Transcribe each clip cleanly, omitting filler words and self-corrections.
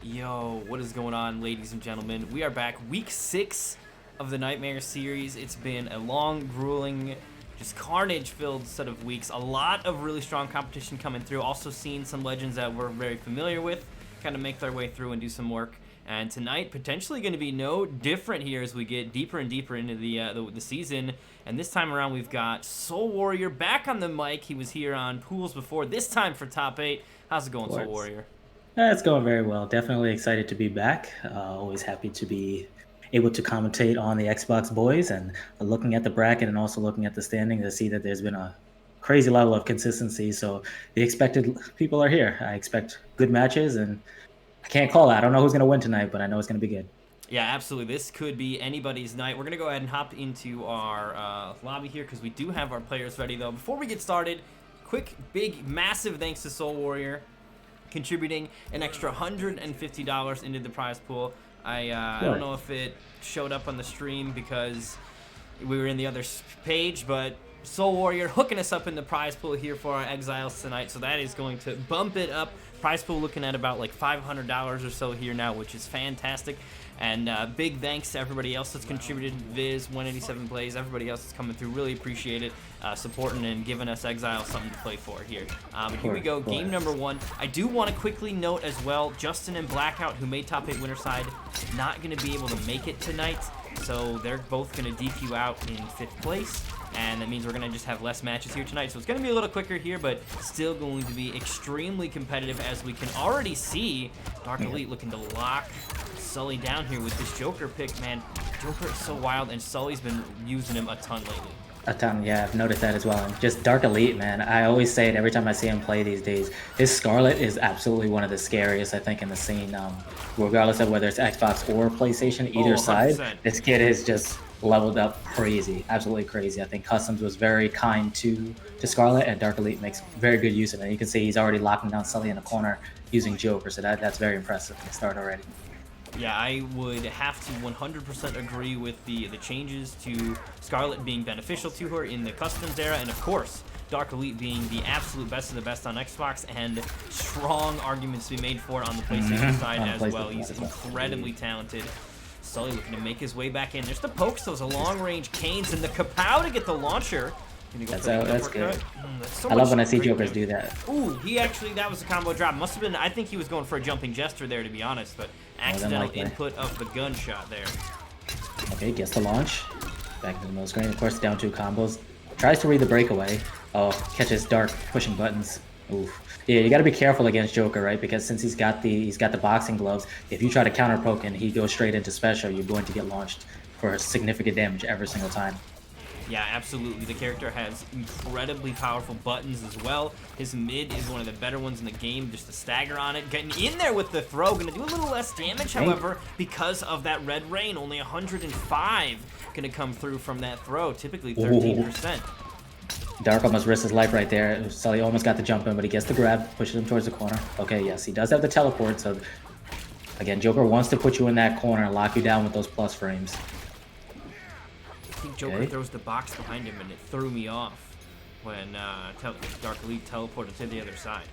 Yo, what is going on, ladies and gentlemen? We are back, week 6 of the Nightmare series. It's been a long, grueling, just carnage-filled set of weeks. A lot of really strong competition coming through. Also seen some legends that we're very familiar with kind of make their way through and do some work. And tonight, potentially going to be no different here as we get deeper and deeper into the season. And this time around, we've got Soul Warrior back on the mic. He was here on Pools before, this time for Top 8. How's it going, Soul Warrior? It's going very well. Definitely excited to be back. Always happy to be able to commentate on the Xbox boys and looking at the bracket and also looking at the standing to see that there's been a crazy level of consistency. So the expected people are here. I expect good matches, and I can't call it. I don't know who's going to win tonight, but I know it's going to be good. Yeah, absolutely. This could be anybody's night. We're going to go ahead and hop into our lobby here because we do have our players ready, though. Before we get started, quick, big, massive thanks to Soul Warrior contributing an extra $150 into the prize pool. I don't know if it showed up on the stream because we were in the other page, but Soul Warrior hooking us up in the prize pool here for our Exiles tonight, so that is going to bump it up. Prize pool looking at about like $500 or so here now, which is fantastic. And big thanks to everybody else that's contributed. Viz, 187 Plays, everybody else that's coming through. Really appreciate it, supporting and giving us Exile something to play for here. But here we go, game number 1. I do want to quickly note as well, Justin and Blackout, who made Top 8 winner side, not going to be able to make it tonight. So they're both going to DQ out in 5th place. And that means we're going to just have less matches here tonight. So it's going to be a little quicker here, but still going to be extremely competitive, as we can already see Dark Elite looking to lock Sully down here with this Joker pick. Man, Joker is so wild, and Sully's been using him a ton lately. A ton, yeah, I've noticed that as well. And just Dark Elite, man. I always say it every time I see him play these days. His Scarlet is absolutely one of the scariest, I think, in the scene. Regardless of whether it's Xbox or PlayStation, either side, this kid is just leveled up crazy, absolutely crazy. I think Customs was very kind to Scarlet, and Dark Elite makes very good use of it. You can see he's already locking down Sully in the corner using Joker, so that's very impressive to start already. Yeah, I would have to 100% agree with the changes to Scarlet being beneficial to her in the Customs era, and of course, Dark Elite being the absolute best of the best on Xbox, and strong arguments to be made for it on the PlayStation side as well. He's incredibly talented. Sully looking to make his way back in. There's the pokes, those long-range canes, and the kapow to get the launcher. That's good. So I love when I see Jokers do that. Ooh, that was a combo drop. Must have been, I think he was going for a jumping gesture there, to be honest, but accidental input of the gunshot there. Okay, gets the launch. Back into the middle screen. Of course, down 2 combos. Tries to read the breakaway. Oh, catches Dark pushing buttons. Oof. Yeah, you got to be careful against Joker, right? Because since he's got the boxing gloves, if you try to counter poke and he goes straight into special, you're going to get launched for significant damage every single time. Yeah, absolutely. The character has incredibly powerful buttons as well. His mid is one of the better ones in the game. Just the stagger on it. Getting in there with the throw. Going to do a little less damage, however, because of that red rain. Only 105 going to come through from that throw. Typically 13%. Dark almost risked his life right there. Sully almost got the jump in, but he gets the grab, pushes him towards the corner. Okay, yes, he does have the teleport, so again, Joker wants to put you in that corner and lock you down with those plus frames. I think Joker throws the box behind him, and it threw me off when Dark Elite teleported to the other side.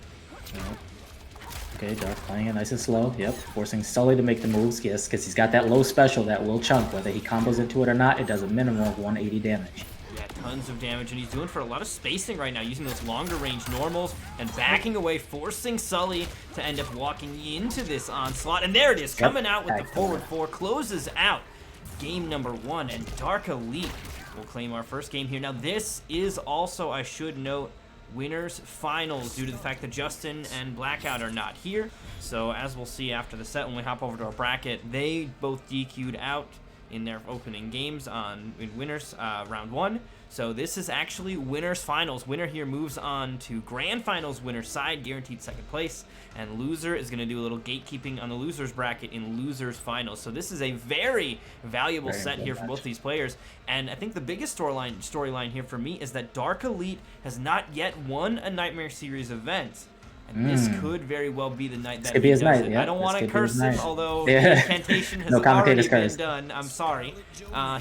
Okay, Dark playing it nice and slow. Yep, forcing Sully to make the moves, yes, because he's got that low special that will chunk. Whether he combos into it or not, it does a minimum of 180 damage. Yeah, tons of damage, and he's doing for a lot of spacing right now, using those longer range normals and backing away, forcing Sully to end up walking into this onslaught. And there it is, coming out with the forward 4, closes out game number 1, and Dark Elite will claim our first game here. Now, this is also, I should note, winners finals due to the fact that Justin and Blackout are not here. So as we'll see after the set when we hop over to our bracket, they both DQ'd out in their opening games in winners round 1. So this is actually winners finals. Winner here moves on to grand finals winner side, guaranteed 2nd place, and loser is going to do a little gatekeeping on the losers bracket in losers finals. So this is a very valuable set here for both these players, and I think the biggest storyline here for me is that Dark Elite has not yet won a Nightmare Series event, And this could very well be the night that could be he his does night, it. yeah, I don't this want to could be his curse him, night. although Yeah. the incantation has No already commentator's been curse. done. I'm sorry.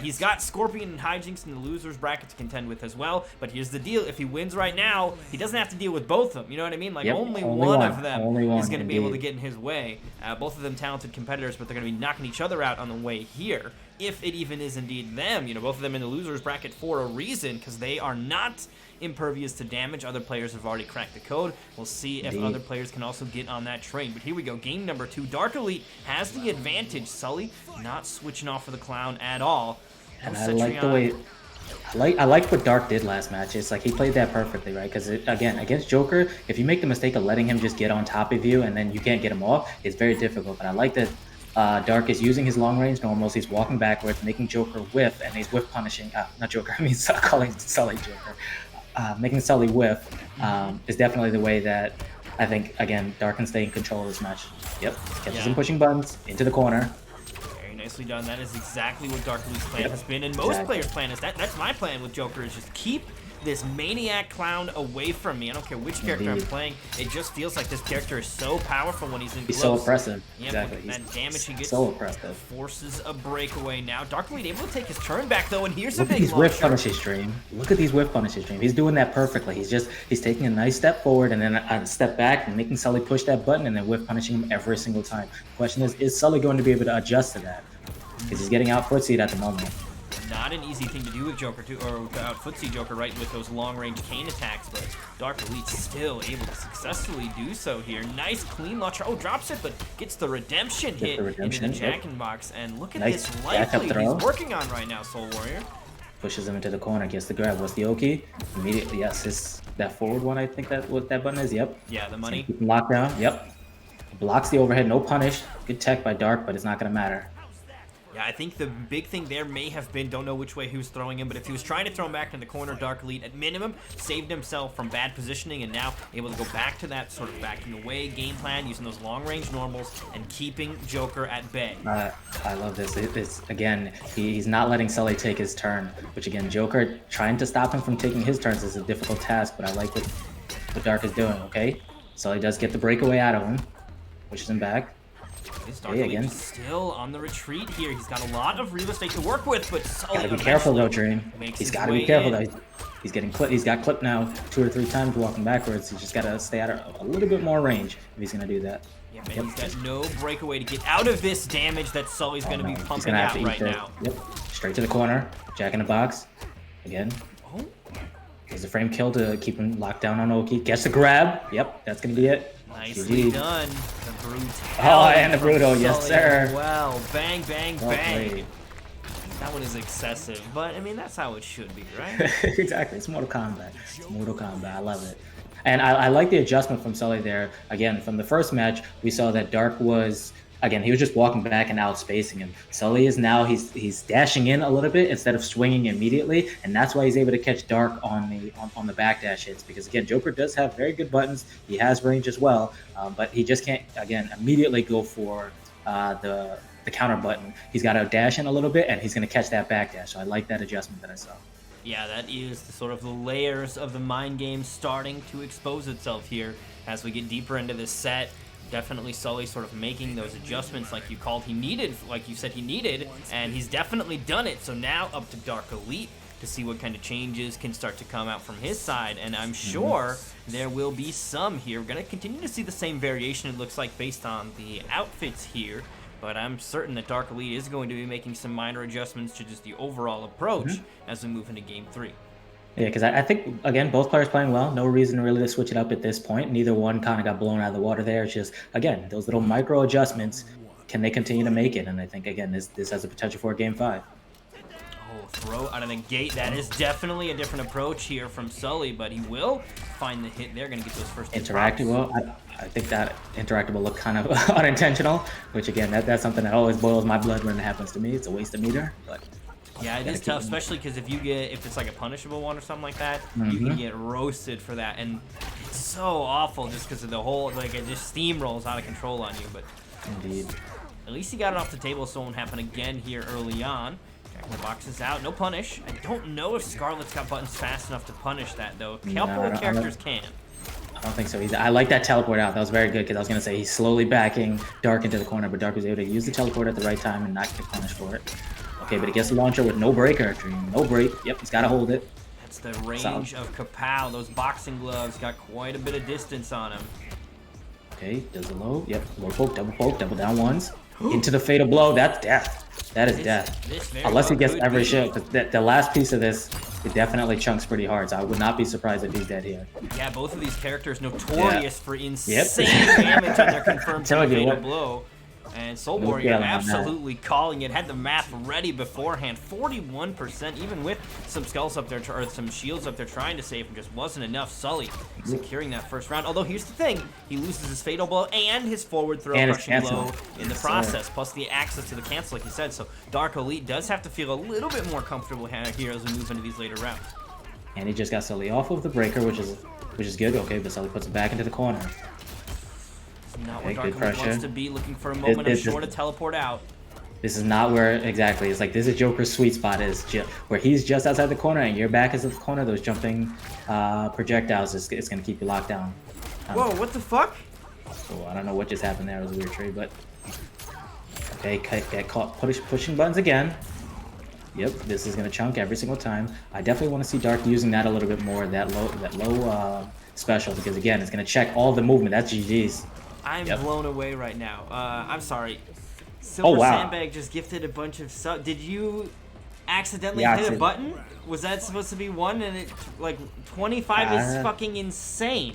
He's got Scorpion and Hijinks in the losers bracket to contend with as well. But here's the deal: if he wins right now, he doesn't have to deal with both of them. You know what I mean? Like Yep, only only one one. of them Only one, is going to be able to indeed. get in his way. Both of them talented competitors, but they're going to be knocking each other out on the way here. If it even is indeed them, you know, both of them in the losers bracket for a reason, because they are not impervious to damage. Other players have already cracked the code. We'll see if other players can also get on that train. But here we go, game number 2. Dark Elite has the advantage. Sully not switching off for the clown at all. And I like the way, I like what Dark did last match. It's like he played that perfectly, right? Because again, against Joker, if you make the mistake of letting him just get on top of you and then you can't get him off, it's very difficult. But I like that Dark is using his long range normals. He's walking backwards, making Joker whiff, and he's whiff punishing. Not Joker. I mean, calling Sully Joker. Making Sully whiff is definitely the way that I think, again, Dark can stay in control of this match. Yep, catches him pushing buttons into the corner. Very nicely done. That is exactly what Dark Elite's plan has been, and most players' plan is that. That's my plan with Joker, is just keep this maniac clown away from me. I don't care which character I'm playing. It just feels like this character is so powerful when he's in close. He's so oppressive. Yep, Exactly. that damage he gets so oppressive. forces a breakaway now. Dark Elite able to take his turn back though, and here's a Look at big these whiff punishes stream. Look at these whiff punishes stream. He's doing that perfectly. He's taking a nice step forward and then a step back and making Sully push that button and then whiff punishing him every single time. The question is Sully going to be able to adjust to that? Because he's getting out footseed at the moment. Not an easy thing to do with Joker, or without footsie Joker, right, with those long-range cane attacks, but Dark Elite still able to successfully do so here. Nice clean launcher. Oh, drops it, but gets the redemption hit into the Jack-in-Box. And look at this life lead he's working on right now, Soul Warrior. Pushes him into the corner, gets the grab. What's the Oki? Immediately, yes, that forward one, I think that what that button is. Yep. Yeah, the money. Keep him locked down. Yep. Blocks the overhead, no punish. Good tech by Dark, but it's not going to matter. Yeah, I think the big thing there may have been, don't know which way he was throwing him, but if he was trying to throw him back in the corner, Dark Elite at minimum saved himself from bad positioning and now able to go back to that sort of backing away game plan, using those long-range normals and keeping Joker at bay. I love this. It's again, he's not letting Sully take his turn, which again, Joker trying to stop him from taking his turns is a difficult task, but I like what Dark is doing, okay? Sully does get the breakaway out of him, pushes him back. Dark Elite still on the retreat here. He's got a lot of real estate to work with, but Sully gotta be careful though, Dream. He's gotta be careful though. He's getting clipped. He's got clipped now 2 or 3 times walking backwards. He's just gotta stay out of a little bit more range if he's gonna do that. Yeah, but he's got no breakaway to get out of this damage that Sully's gonna be pumping out right now. Yep, straight to the corner. Jack in the box. Again. Oh. There's a frame kill to keep him locked down on Oki. Gets the grab. Yep, that's gonna be it. Nicely done. The brutality. Oh, and the brutal, yes sir. Well, bang, bang, bang. That one is excessive, but I mean that's how it should be, right? Exactly. It's Mortal Kombat. It's Mortal Kombat. I love it. And I like the adjustment from Sully there. Again, from the first match, we saw that Dark was, again, he was just walking back and outspacing him. Sully is now, he's dashing in a little bit instead of swinging immediately, and that's why he's able to catch Dark on the backdash hits, because again, Joker does have very good buttons. He has range as well, but he just can't, again, immediately go for the counter button. He's got to dash in a little bit, and he's going to catch that backdash. So I like that adjustment that I saw. Yeah, that is the sort of the layers of the mind game starting to expose itself here as we get deeper into this set. Definitely Sully sort of making those adjustments like you called he needed, like you said he needed, and he's definitely done it. So now up to Dark Elite to see what kind of changes can start to come out from his side, and I'm sure there will be some here. We're going to continue to see the same variation, it looks like, based on the outfits here, but I'm certain that Dark Elite is going to be making some minor adjustments to just the overall approach as we move into Game 3. Yeah, because I think, again, both players playing well. No reason really to switch it up at this point. Neither one kind of got blown out of the water there. It's just, again, those little micro adjustments, can they continue to make it? And I think, again, this has the potential for a Game 5. Oh, throw out of the gate. That is definitely a different approach here from Sully, but he will find the hit. They're going to get those first interactive. Well, I think that interactive will look kind of unintentional, which, again, that's something that always boils my blood when it happens to me. It's a waste of meter, but... Yeah, it is tough, especially because if it's like a punishable one or something like that, you can get roasted for that, and it's so awful just because of the whole, like, it just steamrolls out of control on you, but indeed. At least he got it off the table so it won't happen again here early on. Jack the box is out, no punish. I don't know if Scarlet's got buttons fast enough to punish that, though. A couple of characters can. I don't think so either. I like that teleport out. That was very good because I was going to say he's slowly backing Dark into the corner, but Dark was able to use the teleport at the right time and not get punished for it. Okay, but he gets the launcher with no breaker. Dream, no break. Yep, he's got to hold it. That's the range of Kapow. Those boxing gloves got quite a bit of distance on him. Okay, does a low. Yep, low poke, double down ones. Into the fatal blow. That's death. That is death. Unless he gets every shot. Because the last piece of this, it definitely chunks pretty hard. So I would not be surprised if he's dead here. Yeah, both of these characters notorious for insane damage on their confirmed fatal blow. And Soul Warrior absolutely calling it. Had the math ready beforehand. 41%, even with some skulls up there, or some shields up there trying to save him, just wasn't enough. Sully securing that first round. Although here's the thing, he loses his fatal blow and his forward throw crushing blow in the process, plus the access to the cancel, like you said. So Dark Elite does have to feel a little bit more comfortable here as we move into these later rounds. And he just got Sully off of the breaker, which is good. Okay, but Sully puts it back into the corner. Not where Dark Elite wants to be, looking for a moment of short to teleport out. This is not where exactly. It's like this is Joker's sweet spot, is where he's just outside the corner and your back is at the corner. Those jumping projectiles is going to keep you locked down. Whoa, what the fuck? So I don't know what just happened there. It was a weird trade, but okay, get caught pushing buttons again. Yep, this is going to chunk every single time. I definitely want to see Dark using that a little bit more, that low special, because again, it's going to check all the movement. That's GG's. I'm blown away right now. I'm sorry. Silver Sandbag just gifted a bunch of stuff. Did you accidentally hit a button? Was that supposed to be one? And it, like, 25 is fucking insane.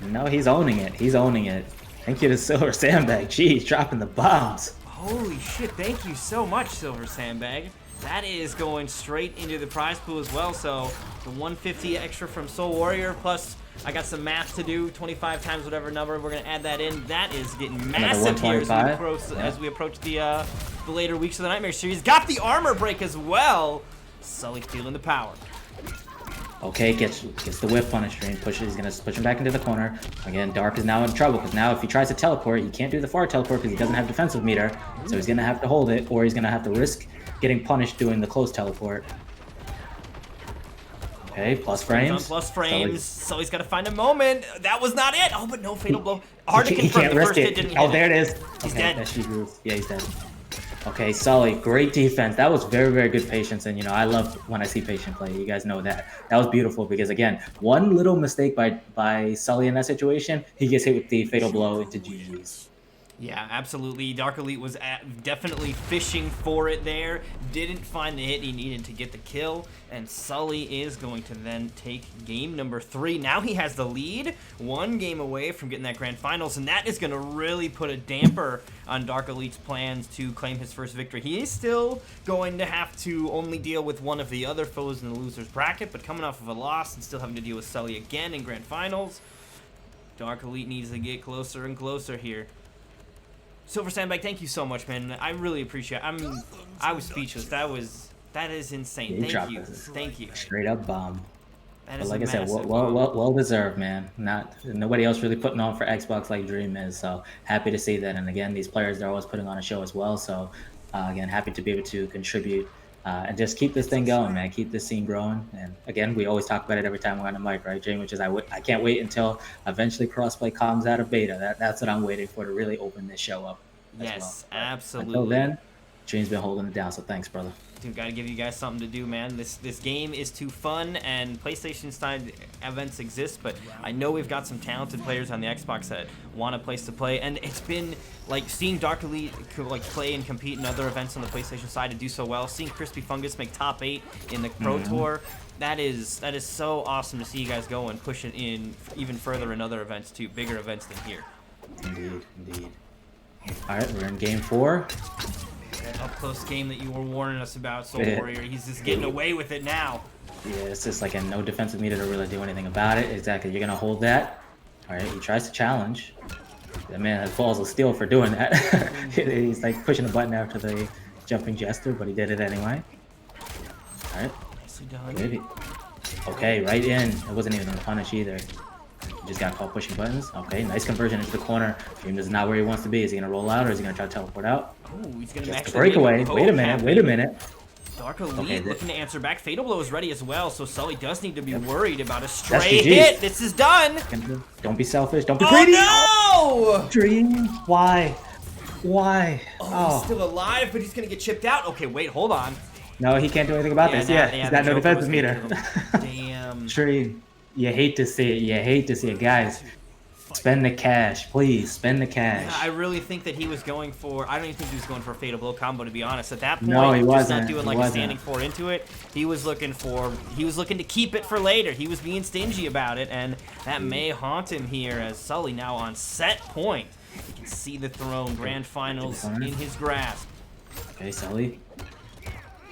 No, he's owning it. He's owning it. Thank you to Silver Sandbag. Jeez, dropping the bombs. Holy shit, thank you so much, Silver Sandbag. That is going straight into the prize pool as well. So the 150 extra from Soul Warrior, plus I got some math to do, 25 times whatever number, we're going to add that in. That is getting massive here as we approach the later weeks of the Nightmare series. Got the armor break as well. Sully feeling the power. Okay, gets the whip punish stream. He's going to push him back into the corner. Again, Dark is now in trouble, because now if he tries to teleport, he can't do the far teleport because he doesn't have defensive meter. So he's going to have to hold it, or he's going to have to risk getting punished doing the close teleport. Okay, plus frames. Plus frames. So he's got to find a moment. That was not it. Oh, but no fatal blow. Hard to confirm the first hit didn't hit. Oh, there it is. He's dead. Yeah, he's dead. Okay, Sully, great defense. That was very, very good patience. And, you know, I love when I see patient play. You guys know that. That was beautiful because, again, one little mistake by Sully in that situation, he gets hit with the fatal blow into GG's. Yeah, absolutely. Dark Elite was definitely fishing for it there. Didn't find the hit he needed to get the kill. And Sully is going to then take game number 3. Now he has the lead, 1 game away from getting that grand finals. And that is going to really put a damper on Dark Elite's plans to claim his first victory. He is still going to have to only deal with one of the other foes in the loser's bracket. But coming off of a loss and still having to deal with Sully again in grand finals, Dark Elite needs to get closer and closer here. Silver Sandbag, thank you so much, man. I really appreciate it. I was speechless. That is insane. Yeah, thank you. Straight up bomb. That but is like I said, well deserved, man. Nobody else really putting on for Xbox like Dream is. So happy to see that. And again, these players, they're always putting on a show as well. So again, happy to be able to contribute and just keep this thing going, man. Keep this scene growing. And again, we always talk about it every time we're on the mic, right, Jane? Which is I can't wait until eventually crossplay comes out of beta. That's what I'm waiting for, to really open this show up. Yes, absolutely. Until then, Dream's been holding it down. So thanks, brother. Dude, gotta give you guys something to do, man. This game is too fun, and PlayStation side events exist, but I know we've got some talented players on the Xbox that want a place to play, and it's been like seeing Dark Elite like play and compete in other events on the PlayStation side and do so well. Seeing Crispy Fungus make top 8 in the Pro Tour, that is so awesome to see you guys go and push it in even further in other events too, bigger events than here. Indeed. All right, we're in game 4. That up-close game that you were warning us about, Soul Warrior. He's just getting away with it now. Yeah, it's just like a no defensive meter to really do anything about it. Exactly, you're going to hold that. All right, he tries to challenge. That man has balls of steel for doing that. He's like pushing the button after the jumping jester, but he did it anyway. All right. Nicely done. Maybe. Okay, right in. It wasn't even a punish either. He just got caught pushing buttons. Okay, nice conversion into the corner. Dream is not where he wants to be. Is he going to roll out, or is he going to try to teleport out? Oh, he's going to just a breakaway. Wait a minute. Dark Elite Okay, looking to answer back. Fatal Blow is ready as well, so Sully does need to be worried about a That's stray GG's. hit. This is done. Don't be selfish. Don't be greedy. Oh, no! Dream. Why? Why? Oh, he's still alive, but he's going to get chipped out. Okay, wait, hold on. No, he can't do anything about this. Yeah, he's got no the Joker defensive was meter. gonna kill him. Damn. Dream. You hate to see it. You hate to see it. Guys, spend the cash. Please, spend the cash. Yeah, I really think that he was going for... I don't even think he was going for a Fatal Blow combo, to be honest. At that point, No, he just wasn't. not doing like a standing 4 into it. He was looking to keep it for later. He was being stingy about it, and that may haunt him here as Sully now on set point. You can see the throne, grand finals in his grasp. Okay, Sully.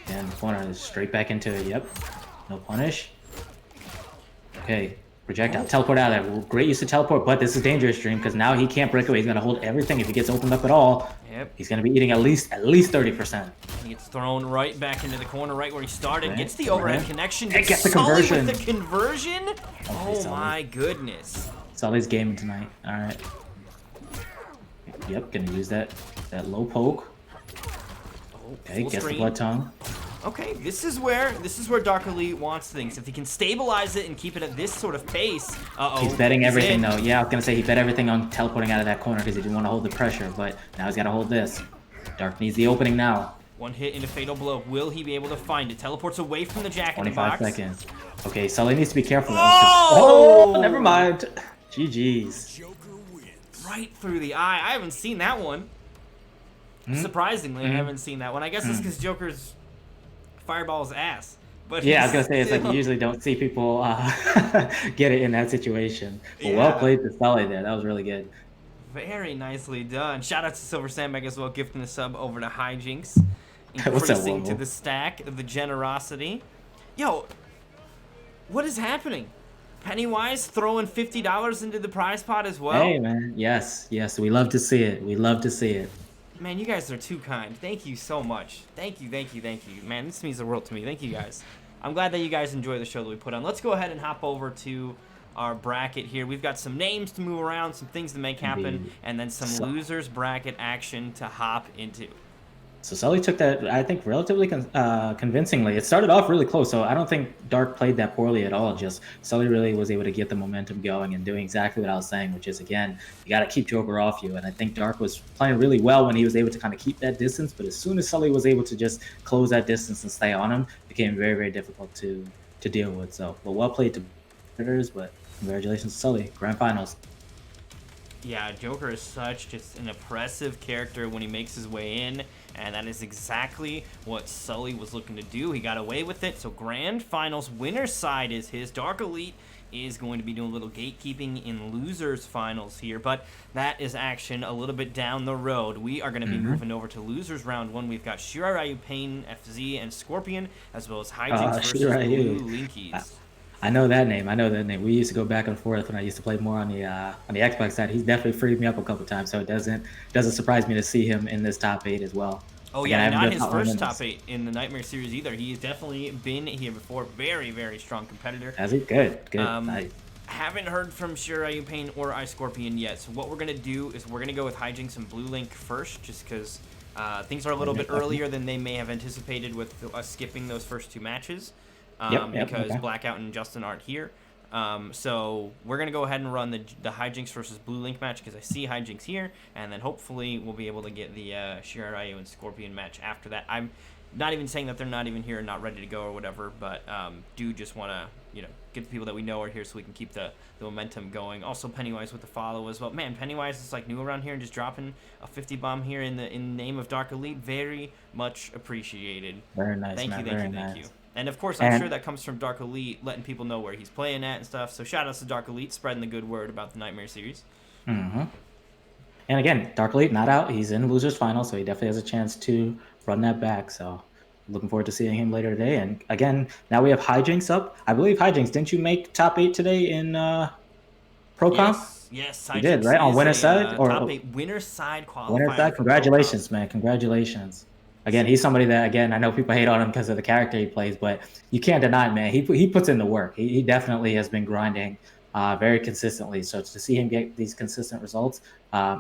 And corner straight back into it. Yep. No punish. Okay. Projectile. Teleport out of there. Great use of teleport, but this is dangerous, Dream, because now he can't break away. He's going to hold everything. If he gets opened up at all, he's going to be eating at least 30%. He gets thrown right back into the corner, right where he started. Gets the overhead connection. Gets the conversion. With the conversion? Oh my goodness. Sully's gaming tonight. All right. Yep, gonna use that low poke. Okay, gets the blood tongue. Okay, this is where Dark Elite wants things. If he can stabilize it and keep it at this sort of pace. He's betting everything though. Yeah, I was gonna say he bet everything on teleporting out of that corner because he didn't want to hold the pressure, but now he's gotta hold this. Dark needs the opening now. One hit into Fatal Blow. Will he be able to find it? Teleports away from the Jack in the Box. 25 seconds. Okay, Sully needs to be careful. Oh! Oh, never mind. GG's. Right through the eye. I haven't seen that one. Surprisingly, I haven't seen that one. I guess it's because Joker's fireball's ass. But yeah, I was gonna say it's like you usually don't see people get it in that situation. But well played to Sully there. That was really good. Very nicely done. Shout out to Silver Sandbag as well, gifting a sub over to Hijinks. Increasing to the stack of the generosity. Yo, what is happening? Pennywise throwing $50 into the prize pot as well. Hey man, yes, we love to see it. We love to see it. Man, you guys are too kind. Thank you so much. Thank you. Man, this means the world to me. Thank you guys. I'm glad that you guys enjoy the show that we put on. Let's go ahead and hop over to our bracket here. We've got some names to move around, some things to make happen, and then some losers bracket action to hop into. So Sully took that, I think, relatively convincingly. It started off really close, so I don't think Dark played that poorly at all. Just Sully really was able to get the momentum going and doing exactly what I was saying, which is, again, you got to keep Joker off you. And I think Dark was playing really well when he was able to kind of keep that distance. But as soon as Sully was able to just close that distance and stay on him, it became very, very difficult to deal with. So, well played to competitors, but congratulations to Sully. Grand Finals. Yeah, Joker is such just an oppressive character when he makes his way in, and that is exactly what Sully was looking to do. He got away with it, so Grand Finals winner's side is his. Dark Elite is going to be doing a little gatekeeping in losers finals here, but that is action a little bit down the road. We are going to be moving over to losers round 1. We've got Shiryu, Pain, FZ, and Scorpion, as well as Hijinks versus Blue Linkies. I know that name. We used to go back and forth when I used to play more on the Xbox side. He's definitely freed me up a couple times, so it doesn't surprise me to see him in this top 8 as well. Oh yeah, not his first top 8 in the Nightmare series either. He's definitely been here before. Very, very strong competitor. Has he? Good. Haven't heard from Shiryu, Pain, or Scorpion yet. So what we're gonna do is we're gonna go with Hijinks and Blue Link first, just because things are a little bit earlier than they may have anticipated with us skipping those first 2 matches. Because Blackout and Justin aren't here. So we're going to go ahead and run the Hijinks versus Blue Link match because I see Hijinks here, and then hopefully we'll be able to get the Shiryu and Scorpion match after that. I'm not even saying that they're not even here and not ready to go or whatever, but do just want to, get the people that we know are here so we can keep the momentum going. Also Pennywise with the follow as well. Man, Pennywise is like new around here and just dropping a 50 bomb here in the name of Dark Elite. Very much appreciated. Very nice, Thank you. And of course, I'm sure that comes from Dark Elite, letting people know where he's playing at and stuff. So shout outs to Dark Elite, spreading the good word about the Nightmare series. And again, Dark Elite not out. He's in losers final, so he definitely has a chance to run that back. So looking forward to seeing him later today. And again, now we have Hijinks up. I believe Hijinks, didn't you make top 8 today in Pro Comp? Yes, you did, right? On winner's side? Top 8 winner's side qualifier. Winner's side? Congratulations, man. Congratulations. Again, he's somebody that, again, I know people hate on him because of the character he plays, but you can't deny, man. He puts in the work. He definitely has been grinding very consistently. So to see him get these consistent results,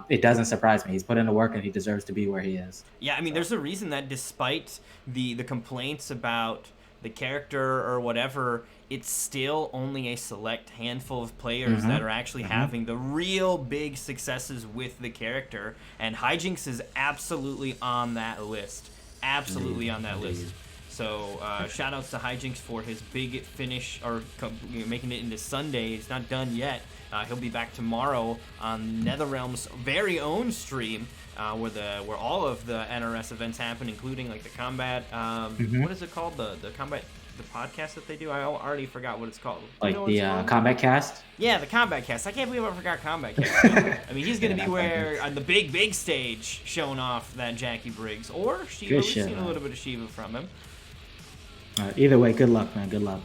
it doesn't surprise me. He's put in the work and he deserves to be where he is. Yeah, I mean, So. there's a reason that despite the complaints about the character or whatever, it's still only a select handful of players that are actually having the real big successes with the character, and Hijinks is absolutely on that list. Absolutely on that list. So shout outs to Hijinks for his big finish, or making it into Sunday. It's not done yet. He'll be back tomorrow on NetherRealm's very own stream, where all of the NRS events happen, including like the combat. What is it called? The combat, the podcast that they do. I already forgot what it's called. Like the combat cast. Yeah, the combat cast. I can't believe I forgot combat cast. I mean, he's gonna be where on the big stage, showing off that Jackie Briggs or Shiva. We've seen a little bit of Shiva from him. Either way, good luck, man. Good luck,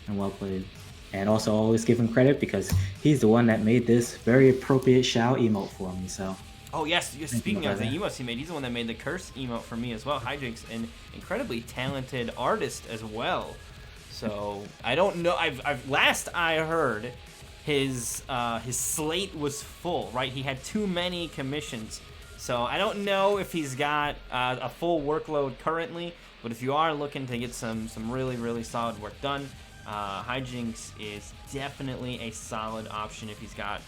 and well played. And also always give him credit because he's the one that made this very appropriate Shao emote for me. So. Oh yes, speaking of the emotes he made, he's the one that made the curse emote for me as well. Hijinks, an incredibly talented artist as well. So I don't know. Last I heard, his slate was full. Right, he had too many commissions. So I don't know if he's got a full workload currently. But if you are looking to get some really solid work done, Hijinks is definitely a solid option if he's got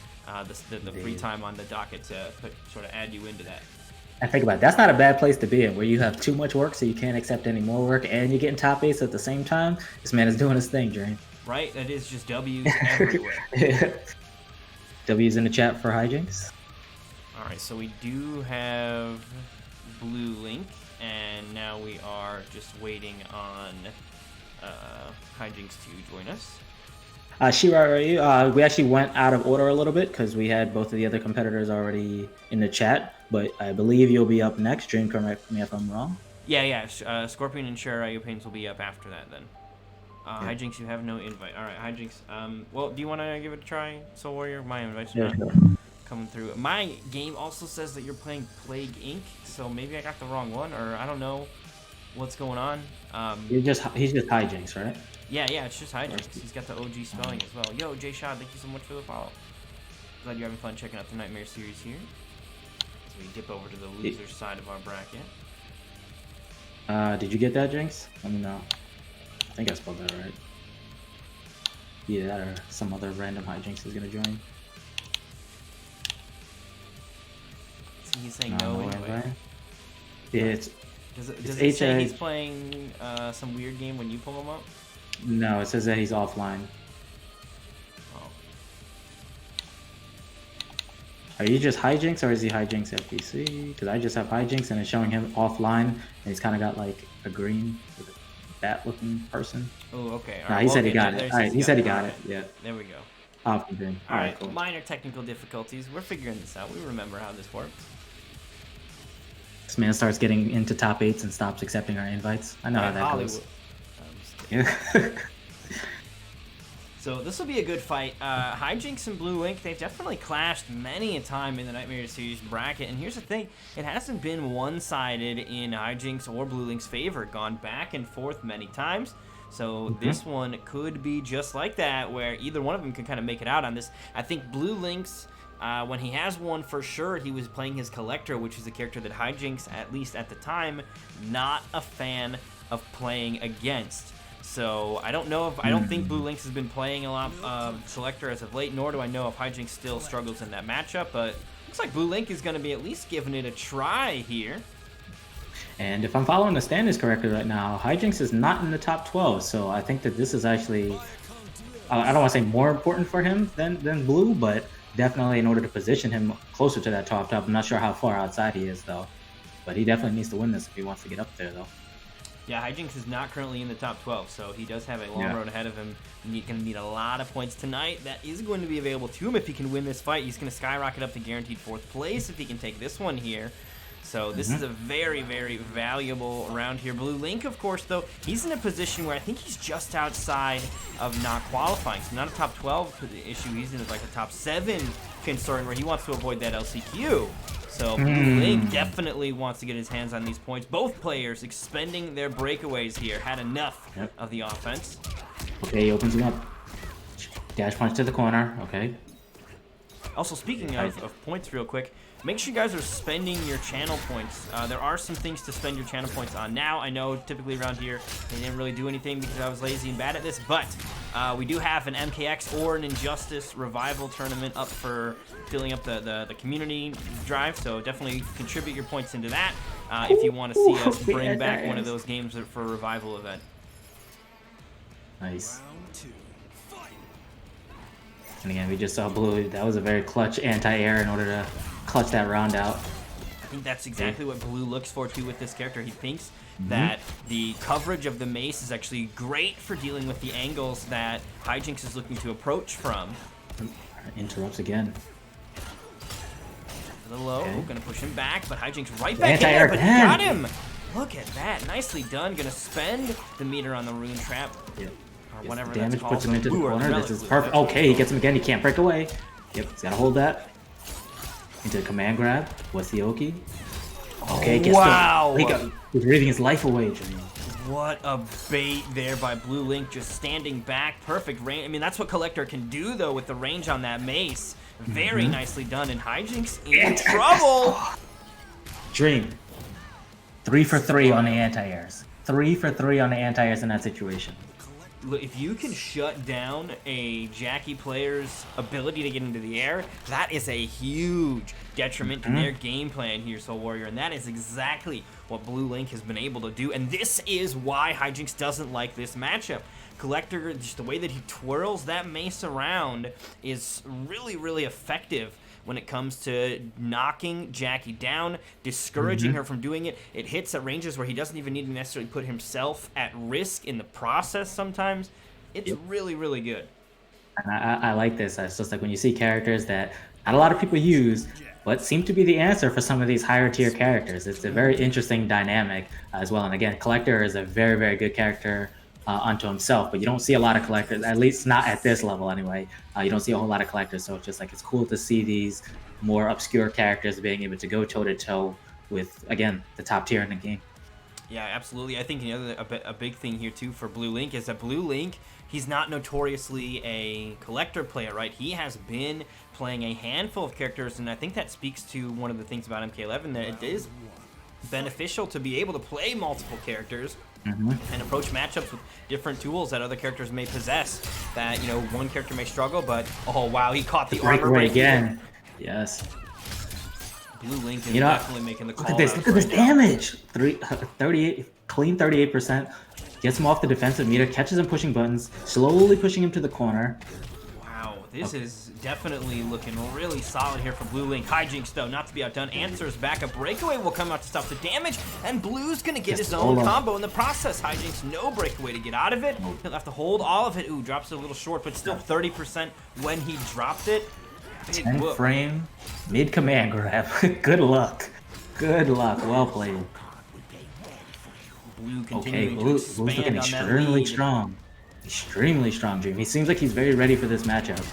the free time on the docket to sort of add you into that. And think about it, that's not a bad place to be in, where you have too much work so you can't accept any more work and you're getting top 8s at the same time. This man is doing his thing, Dream. Right? That is just W's everywhere. W's in the chat for Hijinks. Alright, so we do have Blue Link, and now we are just waiting on Hijinks to join us. Shira, we actually went out of order a little bit because we had both of the other competitors already in the chat, but I believe you'll be up next. Dream, correct me if I'm wrong. Yeah. Scorpion and Shira Pains will be up after that then. Hijinks, you have no invite. Alright, Hijinks. Well, do you want to give it a try, Soul Warrior? My invite's not coming through. My game also says that you're playing Plague Inc., so maybe I got the wrong one, or I don't know what's going on. He's just Hijinks, right? Yeah, it's just Hijinks. He's got the OG spelling as well. Yo, Jay Shad, thank you so much for the follow. Glad you're having fun checking out the Nightmare series here. So we dip over to the loser side of our bracket. Did you get that, Jinx? Let me know. I think I spelled that right. Yeah, that or some other random Hijinks is gonna join. So he's saying no anyway. Yeah, Does it say he's playing some weird game when you pull him up? No, it says that he's offline. Oh. Are you just Hijinks or is he Hijinks FPC? Because I just have Hijinks and it's showing him offline, and he's kind of got like a green with a bat-looking person. Oh, okay. Nah, he said he got it. All right, he said he got it. Yeah. There we go. All right, cool. Minor technical difficulties. We're figuring this out. We remember how this works. This man starts getting into top 8s and stops accepting our invites. I know how that goes. Yeah. So this will be a good fight. Hijinks and Blue Link, they've definitely clashed many a time in the Nightmare Series bracket. And here's the thing, it hasn't been one-sided in Hijinks or Blue Link's favor. Gone back and forth many times. So this one could be just like that, where either one of them could kind of make it out on this. I think Blue Link's, when he has one for sure, he was playing his Collector, which is a character that Hijinks, at least at the time, not a fan of playing against. So I don't know if I don't think Blue Lynx has been playing a lot of Selector as of late, nor do I know if Hijinks still struggles in that matchup, but looks like Blue Link is going to be at least giving it a try here. And if I'm following the standings correctly right now, Hijinks is not in the top 12, so I think that this is actually, I don't want to say more important for him than Blue, but definitely in order to position him closer to that top. I'm not sure how far outside he is, though. But he definitely needs to win this if he wants to get up there, though. Yeah, Hijinks is not currently in the top 12, so he does have a long road ahead of him. He's going to need a lot of points tonight. That is going to be available to him if he can win this fight. He's going to skyrocket up to guaranteed 4th place if he can take this one here. So this is a very, very valuable round here. Blue Link, of course, though, he's in a position where I think he's just outside of not qualifying. So not a top 12 issue. He's in like a top 7 concern where he wants to avoid that LCQ. So Blue Link definitely wants to get his hands on these points. Both players expending their breakaways here. Had enough of the offense. Okay, he opens him up. Dash punch to the corner. Okay. Also, speaking of points real quick, make sure you guys are spending your channel points. There are some things to spend your channel points on now. I know typically around here they didn't really do anything because I was lazy and bad at this, but we do have an MKX or an Injustice Revival tournament up for filling up the community drive, so definitely contribute your points into that if you want to see us bring back one of those games for a Revival event. Nice. And again, we just saw Blue. That was a very clutch anti-air in order to clutch that round out. I think that's exactly what Blue looks for too with this character. He thinks that the coverage of the mace is actually great for dealing with the angles that Hijinks is looking to approach from. Interrupts again. A little low. Okay. Gonna push him back, but Hijinks right back in there, but he got him! Look at that. Nicely done. Gonna spend the meter on the rune trap. Yep. Or whatever damage that's called. puts him into the Blue or corner. relic This is blue. perfect. Okay, he gets him again. He can't break away. Yep, he's gotta hold that. Into the command grab. What's the Oki? Okay, gets wow! He's breathing his life away, Jimmy. What a bait there by Blue Link, just standing back. Perfect range. I mean, that's what Collector can do, though, with the range on that mace. Very nicely done. And Hijinks in trouble. Dream. 3 for 3 on the anti-airs. 3 for 3 on the anti-airs in that situation. Look, if you can shut down a Jackie player's ability to get into the air, that is a huge detriment to their game plan here, Soul Warrior, and that is exactly what Blue Link has been able to do, and this is why Hijinks doesn't like this matchup. Collector, just the way that he twirls that mace around is really, really effective when it comes to knocking Jackie down, discouraging her from doing it. It hits at ranges where he doesn't even need to necessarily put himself at risk in the process sometimes. It's really, really good. And I like this. It's just like when you see characters that not a lot of people use, but seem to be the answer for some of these higher tier characters. It's a very interesting dynamic as well. And again, Collector is a very, very good character unto himself, but you don't see a lot of collectors, at least not at this level anyway. You don't see a whole lot of collectors, so it's just like it's cool to see these more obscure characters being able to go toe-to-toe with, again, the top tier in the game. Yeah, absolutely. I think a big thing here too for Blue Link is that Blue Link, he's not notoriously a collector player, right? He has been playing a handful of characters, and I think that speaks to one of the things about MK11, that it is beneficial to be able to play multiple characters and approach matchups with different tools that other characters may possess. That, you know, one character may struggle, but oh wow, he caught the armor break again. Yes. Blue Link is definitely making the call. Look at this! Look at this damage! 38, clean 38%. Gets him off the defensive meter, catches him pushing buttons, slowly pushing him to the corner. Wow, this is definitely looking really solid here for Blue Link. Hijinks, though, not to be outdone, answers back. A breakaway will come out to stop the damage, and Blue's gonna get his own combo in the process. Hijinks, no breakaway to get out of it. He'll have to hold all of it. Ooh, drops it a little short, but still 30% when he dropped it. 10 frame, mid command grab. Good luck. Good luck. Well played. Blue Okay, continuing to Blue's expand looking on that extremely lead. strong. Extremely strong, Dream. He seems like he's very ready for this matchup.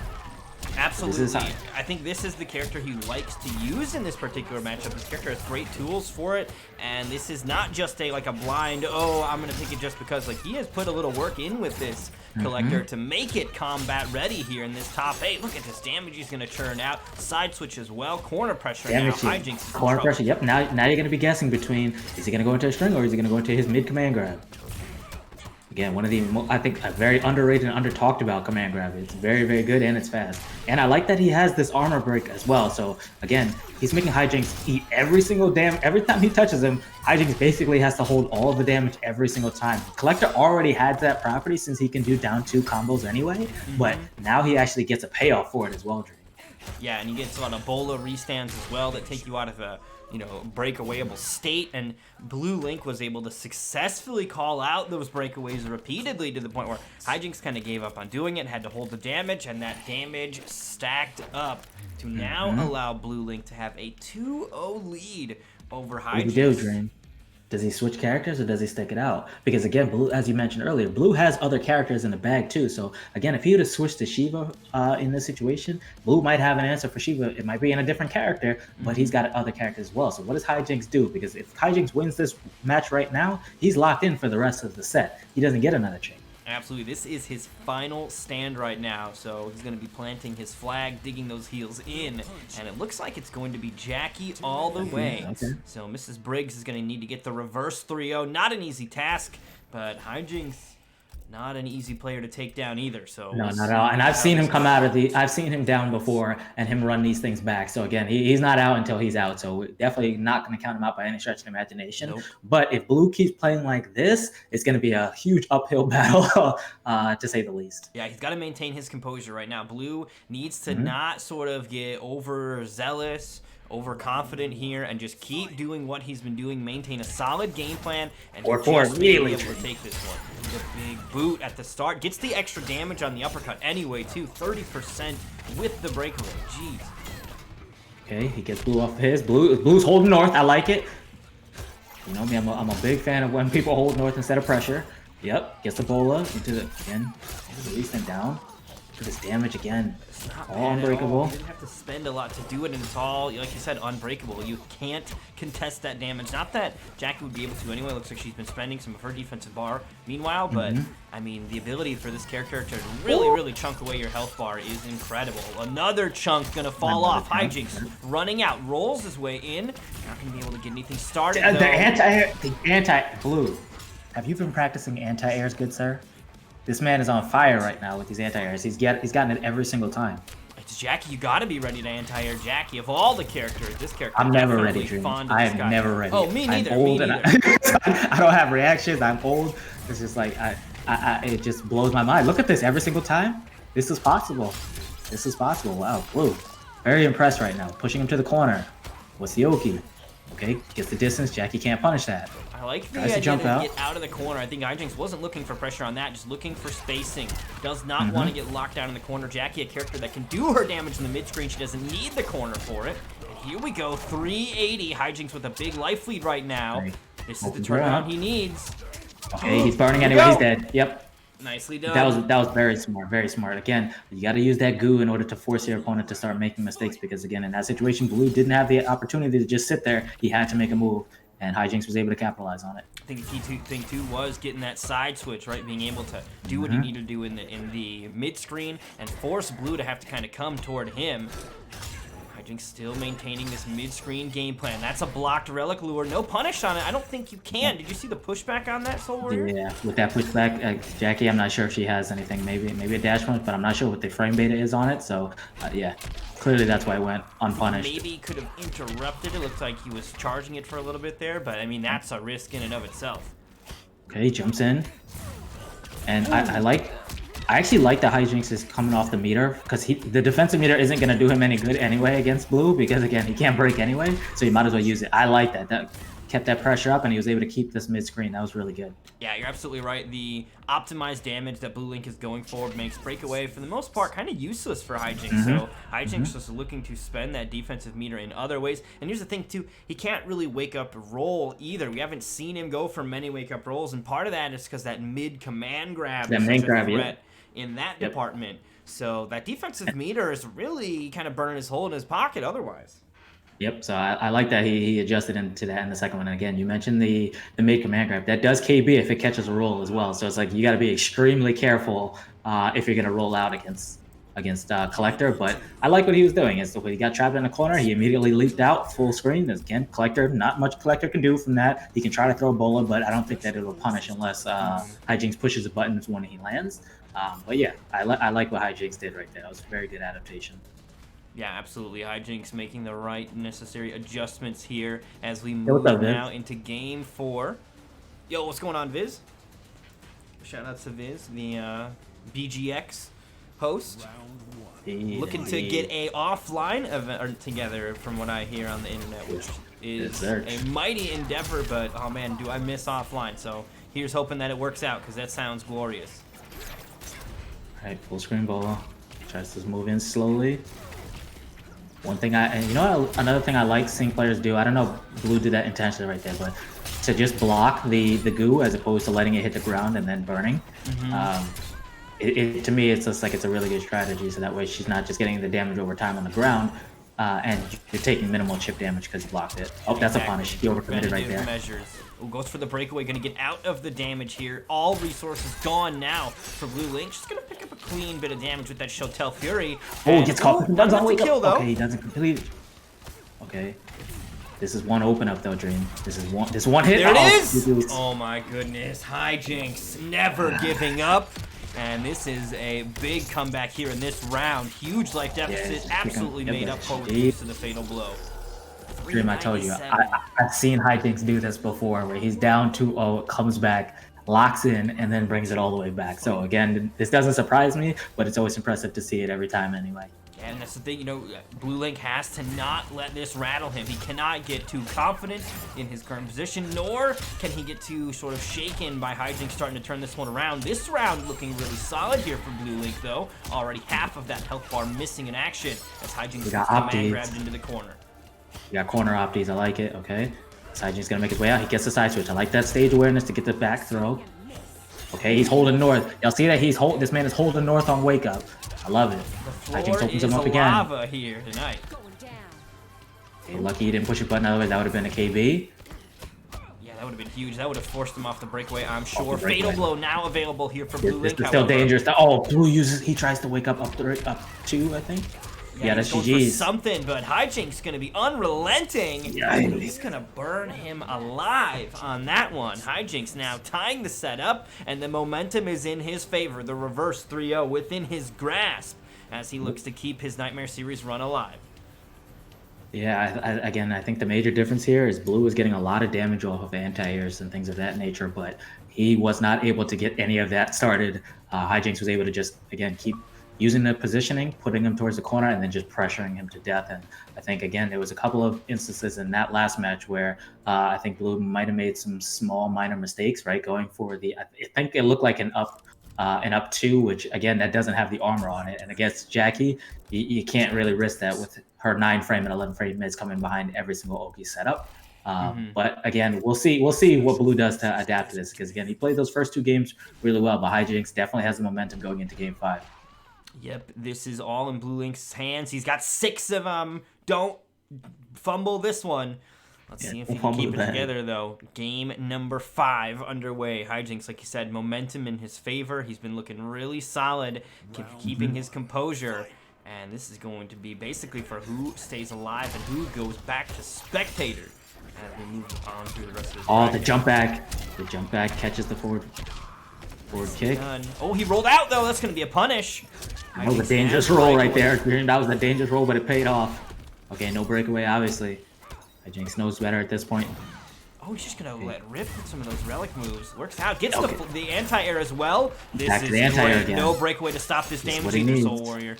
Absolutely. I think this is the character he likes to use in this particular matchup. This character has great tools for it, and this is not just like a blind, oh, I'm going to pick it just because. Like, he has put a little work in with this Collector to make it combat ready here in this top 8. Look at this damage he's going to churn out. Side switch as well. Corner pressure now. Hijinks. Corner pressure, yep. Now you're going to be guessing between, is he going to go into a string or is he going to go into his mid command grab? Again, one of the, I think, a very underrated and under-talked about command grab. It's very, very good, and it's fast. And I like that he has this armor break as well. So, again, he's making Hijinks eat every single every time he touches him, Hijinks basically has to hold all of the damage every single time. Collector already had that property since he can do down 2 combos anyway, but now he actually gets a payoff for it as well, Dream. Yeah, and he gets a lot of bola restands as well that take you out of a, you know, breakawayable state, and Blue Link was able to successfully call out those breakaways repeatedly to the point where Hijinks kind of gave up on doing it, had to hold the damage, and that damage stacked up to now allow Blue Link to have a 2-0 lead over Hijinks. What do you do, Dream? Does he switch characters or does he stick it out? Because again, Blue, as you mentioned earlier, Blue has other characters in the bag too. So again, if he would have switched to Shiva in this situation, Blue might have an answer for Shiva. It might be in a different character, but he's got other characters as well. So what does Hijinks do? Because if Hijinks wins this match right now, he's locked in for the rest of the set. He doesn't get another change. Absolutely. This is his final stand right now, so he's going to be planting his flag, digging those heels in, and it looks like it's going to be Jackie all the way. Okay. So Mrs. Briggs is going to need to get the reverse 3-0. Not an easy task, but Hijinks, not an easy player to take down either. So No, not at all. And I've seen him come out of I've seen him down before and him run these things back. So again, he's not out until he's out. So we're definitely not going to count him out by any stretch of the imagination. Nope. But if Blue keeps playing like this, it's going to be a huge uphill battle, to say the least. Yeah, he's got to maintain his composure right now. Blue needs to not sort of get overzealous, overconfident here, and just keep doing what he's been doing, maintain a solid game plan, and just be able to take this one. The big boot at the start. Gets the extra damage on the uppercut anyway, too. 30% with the breakaway. Jeez. Okay, he gets Blue off his. Blue's holding north. I like it. You know me, I'm a big fan of when people hold north instead of pressure. Yep, gets the bola into the, again, release them down. Look at this damage again. All unbreakable. You didn't have to spend a lot to do it, and it's all, like you said, unbreakable. You can't contest that damage. Not that Jackie would be able to anyway. Looks like she's been spending some of her defensive bar meanwhile, but I mean, the ability for this character to really chunk away your health bar is incredible. Another chunk gonna fall off. Hijinks running out, rolls his way in. Not gonna be able to get anything started. The anti-blue. Have you been practicing anti-airs, good sir? This man is on fire right now with these anti-airs. He's gotten it every single time. It's Jackie. You gotta be ready to anti-air Jackie. Of all the characters, this character. I'm never ready, Dream. I am never ready. Oh, me neither. I'm old me neither. I don't have reactions. I'm old. It's just like it just blows my mind. Look at this every single time. This is possible. This is possible. Wow, Blue. Very impressed right now. Pushing him to the corner. What's the Oki? Okay, gets the distance. Jackie can't punish that. I like the idea to get out of the corner. I think Hijinks wasn't looking for pressure on that, just looking for spacing. Does not want to get locked down in the corner. Jackie, a character that can do her damage in the mid-screen. She doesn't need the corner for it. And here we go, 380. Hijinks with a big life lead right now. This is the turnaround he needs. Okay, he's burning anyway. He's dead. Yep. Nicely done. That was very smart, very smart. Again, you got to use that goo in order to force your opponent to start making mistakes, because again, in that situation, Blue didn't have the opportunity to just sit there. He had to make a move, and Hijinks was able to capitalize on it. I think the key thing too was getting that side switch, right? Being able to do what he needed to do in the mid screen and force Blue to have to kind of come toward him. Hijinks still maintaining this mid-screen game plan. That's a blocked relic lure. No punish on it. I don't think you can. Did you see the pushback on that, Soul Warrior? Yeah, with that pushback, Jackie, I'm not sure if she has anything. Maybe a dash punch, but I'm not sure what the frame beta is on it. So, yeah, clearly that's why it went unpunished. Maybe could have interrupted. It looked like he was charging it for a little bit there, but I mean, that's a risk in and of itself. Okay, jumps in. And I actually like that Hijinks is coming off the meter, because the defensive meter isn't going to do him any good anyway against Blue, because again, he can't break anyway, so you might as well use it. I like that. That kept that pressure up, and he was able to keep this mid-screen. That was really good. Yeah, you're absolutely right. The optimized damage that Blue Link is going for makes breakaway, for the most part, kind of useless for Hijinks. So Hijinks is looking to spend that defensive meter in other ways. And here's the thing, too. He can't really wake up roll either. We haven't seen him go for many wake-up rolls, and part of that is because that mid-command grab is such a threat in that department. So that defensive meter is really kind of burning his hole in his pocket otherwise. Yep, so I like that he adjusted into that in the second one. And again, you mentioned the mid command grab. That does KB if it catches a roll as well. So it's like you got to be extremely careful if you're going to roll out against Collector. But I like what he was doing. Is when he got trapped in the corner, he immediately leaped out full screen. Again, Collector, not much Collector can do from that. He can try to throw a bola, but I don't think that it will punish unless Hijinks pushes the buttons when he lands. But yeah, I like what Hijinks did right there. That was a very good adaptation. Yeah, absolutely. Hijinks making the right necessary adjustments here as we move now into game 4. Yo, what's going on, Viz? Shout out to Viz, the BGX host. Looking to get a offline event together, from what I hear on the internet, which is a mighty endeavor, but oh man, do I miss offline. So here's hoping that it works out, because that sounds glorious. All right, full screen bola. Tries to move in slowly. One thing another thing I like seeing players do, I don't know if Blue did that intentionally right there, but to just block the goo as opposed to letting it hit the ground and then burning. To me, it's just like it's a really good strategy, so that way she's not just getting the damage over time on the ground, and you're taking minimal chip damage because you blocked it. Oh, that's a punish. He overcommitted right there. Measures. Ooh, goes for the breakaway, gonna get out of the damage here. All resources gone now for Blue Link. Just gonna pick up a clean bit of damage with that Shotel Fury. Oh, gets caught. Not to kill though. Okay, he doesn't complete. Okay. This is one open up though, Dream. This is one hit. There it is! Oh my goodness. Hijinks never giving up. And this is a big comeback here in this round. Huge life deficit, absolutely made up for with the use of the fatal blow. Dream, I told you, I've seen Hijinks do this before, where he's down 2-0, comes back, locks in, and then brings it all the way back. So again, this doesn't surprise me, but it's always impressive to see it every time anyway. And that's the thing, you know, Blue Link has to not let this rattle him. He cannot get too confident in his current position, nor can he get too sort of shaken by Hijinks starting to turn this one around. This round looking really solid here for Blue Link, though. Already half of that health bar missing in action as Hijinks gets man grabbed into the corner. You got corner opties, I like it, okay. Hijinks gonna make his way out, he gets the side switch. I like that stage awareness to get the back throw. Okay, he's holding north. Y'all see that this man is holding north on wake up. I love it. Hijinks opens him up again. Lava here tonight. Okay, lucky he didn't push a button, otherwise that would have been a KB. Yeah, that would have been huge. That would have forced him off the breakaway, I'm sure. Fatal blow now available here for Blue Link. This is still dangerous. Oh, Blue he tries to wake up 2, I think. Yeah, that's GG's. Something, but Hijinks gonna be unrelenting. Yeah, he's gonna burn him alive on that one. Hijinks now tying the setup, and the momentum is in his favor. The reverse 3-0 within his grasp as he looks to keep his Nightmare Series run alive. Yeah, again, I think the major difference here is Blue is getting a lot of damage off of anti-airs and things of that nature, but he was not able to get any of that started. Hijinks was able to just, again, keep using the positioning, putting him towards the corner, and then just pressuring him to death. And I think, again, there was a couple of instances in that last match where I think Blue might have made some small minor mistakes, right? Going for I think it looked like an up 2, which, again, that doesn't have the armor on it. And against Jackie, you can't really risk that with her 9-frame and 11-frame mids coming behind every single Oki setup. But again, we'll see what Blue does to adapt to this, because again, he played those first 2 games really well, but Hijinks definitely has the momentum going into game 5. Yep, this is all in Blue Link's hands. He's got 6 of them. Don't fumble this one. Let's see if he can keep it together, though. Game number 5 underway. Hijinks, like you said, momentum in his favor. He's been looking really solid, keeping his composure. And this is going to be basically for who stays alive and who goes back to spectator as we move on through the rest of this. Oh, the jump back. The jump back catches the forward kick. Oh, he rolled out, though. That's going to be a punish. That was a dangerous roll right there. That was a dangerous roll, but it paid off. Okay, no breakaway, obviously. Hijinks knows better at this point. Oh, he's just going to let rip with some of those relic moves. Works out. Gets the anti-air as well. This Back to is the anti-air again. No breakaway to stop this damage either, Soul Warrior.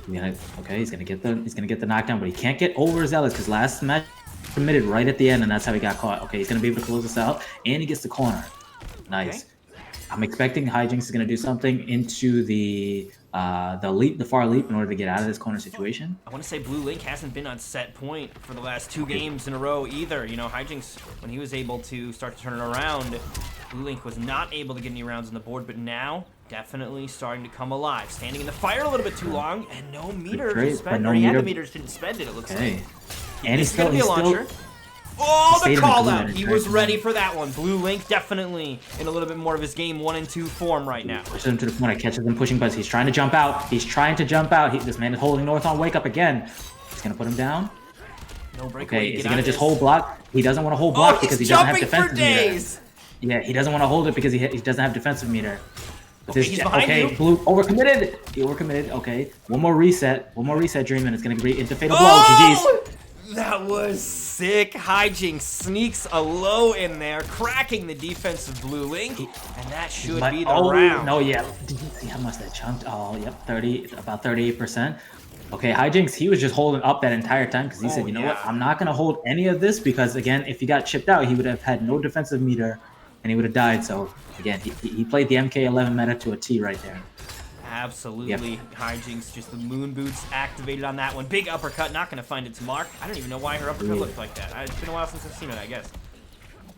Yeah, okay, he's gonna get the knockdown, but he can't get overzealous because last match committed right at the end, and that's how he got caught. Okay, he's gonna be able to close this out, and he gets the corner. Nice. Okay. I'm expecting Hijinks is gonna do something into the far leap in order to get out of this corner situation. I want to say Blue Link hasn't been on set point for the last 2 games in a row either. You know, Hijinks, when he was able to start to turn it around, Blue Link was not able to get any rounds on the board, but now definitely starting to come alive. Standing in the fire a little bit too long, and no meter to spend. He had the meters, didn't spend it, it looks like. And he's still, oh, the call out! He was ready for that one. Blue Link definitely in a little bit more of his game 1 and 2 form right now. Pushes him to the corner, catches him pushing buzz. He's trying to jump out. This man is holding north on wake up again. He's gonna put him down. No breakaway. Okay, is he gonna just hold block? He doesn't want to hold block because he doesn't have defensive meter. Yeah, he doesn't want to hold it because he doesn't have defensive meter. He's behind you. Blue overcommitted. He overcommitted. Okay, one more reset, Dream, and it's gonna be into fatal blow. GG's. That was sick. Hijinks sneaks a low in there, cracking the defensive Blue Link, and that should be the round. No, yeah. Did you see how much that chunked? Oh, yep, about 38%. Okay, Hijinks, he was just holding up that entire time because he said, you know what, I'm not gonna hold any of this because again, if he got chipped out, he would have had no defensive meter, and he would have died. So again, he played the MK11 meta to a T right there. Absolutely. Yep. Hijinks, just the moon boots activated on that one. Big uppercut, not going to find its mark. I don't even know why her uppercut looked like that. It's been a while since I've seen it, I guess.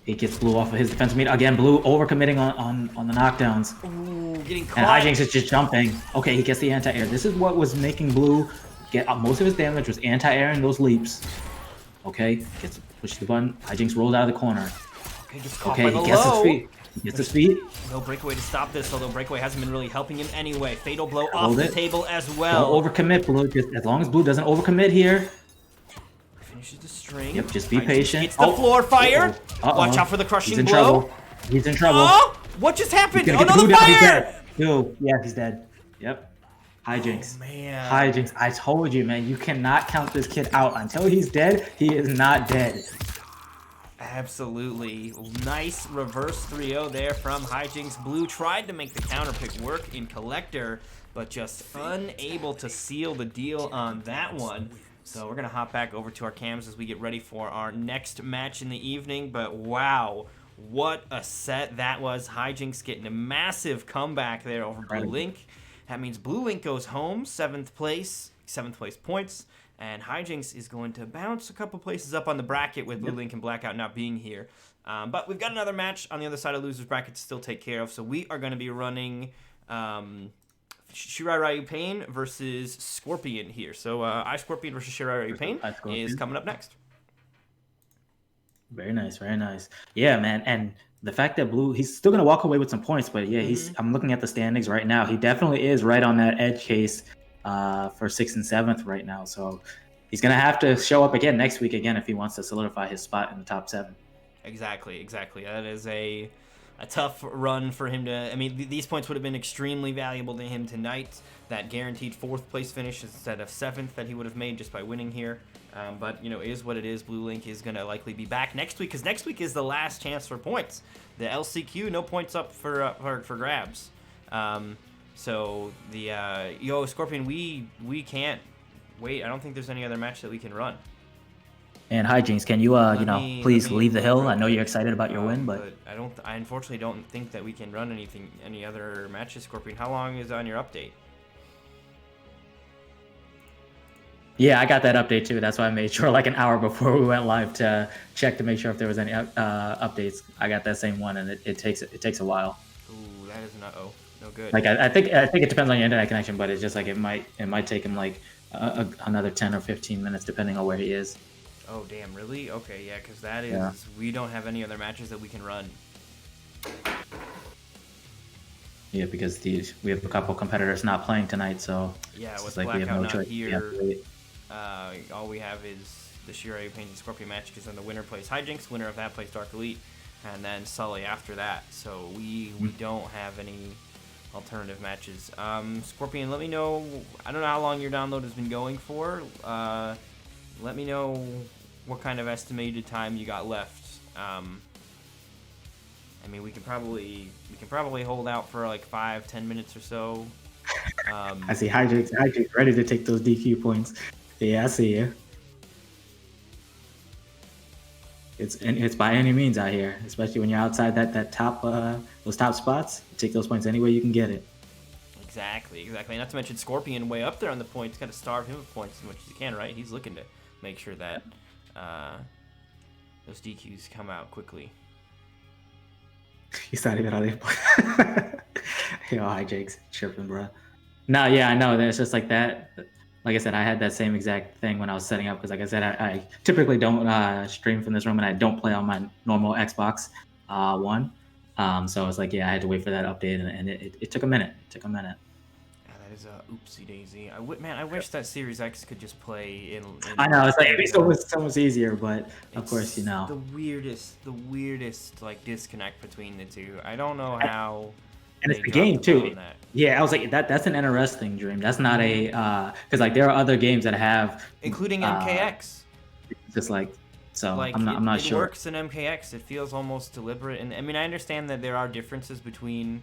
He gets Blue off of his defensive meter. Again, Blue overcommitting on the knockdowns. Ooh, getting caught. And Hijinks is just jumping. Okay, he gets the anti-air. This is what was making Blue get most of his damage was anti-airing those leaps. Okay, gets push the button. Hijinks rolled out of the corner. Okay, gets caught Okay, by the he gets his low. feet. He gets his feet. No breakaway to stop this, although breakaway hasn't been really helping him anyway. Fatal blow off Hold the it. table as well. Don't overcommit, Blue. Just as long as Blue doesn't overcommit here. Finishes the string. Yep, just be patient. It's the floor fire. Uh-oh. Watch out for the crushing He's in blow. trouble. He's in trouble. Oh, what just happened? He's Oh gonna no, get the Blue down. He's fire! dead. Dude, yeah, he's dead. Yep. Hijinks. Oh, man. Hijinks. I told you, man. You cannot count this kid out until he's dead. He is not dead. Absolutely. Nice reverse 3-0 there from Hijinks. Blue tried to make the counter pick work in Collector, but just unable to seal the deal on that one. So we're going to hop back over to our cams as we get ready for our next match in the evening. But wow, what a set that was. Hijinks getting a massive comeback there over Blue Link. That means Blue Link goes home, 7th place points. And Hijinks is going to bounce a couple places up on the bracket with Blue Link and Blackout not being here. But we've got another match on the other side of losers bracket to still take care of. So we are going to be running Shirai Ryu Pain versus Scorpion here. So Scorpion versus Shirai Ryu Pain is coming up next. Very nice, very nice. Yeah, man. And the fact that Blue, he's still going to walk away with some points. But yeah, I'm looking at the standings right now. He definitely is right on that edge case for 6th and 7th right now. So he's going to have to show up again next week again if he wants to solidify his spot in the top 7. Exactly. That is a tough run for him to... I mean, these points would have been extremely valuable to him tonight. That guaranteed 4th place finish instead of 7th that he would have made just by winning here. But, you know, it is what it is. Blue Link is going to likely be back next week because next week is the last chance for points. The LCQ, no points up for grabs. So the Scorpion, we can't wait. I don't think there's any other match that we can run. And Hijinks, can you please leave the hill? I know you're excited about your win, but I unfortunately don't think that we can run any other matches. Scorpion, how long is on your update? Yeah, I got that update too. That's why I made sure like an hour before we went live to check to make sure if there was any updates. I got that same one, and it takes a while. Ooh, that is not no good. Like I think it depends on your internet connection, but it's just like it might take him like another 10 or 15 minutes depending on where he is. Oh damn, really? Okay, yeah, because that is we don't have any other matches that we can run. Yeah, because we have a couple competitors not playing tonight, so yeah, with like Blackout we have no not choice. here, all we have is the Shirai Pain and Scorpion match because then the winner plays Hijinks, winner of that plays Dark Elite, and then Sully after that. So we don't have any alternative matches. Scorpion, let me know. I don't know how long your download has been going for. Let me know what kind of estimated time you got left. I mean, we can probably hold out for like 5-10 minutes or so. I see Hijinks ready to take those DQ points. Yeah, I see you. It's by any means out here, especially when you're outside that top those top spots. Take those points any way you can get it. Exactly. Not to mention Scorpion way up there on the points. Got to starve him of points as much as he can, right? He's looking to make sure that those DQs come out quickly. He's not even on it. Yo, Hijinks, tripping, bro. No, yeah, I know. It's just like that. Like I said, I had that same exact thing when I was setting up because, like I said, I typically don't stream from this room and I don't play on my normal Xbox One. So it's like, yeah, I had to wait for that update, and it took a minute. Yeah, that is a oopsie daisy. I wish that Series X could just play in I know, it's like it'd be so much easier, but of course, you know. The weirdest like disconnect between the two. I don't know how. And it's the game too. Yeah, I was like, that's an interesting dream. That's not a because like there are other games that have, including MKX. Just like so, like I'm not sure. It works in MKX. It feels almost deliberate, and I mean I understand that there are differences between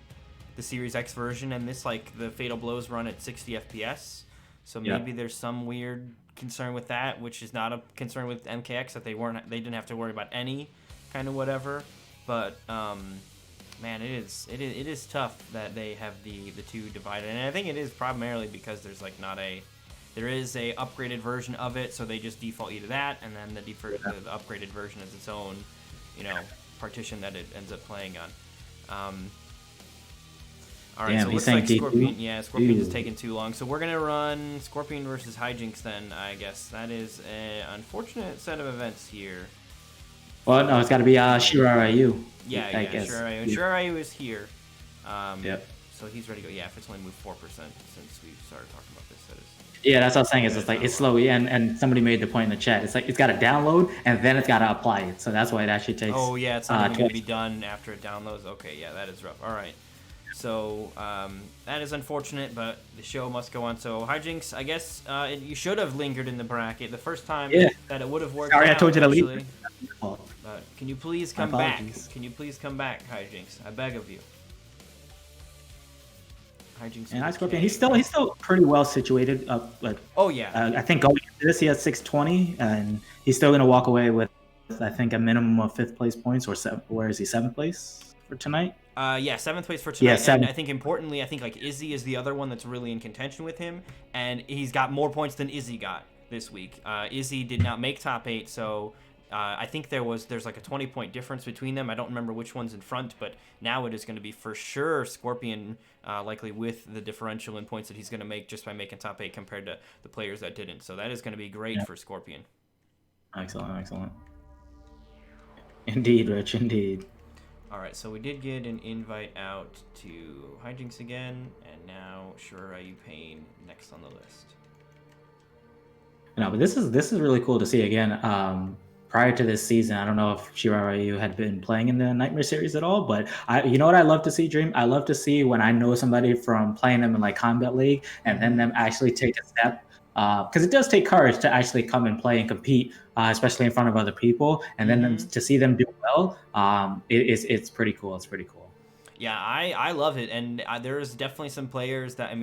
the Series X version and this. Like the Fatal Blows run at 60 FPS, so maybe there's some weird concern with that, which is not a concern with MKX that they didn't have to worry about any kind of whatever, but man, it is tough that they have the two divided, and I think it is primarily because there's like there is a upgraded version of it, so they just default you to that, and then the upgraded version is its own, partition that it ends up playing on. All right, Damn, so it he's looks saying like D2? Scorpion. Yeah, Scorpion is Dude. taking too long. So we're gonna run Scorpion versus Hijinks then. I guess that is an unfortunate set of events here. Well, no, it's got to be Shirarayu. Yeah, I yeah, guess. Shirarayu. Shirarayu is here. Yep. So he's ready to go. Yeah, if it's only moved 4% since we started talking about this, that is. Yeah, that's what I was saying. It's just like it's slow, and somebody made the point in the chat. It's like it's got to download and then it's got to apply it. So that's why it actually takes. Oh yeah, it's not even going to be done after it downloads. Okay, yeah, that is rough. All right. So that is unfortunate, but the show must go on. So Hijinks, I guess you should have lingered in the bracket the first time that it would have worked. Sorry, out, I told you to actually. leave. But can you please come back? Can you please come back, Hijinks? I beg of you. Hijinks. And Scorpion, he's still pretty well situated. Like oh yeah. I think going into this, he has 620, and he's still gonna walk away with I think a minimum of 5th place points, or where is he, 7th place for tonight? Yeah, 7th place for tonight. Yeah, and I think importantly, I think like Izzy is the other one that's really in contention with him, and he's got more points than Izzy got this week. Izzy did not make top 8, so I think there's like a 20-point difference between them. I don't remember which one's in front, but now it is going to be for sure Scorpion likely with the differential in points that he's going to make just by making top 8 compared to the players that didn't. So that is going to be great for Scorpion. Excellent, excellent. Indeed, Rich, indeed. All right, so we did get an invite out to Hijinks again, and now Shirarayu Payne next on the list. No, but this is really cool to see again. Prior to this season, I don't know if Shirarayu had been playing in the Nightmare series at all, but you know what I love to see, Dream? I love to see when I know somebody from playing them in like Combat League, and then them actually take a step. Because it does take courage to actually come and play and compete, especially in front of other people, and then to see them do well, it's pretty cool. It's pretty cool. Yeah, I love it, and there's definitely some players that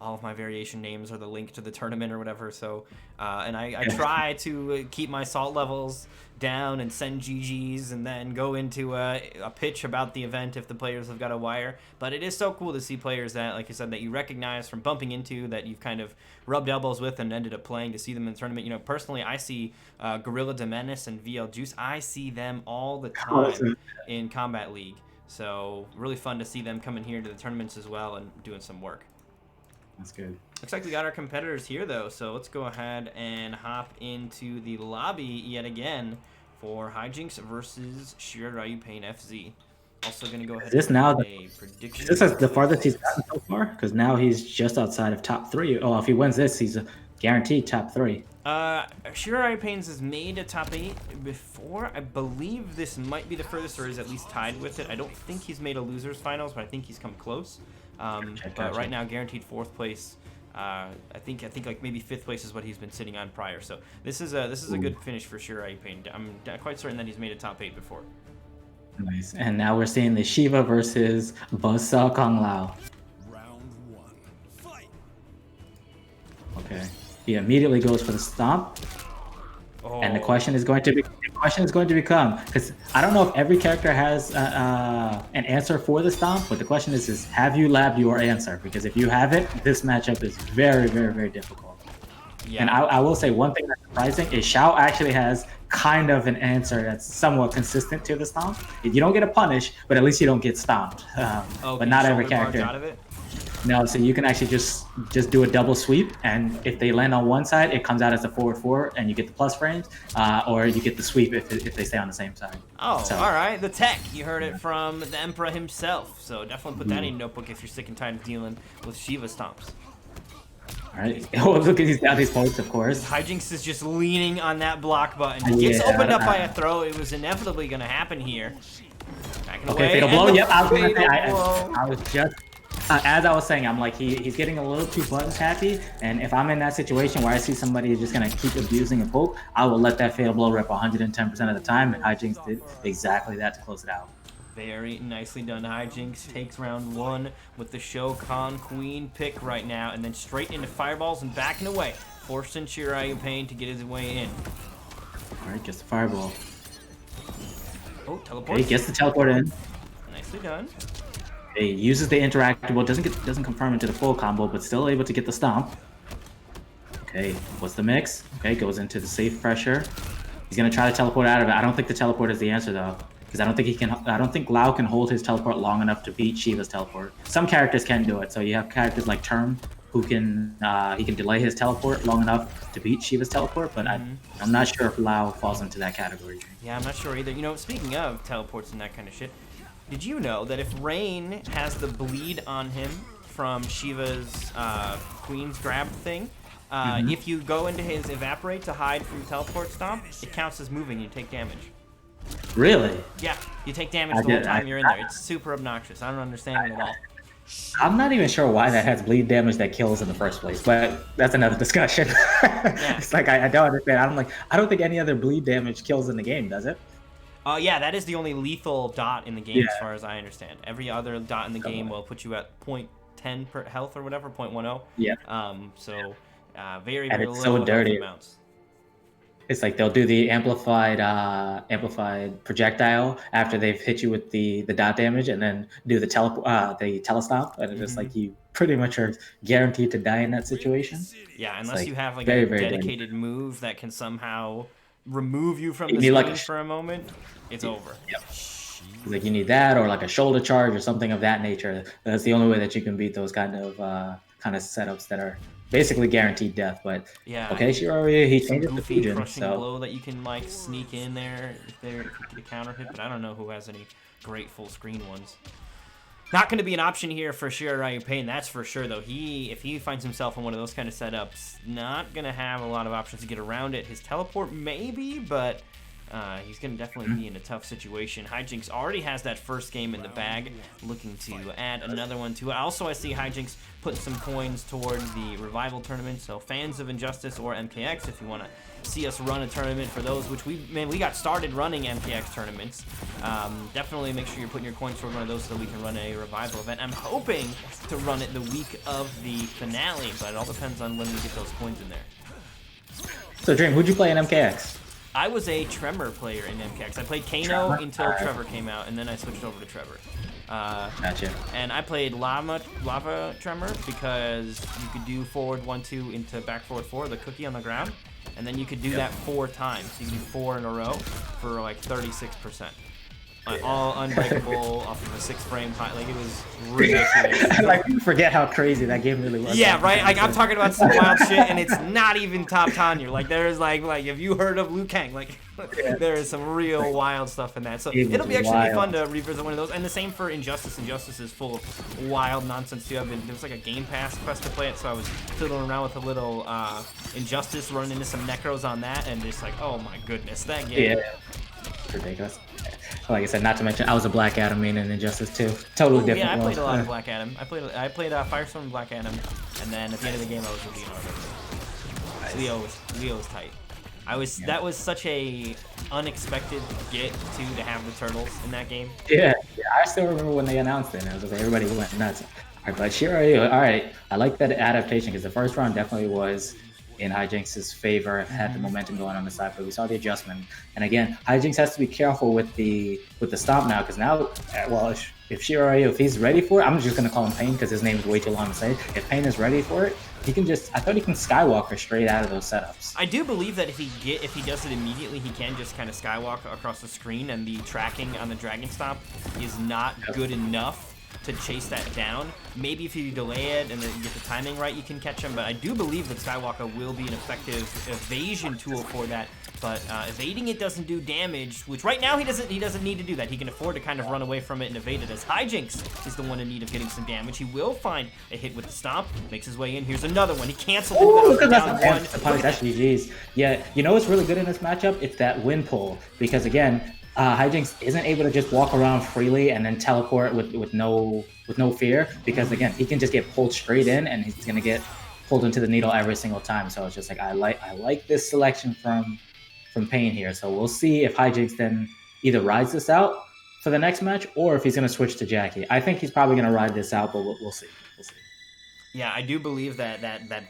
all of my variation names are the link to the tournament or whatever. So, and I try to keep my salt levels down and send GGs and then go into a pitch about the event if the players have got a wire. But it is so cool to see players that, like I said, that you recognize from bumping into, that you've kind of rubbed elbows with and ended up playing, to see them in the tournament. You know, personally, I see Gorilla de Menace and VL Juice. I see them all the time in Combat League. So really fun to see them coming here to the tournaments as well and doing some work. That's good. Looks like we got our competitors here, though, so let's go ahead and hop into the lobby yet again for Hijinks versus Shirarayu Payne FZ. Also going to go ahead and a prediction. This is the farthest he's gotten so far, because now he's just outside of top 3. Oh, if he wins this, he's a guaranteed top 3. Shirarayu Payne's has made a top 8 before. I believe this might be the furthest, or is at least tied with it. I don't think he's made a losers finals, but I think he's come close. But right now, guaranteed 4th place. I think like maybe 5th place is what he's been sitting on prior. So this is a good finish for Shirarayu Payne. I'm quite certain that he's made a top 8 before. Nice. And now we're seeing the Shiva versus Buzzsaw Kung Lao. Round 1. Fight. Okay. He immediately goes for the stomp. Oh. And the question is going to become, because I don't know if every character has an answer for the stomp, but the question is have you labbed your answer? Because if you haven't, this matchup is very, very, very difficult. Yeah. And I will say one thing that's surprising is Xiao actually has kind of an answer that's somewhat consistent to the stomp. You don't get a punish, but at least you don't get stomped. But not every character. Out of it? No, so you can actually just do a double sweep, and if they land on one side, it comes out as a forward 4, and you get the plus frames, or you get the sweep if they stay on the same side. Oh, so. All right, the tech. You heard it from the Emperor himself, so definitely put that in your notebook if you're sick and tired of dealing with Shiva stomps. All right, oh, look at these down these points, of course. Hijinks is just leaning on that block button. He gets opened up by a throw. It was inevitably going to happen here. Okay, fatal blow. Yep, I was just... as I was saying, I'm like, he's getting a little too buttons happy, and if I'm in that situation where I see somebody just gonna keep abusing a poke, I will let that fatal blow rip 110% of the time, and Hijinks did exactly that to close it out. Very nicely done. Hijinks takes round 1 with the Shokan Queen pick right now, and then straight into fireballs and backing away, forcing Shirarayu Payne to get his way in. All right, gets the fireball. Oh, teleport. Okay, gets the teleport in. Nicely done. He uses the interactable, doesn't confirm into the full combo, but still able to get the stomp. Okay, what's the mix? Okay, goes into the safe pressure. He's gonna try to teleport out of it. I don't think the teleport is the answer though. because I don't think he can. I don't think Lau can hold his teleport long enough to beat Shiva's teleport. Some characters can do it. So you have characters like Term who can he can delay his teleport long enough to beat Shiva's teleport, but I'm not sure if Lau falls into that category. Yeah, I'm not sure either. You know, speaking of teleports and that kind of shit, did you know that if Rain has the bleed on him from Shiva's Queen's Grab thing, if you go into his Evaporate to hide from Teleport Stomp, it counts as moving and you take damage. Really? Yeah, you take damage the whole time you're in there. It's super obnoxious. I don't understand it at all. I'm not even sure why that has bleed damage that kills in the first place, but that's another discussion. It's like I don't understand. I don't think any other bleed damage kills in the game, does it? Yeah, that is the only lethal dot in the game as far as I understand. Every other dot in the game will put you at 0.10 per health or whatever, 0.10. Yeah. So very, and very it's low so dirty. amounts. It's like they'll do the amplified projectile after they've hit you with the dot damage, and then do the telestop, and it's just like you pretty much are guaranteed to die in that situation. Yeah, unless you have like very, a very dedicated move that can somehow remove you from the need screen like for a moment, it's over. Yep. Like you need that, or like a shoulder charge, or something of that nature. That's the only way that you can beat those kind of setups that are basically guaranteed death. But yeah, okay, Shirari, he some changes the goofy fusion, crushing so blow that you can like sneak in there if you get a counter hit, but I don't know who has any great full screen ones. Not going to be an option here for Shirari Pain, that's for sure, though. If he finds himself in one of those kind of setups, not going to have a lot of options to get around it. His teleport, maybe, but he's going to definitely be in a tough situation. Hijinks already has that first game in the bag, looking to add another one to it. Also, I see Hijinks putting some coins toward the Revival tournament, so fans of Injustice or MKX, if you want to see us run a tournament for those, which we got started running MKX tournaments. Definitely make sure you're putting your coins toward one of those so that we can run a Revival event. I'm hoping to run it the week of the finale, but it all depends on when we get those coins in there. So Dream, who'd you play in MKX? I was a Tremor player in MKX. I played Kano until Trevor came out, and then I switched over to Trevor. Gotcha. And I played Lava Tremor because you could do forward 1-2 into back forward 4, the cookie on the ground, and then you could do that 4 times. You could do 4 in a row for like 36%. All unbreakable off of a 6-frame high. Like, it was ridiculous. Like, you forget how crazy that game really was. Yeah, right? Like, I'm talking about some wild shit, and it's not even top Tanya. Like, there's like, have you heard of Liu Kang? Like, there is some real wild stuff in that. So it'll be actually be fun to revisit one of those. And the same for Injustice. Injustice is full of wild nonsense too. There's like a Game Pass quest to play it, so I was fiddling around with a little Injustice, running into some Necros on that, and just like, oh my goodness, that game. Yeah, ridiculous. Like I said, not to mention, I was a Black Adam main in Injustice too. Totally different. Yeah, I played a lot of Black Adam. I played Firestorm and Black Adam, and then at the end of the game, I was with Leonardo. Nice. Leo was tight. That was such a unexpected get to have the turtles in that game. Yeah, I still remember when they announced it. And it was just like, everybody went nuts. All right, but Shiryu, all right, I like that adaptation because the first round definitely was in Hijinks' favor, had the momentum going on the side, but we saw the adjustment. And again, Hijinks has to be careful with the stomp now, because now, well, if Shiryu, if he's ready for it, I'm just gonna call him Pain because his name is way too long to say. If Pain is ready for it, he can just, I thought he can Skywalker straight out of those setups. I do believe that if he does it immediately, he can just kind of Skywalk across the screen, and the tracking on the Dragon Stomp is not good enough to chase that down. Maybe if you delay it and then get the timing right, you can catch him, but I do believe that Skywalker will be an effective evasion tool for that. But evading it doesn't do damage, which right now he doesn't need to do that. He can afford to kind of run away from it and evade it, as Hijinks is the one in need of getting some damage. He will find a hit with the stomp, makes his way in. Here's another one. He canceled it down one. That's GG's. Yeah, you know what's really good in this matchup? It's that wind pull, because again, Hijinks isn't able to just walk around freely and then teleport with no fear, because again, he can just get pulled straight in and he's gonna get pulled into the needle every single time. So it's just like, I like this selection from Pain here. So we'll see if Hijinks then either rides this out for the next match or if he's gonna switch to Jackie. I think he's probably gonna ride this out, but we'll see. Yeah, I do believe that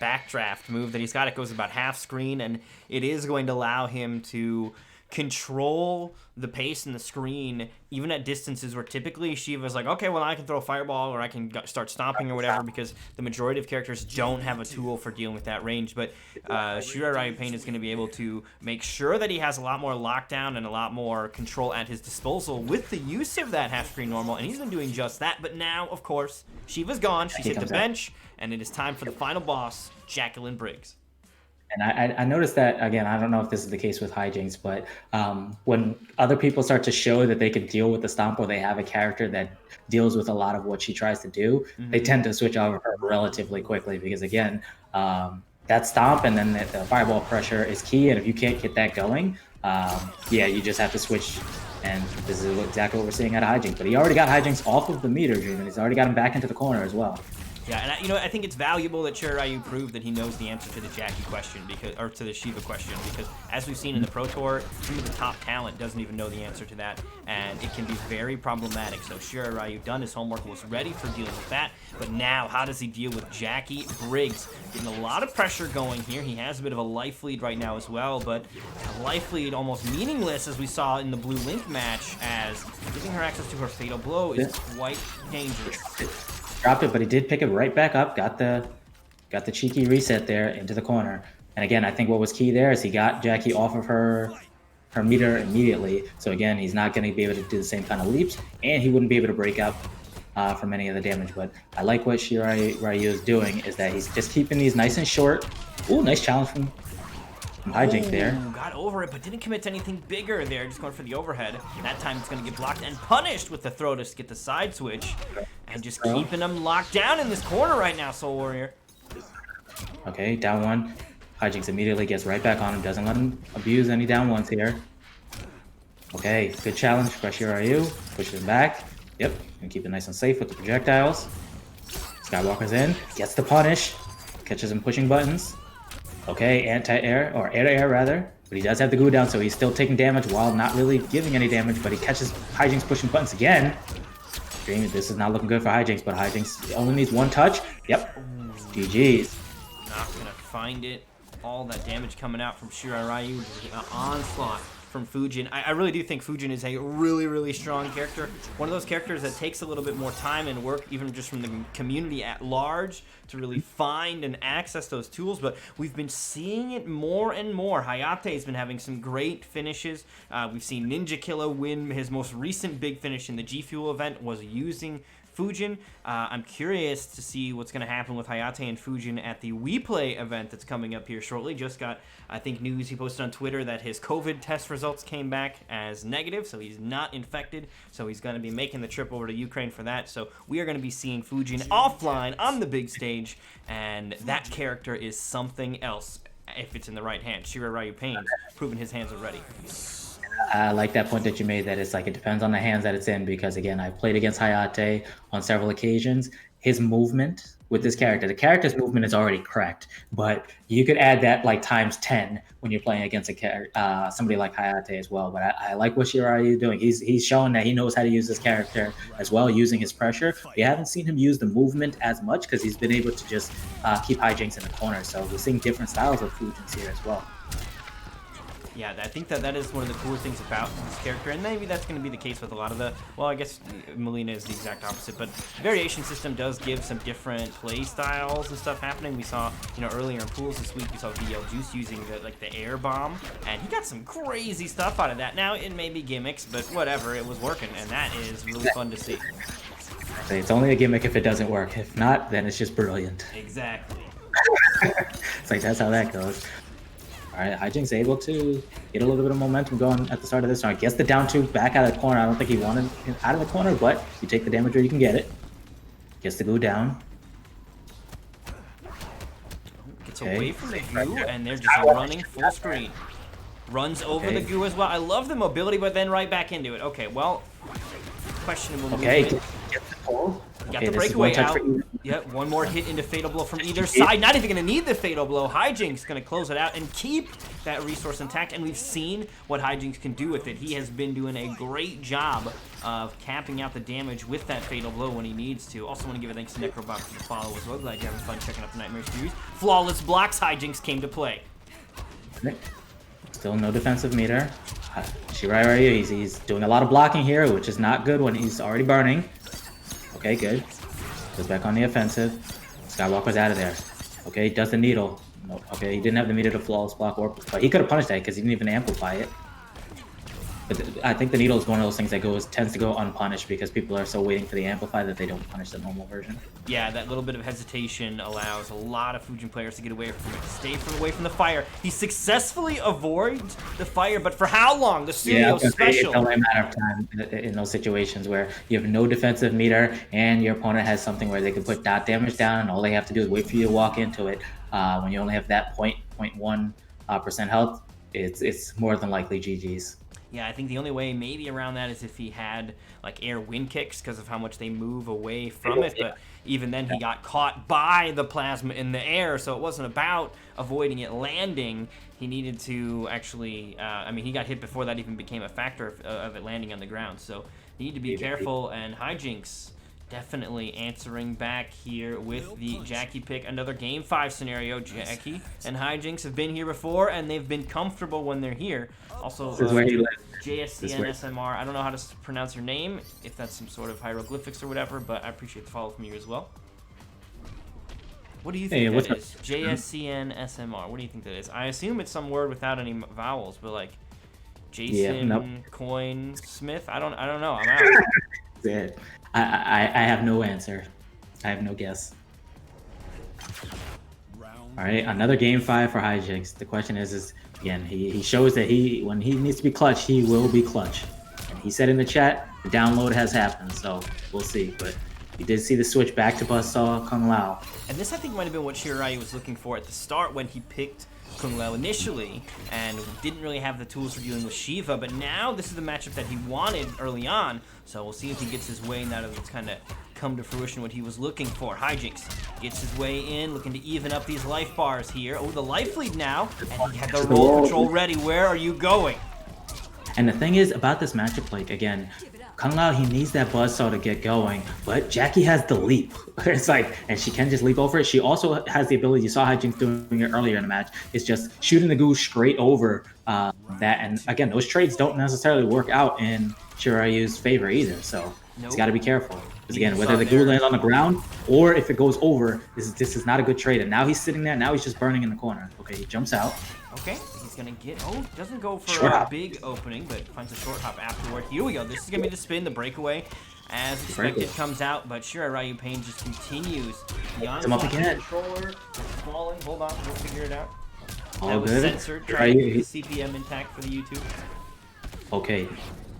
backdraft move that he's got, it goes about half screen, and it is going to allow him to control the pace in the screen, even at distances where typically Shiva's like, okay, well, I can throw a fireball or I can start stomping or whatever, because the majority of characters don't have a tool for dealing with that range. But Youre Ryu Pain is going to be able to make sure that he has a lot more lockdown and a lot more control at his disposal with the use of that half-screen normal, and he's been doing just that. But now, of course, Shiva's gone. She's hit the bench, and it is time for the final boss, Jacqueline Briggs. And I noticed that, again, I don't know if this is the case with hijinks, but when other people start to show that they can deal with the stomp, or they have a character that deals with a lot of what she tries to do, they tend to switch over her relatively quickly, because, again, that stomp and then the fireball pressure is key, and if you can't get that going, yeah, you just have to switch. And this is exactly what we're seeing out of hijinks. But he already got hijinks off of the meter dream, and he's already got him back into the corner as well. Yeah, and you know, I think it's valuable that Youre Ryu proved that he knows the answer to the Jackie question, or to the Shiva question, because as we've seen in the Pro Tour, some of the top talent doesn't even know the answer to that, and it can be very problematic. So Youre Ryu done his homework, was ready for dealing with that, but now how does he deal with Jackie Briggs? Getting a lot of pressure going here. He has a bit of a life lead right now as well, but a life lead almost meaningless, as we saw in the Blue Link match, as giving her access to her fatal blow is quite dangerous. Dropped it, but he did pick it right back up. Got the cheeky reset there into the corner. And again, I think what was key there is he got Jackie off of her meter immediately. So again, he's not going to be able to do the same kind of leaps, and he wouldn't be able to break up from any of the damage. But I like what Youre Ryu is doing, is that he's just keeping these nice and short. Ooh, nice challenge from hijink there. Got over it, but didn't commit to anything bigger there. Just going for the overhead. That time it's going to get blocked and punished with the throw to get the side switch. And just keeping him locked down in this corner right now, Soul Warrior. Okay, down one. Hijinks immediately gets right back on him. Doesn't let him abuse any down ones here. Okay, good challenge by Youre Ryu. Pushes him back. Yep, and keep it nice and safe with the projectiles. Skywalker's in. Gets the punish. Catches him pushing buttons. Okay, anti-air, or air-to-air rather. But he does have the goo down, so he's still taking damage while not really giving any damage, but he catches hijinks pushing buttons again. This is not looking good for hijinks, but hijinks only needs one touch. Yep. GG's. Not gonna find it. All that damage coming out from Youre Ryu. An onslaught from Fujin. I really do think Fujin is a really, really strong character. One of those characters that takes a little bit more time and work, even just from the community at large, to really find and access those tools, but we've been seeing it more and more. Hayate has been having some great finishes. We've seen Ninja Killa win his most recent big finish in the G Fuel event, was using Fujin. I'm curious to see what's going to happen with Hayate and Fujin at the We Play event that's coming up here shortly. Just got, I think, news he posted on Twitter that his COVID test results came back as negative, so he's not infected, so he's going to be making the trip over to Ukraine for that. So we are going to be seeing Fujin offline on the big stage, and that character is something else if it's in the right hand. Youre Ryu Pain's proven his hands are ready. I like that point that you made, that it's like it depends on the hands that it's in, because again, I've played against Hayate on several occasions. His movement with this character, the character's movement is already correct, but you could add that like times 10 when you're playing against a somebody like Hayate as well. But I like what Youre Ryu is doing. He's showing that he knows how to use this character as well, using his pressure. We haven't seen him use the movement as much because he's been able to just keep hijinks in the corner. So we're seeing different styles of Fujins here as well. Yeah, I think that is one of the cooler things about this character, and maybe that's going to be the case with a lot of the, well, I guess Melina is the exact opposite, but variation system does give some different play styles and stuff happening. We saw, you know, earlier in pools this week, we saw VL Juice using the air bomb, and he got some crazy stuff out of that. Now, it may be gimmicks, but whatever, it was working, and that is really fun to see. It's only a gimmick if it doesn't work. If not, then it's just brilliant. Exactly. It's like, that's how that goes. All right, Hijink's able to get a little bit of momentum going at the start of this round. Gets the down two back out of the corner. I don't think he wanted him out of the corner, but you take the damage where you can get it. Gets the goo down. Gets away from the goo, and they're just running full screen. Runs over the goo as well. I love the mobility, but then right back into it. Okay, well, questionable movement. Get the pull. Got the breakaway out. Yep, one more hit into Fatal Blow from either side. Not even going to need the Fatal Blow. Hijinks going to close it out and keep that resource intact, and we've seen what Hijinks can do with it. He has been doing a great job of capping out the damage with that Fatal Blow when he needs to. Also want to give a thanks to Necrobot for the follow as well. Glad you're having fun checking out the Nightmare series. Flawless blocks, Hijinks came to play. Still no defensive meter. Shiraiyu, he's doing a lot of blocking here, which is not good when he's already burning. Okay, good. Goes back on the offensive. Skywalker's out of there. Okay, does the needle. No, okay, he didn't have the meter to flawless block, but he could have punished that because he didn't even amplify it. But I think the needle is one of those things that tends to go unpunished because people are so waiting for the amplify that they don't punish the normal version. Yeah, that little bit of hesitation allows a lot of Fujin players to get away from it, to stay away from the fire. He successfully avoids the fire, but for how long? The studio special. It's only a matter of time in those situations where you have no defensive meter and your opponent has something where they can put dot damage down, and all they have to do is wait for you to walk into it. When you only have that 0.1% health, it's more than likely GG's. Yeah, I think the only way maybe around that is if he had like air wind kicks because of how much they move away from it. But even then, he got caught by the plasma in the air, so it wasn't about avoiding it landing. He needed to actually, I mean, he got hit before that even became a factor of it landing on the ground. So you need to be careful, and Hijinks definitely answering back here with the Jackie pick. Another Game 5 scenario. Jackie and Hijinks have been here before, and they've been comfortable when they're here. Also, JSCN SMR. I don't know how to pronounce your name, if that's some sort of hieroglyphics or whatever, but I appreciate the follow from you as well. What do you think that is? JSCN SMR. What do you think that is? I assume it's some word without any vowels, but like Jason Coin Smith. I don't know. I'm out. Yeah. I have no answer. I have no guess. All right, another Game 5 for Hijinks. The question is again, he shows that when he needs to be clutch, he will be clutch. And he said in the chat, the download has happened, so we'll see. But you did see the switch back to Buzzsaw Kung Lao. And this, I think, might have been what Shiraiyu was looking for at the start when he picked Kung Lao initially, and didn't really have the tools for dealing with Shiva, but now this is the matchup that he wanted early on, so we'll see if he gets his way now that it's kind of come to fruition what he was looking for. Hijinks gets his way in, looking to even up these life bars here. Oh, the life lead now, and he had the roll control ready. Where are you going? And the thing is about this matchup, like, again, Kung Lao, he needs that buzzsaw to get going, but Jackie has the leap. It's like, and she can just leap over it. She also has the ability, you saw Hijinks doing it earlier in the match, it's just shooting the goo straight over that. And again, those trades don't necessarily work out in Shiraiyu's favor either, so he's got to be careful. Because again, whether the goo lands on the ground or if it goes over, this is not a good trade. And now he's sitting there, now he's just burning in the corner. Okay, he jumps out. Okay, he's gonna get, doesn't go for a big opening, but finds a short hop afterward. Here we go, this is gonna be the spin, the breakaway, as expected comes out, but Shiraiyu Pain just continues. The onslaught controller is falling, hold on, we'll figure it out. All good. Censored, trying to keep the CPM intact for the YouTube. Okay,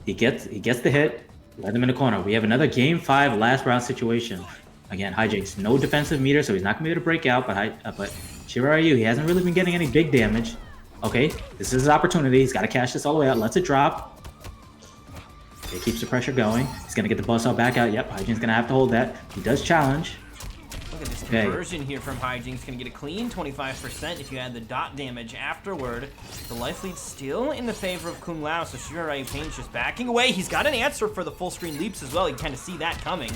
he gets the hit, let him in the corner. We have another Game 5 last round situation. Again, Hijinks, no defensive meter, so he's not gonna be able to break out, but Shiraiyu, he hasn't really been getting any big damage. Okay, this is his opportunity. He's got to cash this all the way out. Lets it drop. Okay, keeps the pressure going. He's going to get the buzzsaw back out. Yep, Hijinks going to have to hold that. He does challenge. Look at this conversion here from Hijinks. Going to get a clean 25% if you add the dot damage afterward. The life lead's still in the favor of Kung Lao, so Shiraiyu Pain's just backing away. He's got an answer for the full screen leaps as well. You can kind of see that coming.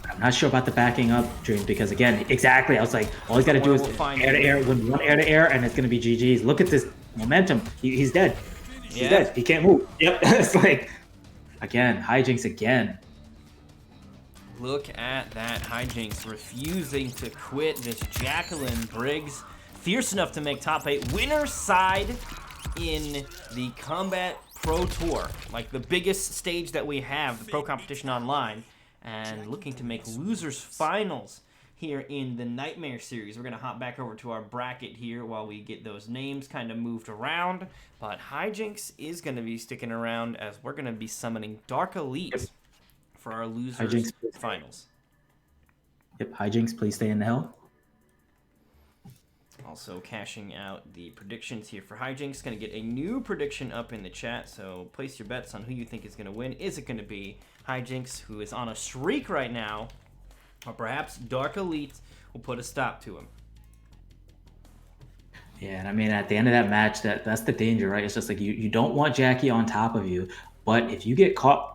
I'm not sure about the backing up, Dream, because again, exactly, I was like, all he's got to do is air to air, with one air to air, and it's going to be GG's. Look at this momentum. He's dead. He's dead. He can't move. Yep. It's like, again, Hijinks again. Look at that. Hijinks refusing to quit this Jacqueline Briggs. Fierce enough to make top 8. Winner side in the Combat Pro Tour. Like the biggest stage that we have, the Pro Competition Online. And looking to make losers finals here in the Nightmare series. We're going to hop back over to our bracket here while we get those names kind of moved around. But Hijinks is going to be sticking around as we're going to be summoning Dark Elite for our losers finals. Yep, Hijinks, please stay in the hell. Also cashing out the predictions here for Hijinks. Going to get a new prediction up in the chat, so place your bets on who you think is going to win. Is it going to be Hijinks, who is on a streak right now, Or perhaps Dark Elite will put a stop to him. Yeah, and I mean, at the end of that match, that's the danger, right? It's just like you don't want Jackie on top of you, but if you get caught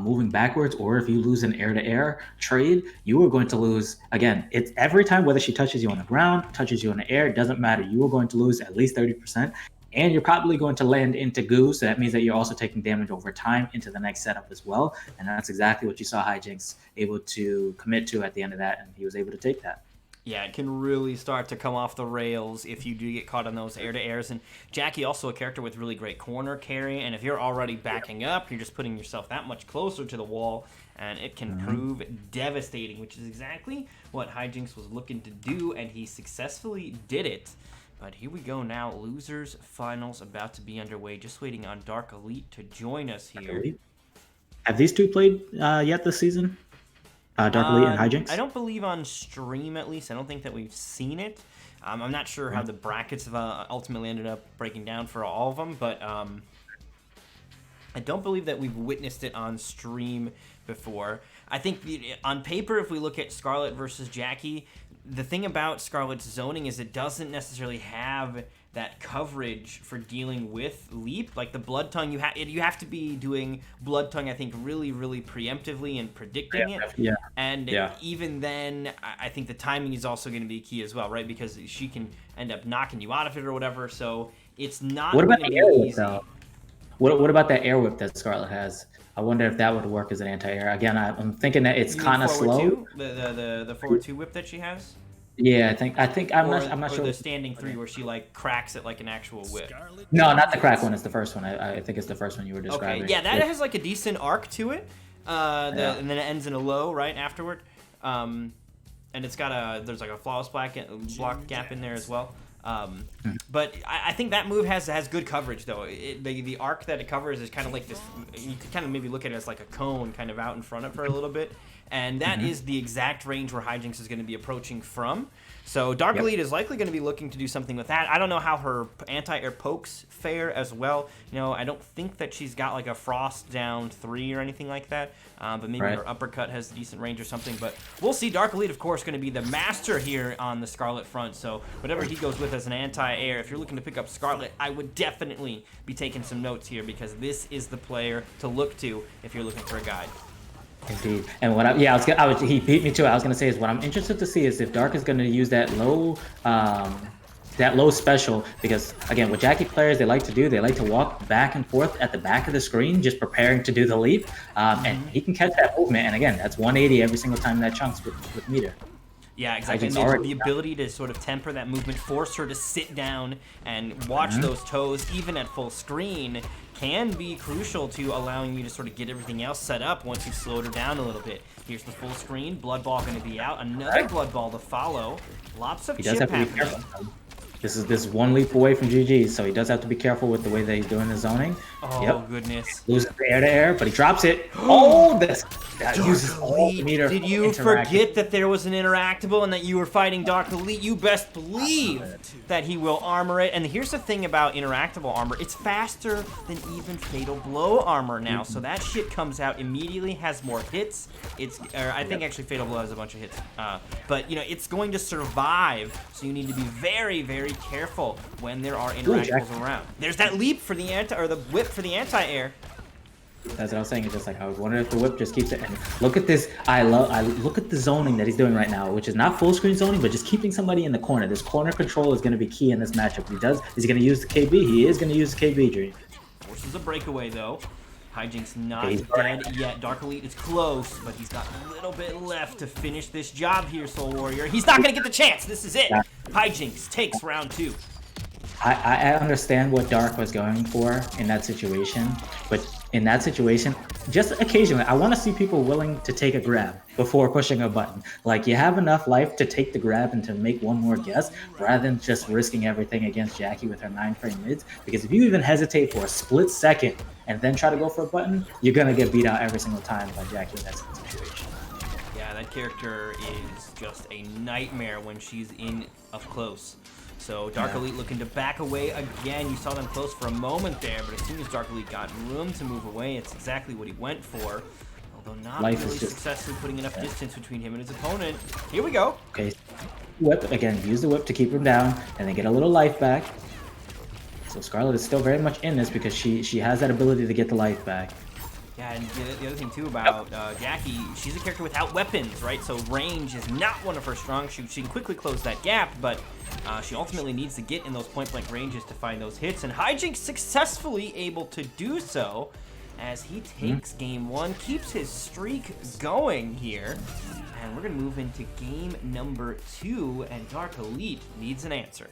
moving backwards, or if you lose an air-to-air trade, you are going to lose. Again, it's every time, whether she touches you on the ground, touches you in the air, it doesn't matter. You are going to lose at least 30%, and you're probably going to land into goo, so that means that you're also taking damage over time into the next setup as well, and that's exactly what you saw Hijinks able to commit to at the end of that, and he was able to take that. Yeah, it can really start to come off the rails if you do get caught on those air-to-airs. And Jackie, also a character with really great corner carry, and if you're already backing up, you're just putting yourself that much closer to the wall, and it can prove devastating, which is exactly what Hijinks was looking to do, and he successfully did it. But here we go now. Losers finals about to be underway. Just waiting on Dark Elite to join us here. Have these two played yet this season? Dark Elite and Hijinks? I don't believe on stream, at least. I don't think that we've seen it. I'm not sure how the brackets have ultimately ended up breaking down for all of them, but I don't believe that we've witnessed it on stream before. I think on paper, if we look at Scarlet versus Jackie, the thing about Scarlet's zoning is it doesn't necessarily have that coverage for dealing with leap. Like the blood tongue, you have to be doing blood tongue, I think, really preemptively and predicting it. Yeah. And even then, I think the timing is also going to be key as well, right? Because she can end up knocking you out of it or whatever. So it's not What about going to the air be whip, easy. though? What about that air whip that Scarlet has? I wonder if that would work as an anti-air. Again, I'm thinking that it's You mean kind of forward slow. two? The forward two whip that she has? Yeah, I think I'm not Or sure. the standing three where she like cracks it like an actual whip. Scarlet No, not the crack one. It's the first one. I think it's the first one you were describing. Okay, yeah, that has like a decent arc to it, and then it ends in a low right afterward, and it's got there's like a flawless block gap in there as well. But I think that move has good coverage though. The arc that it covers is kind of like this. You could kind of maybe look at it as like a cone kind of out in front of her a little bit. And that is the exact range where Hijinks is going to be approaching from. So Dark Elite is likely going to be looking to do something with that. I don't know how her anti-air pokes fare as well. You know, I don't think that she's got like a frost down 3 or anything like that. But maybe her uppercut has decent range or something. But we'll see. Dark Elite, of course, going to be the master here on the Scarlet front. So whatever he goes with as an anti-air, if you're looking to pick up Scarlet, I would definitely be taking some notes here because this is the player to look to if you're looking for a guide. Indeed. And what he beat me to it. I was gonna say is what I'm interested to see is if Dark is gonna use that low special, because again, what Jackie players they like to do, they like to walk back and forth at the back of the screen, just preparing to do the leap, and he can catch that movement. And again, that's 180 every single time that chunks with meter. Yeah, exactly. And the ability to sort of temper that movement, force her to sit down and watch those toes, even at full screen, can be crucial to allowing you to sort of get everything else set up once you've slowed her down a little bit. Here's the full screen. Blood Ball going to be out. Another Blood Ball to follow. Lots of chip happening. This is one leap away from GG, so he does have to be careful with the way that he's doing the zoning. Oh, goodness. Loses the air-to-air, but he drops it. Oh, that uses all the meter. Did you forget that there was an interactable and that you were fighting Dark Elite? You best believe that he will armor it. And here's the thing about interactable armor. It's faster than even Fatal Blow armor now. So that shit comes out immediately, has more hits. I think actually Fatal Blow has a bunch of hits. But, you know, it's going to survive. So you need to be very, very careful when there are interactables around. There's that leap for the whip for the anti-air. That's what I was saying. It's just like I was wondering if the whip just keeps it. And look at this. I look at the zoning that he's doing right now, which is not full screen zoning, but just keeping somebody in the corner. This corner control is going to be key in this matchup. He's going to use the KB. He is going to use the KB, Dream. Forces a breakaway though. Hijinks not dead yet. Dark Elite is close, but he's got a little bit left to finish this job here, Soul Warrior. He's not going to get the chance. This is it. Hijinks takes round 2. I understand what Dark was going for in that situation, but in that situation, just occasionally, I want to see people willing to take a grab before pushing a button. Like, you have enough life to take the grab and to make one more guess, rather than just risking everything against Jackie with her 9-frame mids. Because if you even hesitate for a split second and then try to go for a button, you're going to get beat out every single time by Jackie in that situation. Yeah, that character is just a nightmare when she's in up close. So Dark Elite looking to back away again. You saw them close for a moment there, but as soon as Dark Elite got room to move away, it's exactly what he went for. Although not Life really is just successfully putting enough distance between him and his opponent. Here we go. okay. Whip again. Use the whip to keep him down, and then get a little life back. So Scarlet is still very much in this because she has that ability to get the life back. Yeah, and the other thing too about Jackie, she's a character without weapons, right? So range is not one of her strong suits. She can quickly close that gap, but she ultimately needs to get in those point-blank ranges to find those hits. And Hijinks successfully able to do so as he takes game 1, keeps his streak going here. And we're going to move into game number 2, and Dark Elite needs an answer.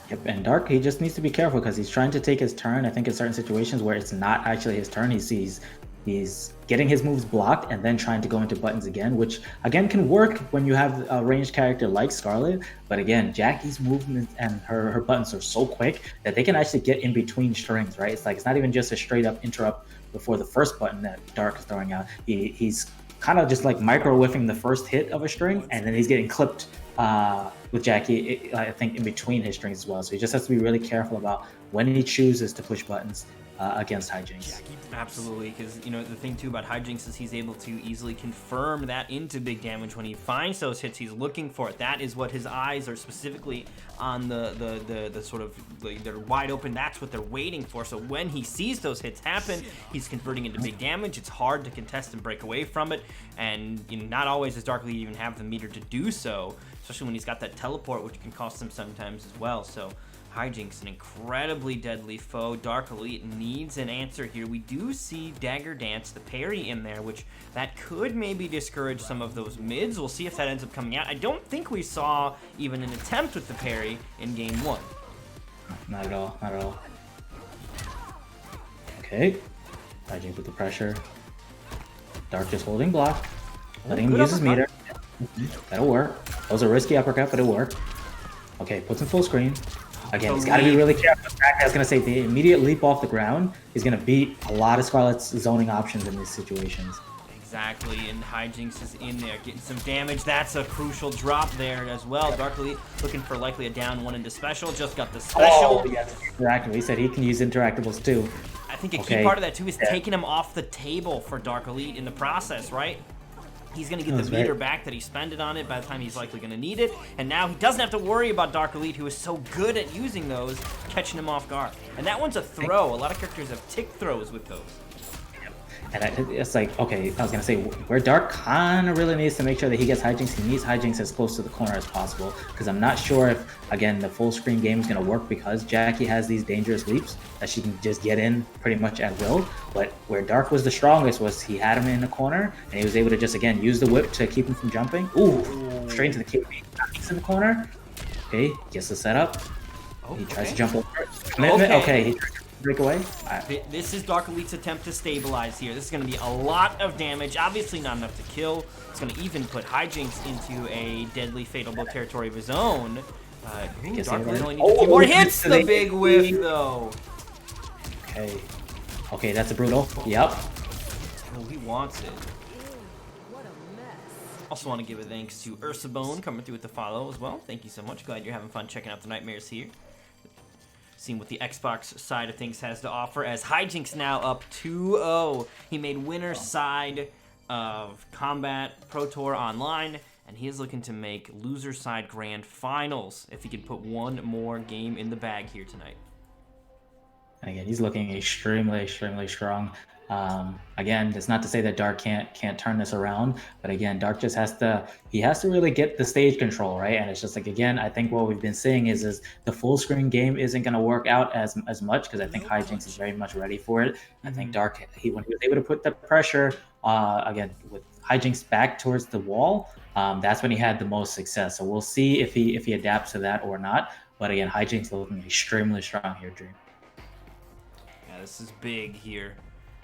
Yep, and Dark, he just needs to be careful because he's trying to take his turn. I think in certain situations where it's not actually his turn, he's getting his moves blocked and then trying to go into buttons again, which again can work when you have a ranged character like Scarlet. But again, Jackie's movements and her buttons are so quick that they can actually get in between strings, right? It's like it's not even just a straight up interrupt before the first button that Dark is throwing out. He's kind of just like micro whiffing the first hit of a string, and then he's getting clipped with Jackie, I think, in between his strings as well. So he just has to be really careful about when he chooses to push buttons against Hijinks. Absolutely, because the thing too about Hijinks is he's able to easily confirm that into big damage when he finds those hits. He's looking for it. That is what his eyes are specifically on, the sort of, like, they're wide open. That's what they're waiting for. So when he sees those hits happen, he's converting into big damage. It's hard to contest and break away from it, and not always does Dark Elite even have the meter to do so, especially when he's got that teleport, which can cost him sometimes as well. So Hijinks, an incredibly deadly foe. Dark Elite needs an answer here. We do see Dagger Dance, the parry in there, which that could maybe discourage some of those mids. We'll see if that ends up coming out. I don't think we saw even an attempt with the parry in game 1. Not at all, not at all. Okay, Hijinks with the pressure. Dark just holding block, letting him use his meter. That'll work. That was a risky uppercut, but it'll work. Okay, puts him full screen. Again, he's got to be really careful. In fact, I was going to say the immediate leap off the ground is going to beat a lot of Scarlet's zoning options in these situations. Exactly, and Hijinks is in there getting some damage. That's a crucial drop there as well. Dark Elite looking for likely a down 1 into special. Just got the special. Oh, yes, interactable. He said he can use interactables too. I think a key part of that too is taking him off the table for Dark Elite in the process, right? He's going to get the meter back that he spent it on it by the time he's likely going to need it. And now he doesn't have to worry about Dark Elite, who is so good at using those, catching him off guard. And that one's a throw. A lot of characters have tick throws with those. And it's like, okay, I was going to say, where Dark kind of really needs to make sure that he gets Hijinks, he needs Hijinks as close to the corner as possible. Because I'm not sure if, again, the full screen game is going to work because Jackie has these dangerous leaps that she can just get in pretty much at will. But where Dark was the strongest was he had him in the corner, and he was able to just, again, use the whip to keep him from jumping. Ooh, straight into the KB. He's in the corner. Okay, gets the setup. He tries to jump over. Commitment. Okay, he tries to break away. Right. This is Dark Elite's attempt to stabilize here. This is going to be a lot of damage. Obviously not enough to kill. It's going to even put Hijinks into a deadly fatal blow territory of his own. Dark Elite only needs a few more hits. The big whiff, though. Okay. Okay, that's a brutal. Yep. Oh, he wants it. Also want to give a thanks to Ursabone coming through with the follow as well. Thank you so much. Glad you're having fun checking out the Nightmares here. Seeing what the Xbox side of things has to offer, as Hijinks now up 2-0. He made winner's side of Combat Pro Tour Online, and he is looking to make loser side grand finals if he can put one more game in the bag here tonight. And again, he's looking extremely, extremely strong. Again, it's not to say that Dark can't turn this around, but again, Dark just has to really get the stage control, right? And it's just like, again, I think what we've been seeing is the full screen game isn't going to work out as much because I think Hijinks is very much ready for it. I think Dark, when he was able to put the pressure, again, with Hijinks back towards the wall, that's when he had the most success. So we'll see if he adapts to that or not. But again, Hijinks looking extremely strong here, Dream. Yeah, this is big here.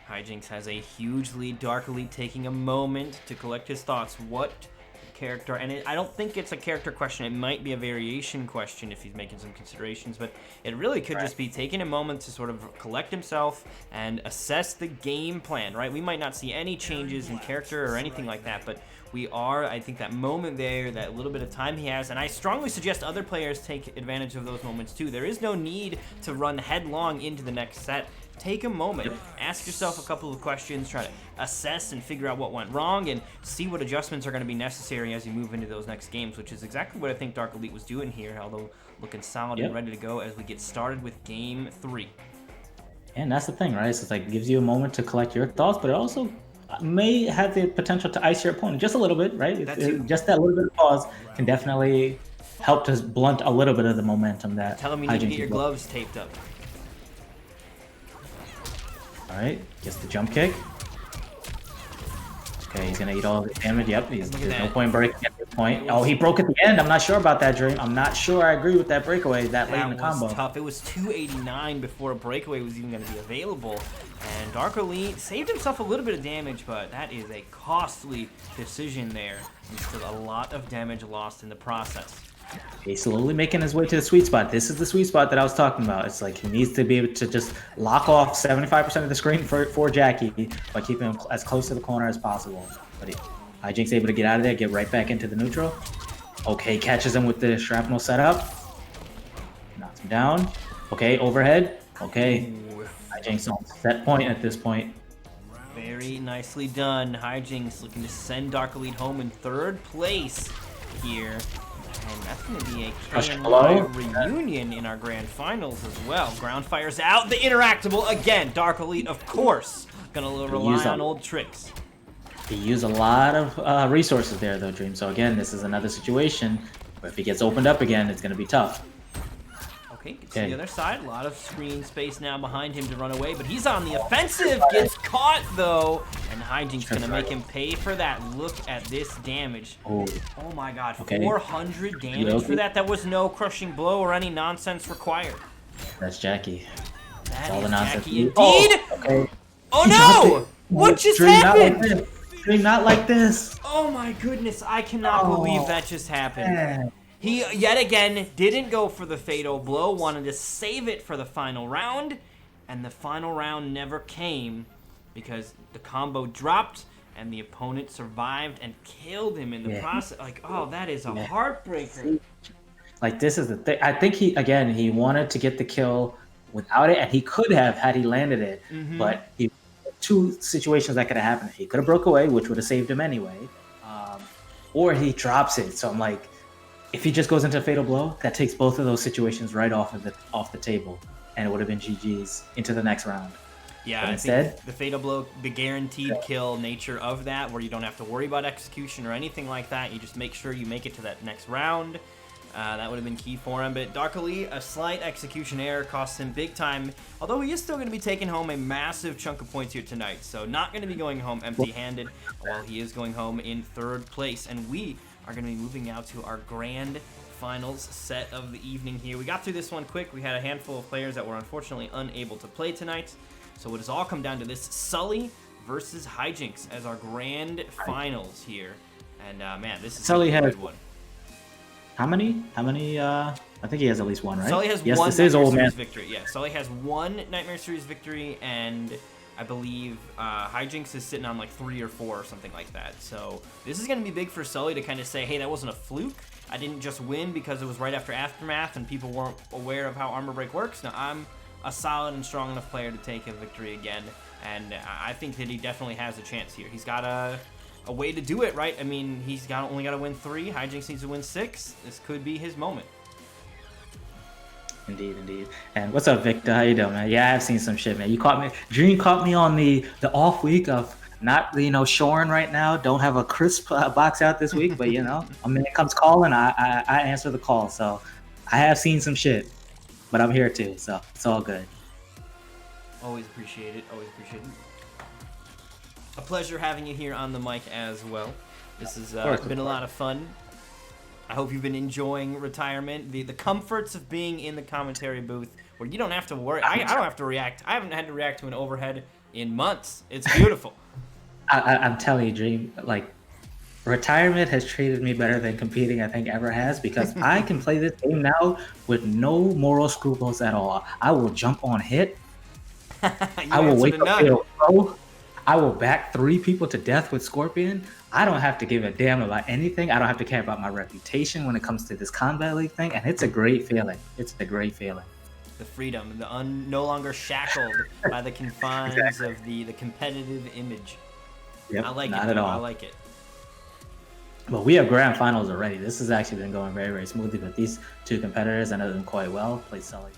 Hijinks has a huge lead. Dark Elite taking a moment to collect his thoughts. What character? And I don't think it's a character question. It might be a variation question if he's making some considerations, but it really could just be taking a moment to sort of collect himself and assess the game plan, right? We might not see any changes in character or anything like that, but we are, I think, that moment there, that little bit of time he has, and I strongly suggest other players take advantage of those moments too. There is no need to run headlong into the next set. take a moment, ask yourself a couple of questions, try to assess and figure out what went wrong, and see what adjustments are going to be necessary as you move into those next games, which is exactly what I think Dark Elite was doing here, although looking solid and ready to go as we get started with Game 3. And that's the thing, right? So it's like, gives you a moment to collect your thoughts, but it also may have the potential to ice your opponent just a little bit, right? Just that little bit of pause can definitely help to blunt a little bit of the momentum that. Tell him you need to get your gloves taped up. All right, gets the jump kick. Okay, he's gonna eat all the damage. Yep, there's no point breaking at this point. Oh, he broke at the end. I'm not sure about that, Dream. I'm not sure I agree with that breakaway that late in the combo. That was tough. It was 289 before a breakaway was even going to be available. And Dark Elite saved himself a little bit of damage, but that is a costly decision there. And still a lot of damage lost in the process. He's slowly making his way to the sweet spot. This is the sweet spot that I was talking about. It's like he needs to be able to just lock off 75% of the screen for Jackie by keeping him as close to the corner as possible. But Hijinks able to get out of there, get right back into the neutral. Okay, catches him with the shrapnel setup. Knocks him down. Okay, overhead. Okay, Hijinks on set point at this point. Very nicely done. Hijinks looking to send Dark Elite home in 3rd place here. And that's going to be a KNY reunion in our grand finals as well. Ground Fire's out. The interactable again. Dark Elite, of course, going to rely on old tricks. He used a lot of resources there, though, Dream. So again, this is another situation where if he gets opened up again, it's going to be tough. Okay, gets to the other side. A lot of screen space now behind him to run away, but he's on the offensive. Gets caught, though. And Hijinks going to make him pay for that. Look at this damage. Oh my god, 400 damage for that. That was no crushing blow or any nonsense required. That's Jackie. That all is the nonsense. Jackie indeed. Oh no! What just happened? Dream, not like this. Oh my goodness, I cannot believe that just happened. Man. He, yet again, didn't go for the fatal blow, wanted to save it for the final round, and the final round never came because the combo dropped and the opponent survived and killed him in the process. Like, oh, that is a heartbreaker. Like, this is the thing. I think he wanted to get the kill without it, and he could have had he landed it, but two situations that could have happened. He could have broke away, which would have saved him anyway, or he drops it. So I'm like, if he just goes into a fatal blow, that takes both of those situations right off the table, and it would have been GG's into the next round. Yeah, but instead, the fatal blow, the guaranteed kill nature of that, where you don't have to worry about execution or anything like that. You just make sure you make it to that next round. That would have been key for him. But Dark Elite, a slight execution error cost him big time. Although he is still going to be taking home a massive chunk of points here tonight. So not going to be going home empty-handed while he is going home in 3rd place. And we are going to be moving out to our grand finals set of the evening here. We got through this one quick. We had a handful of players that were unfortunately unable to play tonight. So it has all come down to this Sully versus Hijinks as our grand finals here. And man, this is a good one. How many? I think he has at least one, right? Sully has one Nightmare Series victory. Yeah, Sully has one Nightmare Series victory, and I believe Hijinks is sitting on like 3 or 4 or something like that. So this is going to be big for Sully to kind of say, hey, that wasn't a fluke. I didn't just win because it was right after Aftermath and people weren't aware of how Armor Break works. Now, I'm a solid and strong enough player to take a victory again, and I think that he definitely has a chance here. He's got a way to do it, right? I mean, he's only got to win 3. Hijinks needs to win 6. This could be his moment. Indeed. And what's up, Victor? How you doing, man? Yeah, I've seen some shit, man. Dream caught me on the off week of not, shoring right now. Don't have a crisp box out this week, but when it comes calling, I answer the call. So I have seen some shit, but I'm here too, so it's all good. Always appreciate it. A pleasure having you here on the mic as well. This has been a lot of fun. I hope you've been enjoying retirement, the comforts of being in the commentary booth where you don't have to worry. I don't have to react. I haven't had to react to an overhead in months. It's beautiful. I'm telling you, Dream, like, retirement has treated me better than competing I think ever has, because I can play this game now with no moral scruples at all. I will jump on hit. I will wake up fatal blow. I will back 3 people to death with Scorpion. I don't have to give a damn about anything. I don't have to care about my reputation when it comes to this Combat League thing, and it's a great feeling. the freedom, no longer shackled by the confines of the competitive image. Yep, I like not it, at though. all. I like it. But we have grand finals already. This has actually been going very, very smoothly with these two competitors. I know them quite well. Played Sully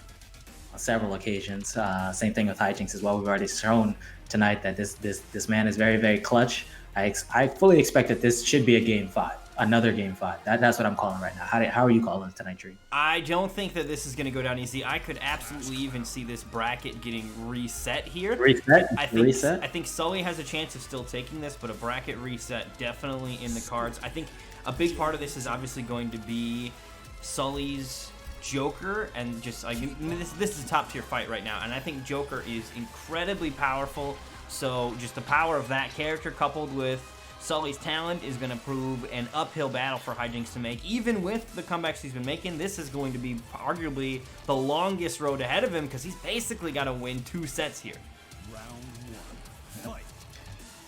on several occasions. Same thing with Hijinks as well. We've already shown tonight that this man is very, very clutch. I fully expect that this should be a game 5, another game 5. That's what I'm calling right now. How are you calling it tonight, Tree? I don't think that this is going to go down easy. I could absolutely even see this bracket getting reset here. Reset? I think Sully has a chance of still taking this, but a bracket reset definitely in the cards. I think a big part of this is obviously going to be Sully's Joker, and just like this is a top tier fight right now, and I think Joker is incredibly powerful. So just the power of that character coupled with Sully's talent is going to prove an uphill battle for Hijinks to make. Even with the comebacks he's been making, this is going to be arguably the longest road ahead of him because he's basically got to win 2 sets here. Round 1. Fight.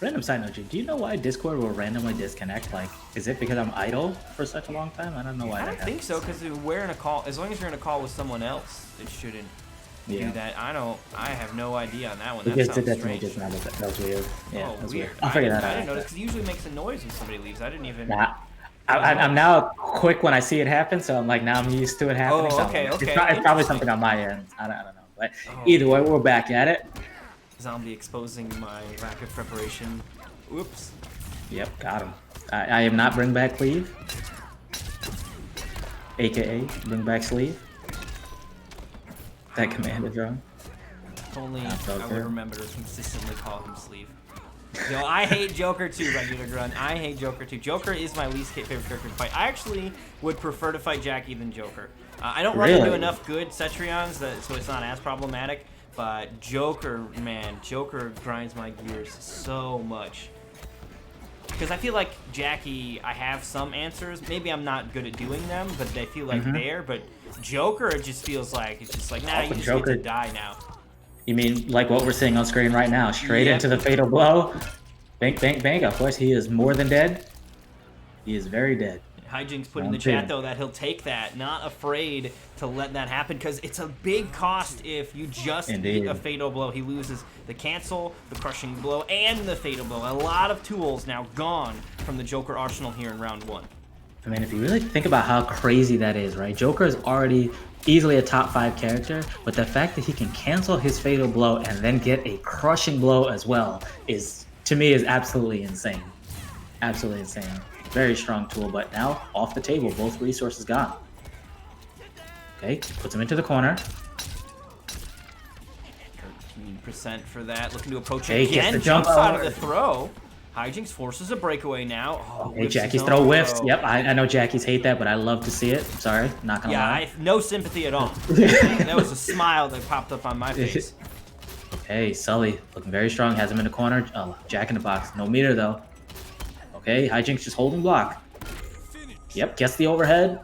Random side note, do you know why Discord will randomly disconnect? Like, is it because I'm idle for such a long time? I don't know why. I don't think so, because we're in a call. As long as you're in a call with someone else, it shouldn't do that. I have no idea on that one. That sounds did that strange. to me just now. That was weird. Yeah, Oh, that was weird. I'll figure that out. I didn't notice, because it usually makes a noise when somebody leaves. I didn't even... Nah, I'm now quick when I see it happen, so I'm like, now I'm used to it happening. Oh, so okay, like, okay. It's probably something on my end. I don't know. But Oh. either way, we're back at it. Zombie exposing my lack of preparation. Whoops. Yep, got him. I am not bring back cleave, aka bring back sleeve. That command is wrong. If only That's I okay. would remember to consistently call him Sleeve. Yo, I hate Joker too, Regular Grunt. I hate Joker too. Joker is my least favorite character to fight. I actually would prefer to fight Jackie than Joker. I don't run into Really? enough good Cetrions, so it's not as problematic. But Joker, man, Joker grinds my gears so much. Because I feel like Jackie, I have some answers. Maybe I'm not good at doing them, but they feel like there. But Joker, it just feels like, it's just like, nah, you just get to die now. You mean like what we're seeing on screen right now? Straight Yep. into the fatal blow. Bang, bang, bang. Of course, he is more than dead. He is very dead. Hijinks put in the Round chat, two. though, that he'll take that. Not afraid to let that happen, because it's a big cost if you just Indeed. get a fatal blow. He loses the cancel, the crushing blow, and the fatal blow. A lot of tools now gone from the Joker arsenal here in round 1. I mean, if you really think about how crazy that is, right? Joker is already easily a top 5 character, but the fact that he can cancel his fatal blow and then get a crushing blow as well is, to me, is absolutely insane. Absolutely insane. Very strong tool, but now off the table, both resources gone. Okay, puts him into the corner. 13% for that. Looking to approach Okay, gets again. the jump Jumps out of over. the throw. Hijinks forces a breakaway now. Oh, Hey, whiffs Jackie's his own throw whiffs. throw. Yep, I know Jackies hate that, but I love to see it. Sorry, not gonna Yeah, lie. no sympathy at all. That was a smile that popped up on my face. Okay, Sully looking very strong. Has him in the corner. Oh, Jack in the box. No meter though. Okay, Hijinks just holding block. Yep, gets the overhead.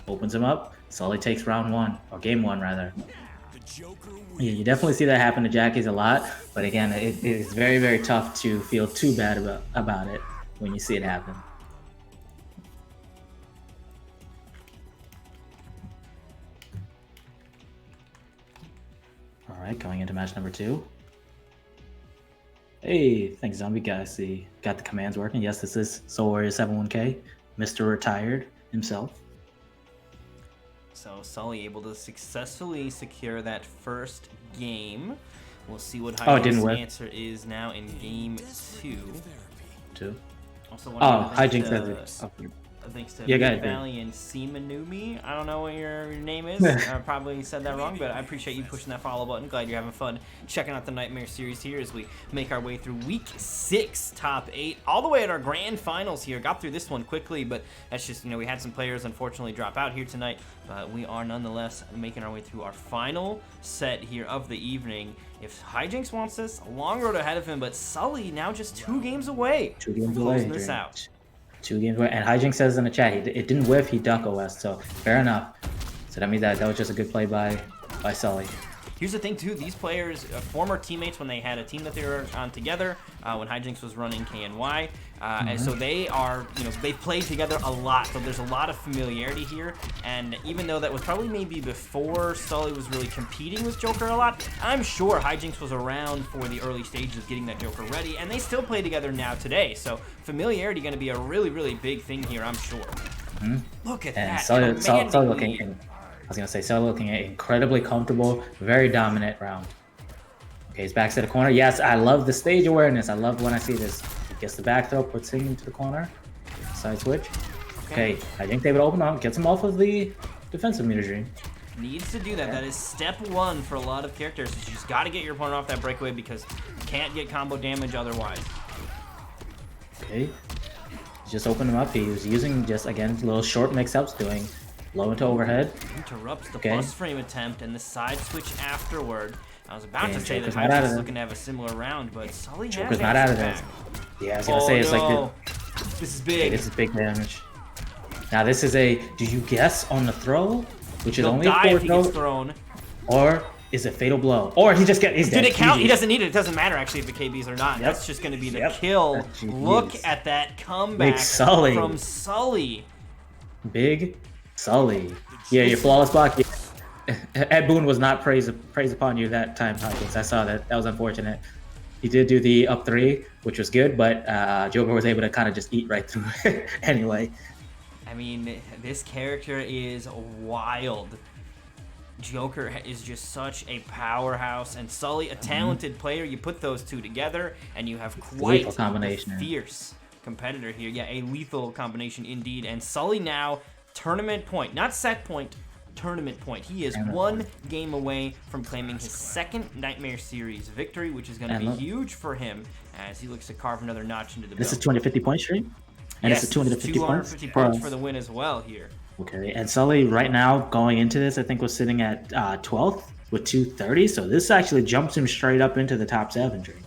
Opens him up. Sully takes round 1, or game 1 rather. The Joker Yeah, you definitely see that happen to Jackies a lot, but again, it is very, very tough to feel too bad about it when you see it happen. All right, going into match number 2. Hey, thanks, Zombie guys. See, got the commands working. Yes, this is Soul Warrior 71K, Mr. Retired himself. So Sully able to successfully secure that first game. We'll see what Oh, it didn't Hijinks' work. answer is now in game 2. 2. Also, Oh, Hijinks says it. Oh, thanks to Yeah, go Big ahead, Valley and Seamanumi. I don't know what your name is. Yeah. I probably said that wrong, but I appreciate you pushing that follow button. Glad you're having fun checking out the Nightmare series here as we make our way through week 6, top 8, all the way at our grand finals here. Got through this one quickly, but that's just, we had some players unfortunately drop out here tonight, but we are nonetheless making our way through our final set here of the evening. If Hijinks wants this, a long road ahead of him, but Sully now just 2 games away. 2 games from away. closing this Dream. out. 2 games away. And Hijinks says in the chat, it didn't whiff, he duck OS, so fair enough. So that means that was just a good play by Sully. here's the thing too, these players, former teammates when they had a team that they were on together, when Hijinks was running KNY, and so they are, you know, they've played together a lot, so there's a lot of familiarity here, and even though that was probably maybe before Sully was really competing with Joker a lot, I'm sure Hijinks was around for the early stages of getting that Joker ready, and they still play together now today, so familiarity going to be a really, really big thing here, I'm sure. Look at that. Sully looking, I was gonna say, Sully looking incredibly comfortable, very dominant round. Okay, he's back to the corner. Yes, I love the stage awareness. I love when I see this. He gets the back throw, puts him into the corner, side switch. Okay, I think they would open up, gets him off of the defensive meter dream. Needs to do that. That is step one for a lot of characters. You just got to get your opponent off that breakaway because you can't get combo damage otherwise. Okay, just opened him up. He was using just, again, little short mix-ups, doing low into overhead. Interrupts the plus frame attempt and the side switch afterward. I was about to say that Hijinks is looking to have a similar round, but Sully has Joker's not out of this. Yeah, I was gonna say, it's like this is big. Okay, this is big damage. Now this is a, do you guess on the throw, which is only a 4 throw, or is it fatal blow, or he's just he's dead. Did it count? He doesn't need it. It doesn't matter actually if the KBs or not. That's just gonna be the kill. Look at that comeback from Sully. Big Sully. Yeah, your flawless block. Ed Boon was not praised upon you that time, Hijinks. I saw that. That was unfortunate. He did do the up 3, which was good, but Joker was able to kind of just eat right through it anyway. I mean, this character is wild. Joker is just such a powerhouse, and Sully, a talented player. You put those two together, and you have quite a fierce competitor here. Yeah, a lethal combination indeed. And Sully now, tournament point, not set point, tournament point. He is one game away from claiming his second Nightmare Series victory, which is going to be huge for him as he looks to carve another notch into the belt. This is 250 point stream? And yes, it's a 250 points for the win as well here. Okay, and Sully right now going into this, I think was sitting at 12th with 230, so this actually jumps him straight up into the top 7 dream.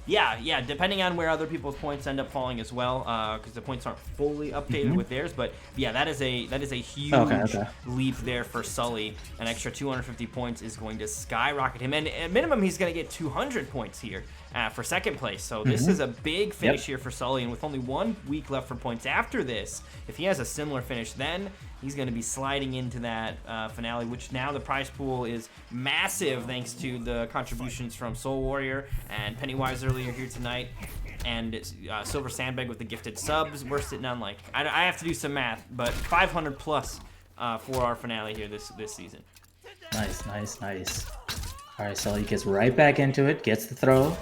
Yeah, depending on where other people's points end up falling as well, because the points aren't fully updated with theirs. But yeah, that is a huge leap there for Sully. An extra 250 points is going to skyrocket him, and at minimum he's going to get 200 points here for second place. So this is a big finish here for Sully, and with only 1 week left for points after this, if he has a similar finish, then he's going to be sliding into that finale, which now the prize pool is massive thanks to the contributions from Soul Warrior and Pennywise earlier here tonight, and Silver Sandbag with the gifted subs. We're sitting on, like, I have to do some math, but 500 plus for our finale here this season. Nice. All right, Sully gets right back into it, gets the throw.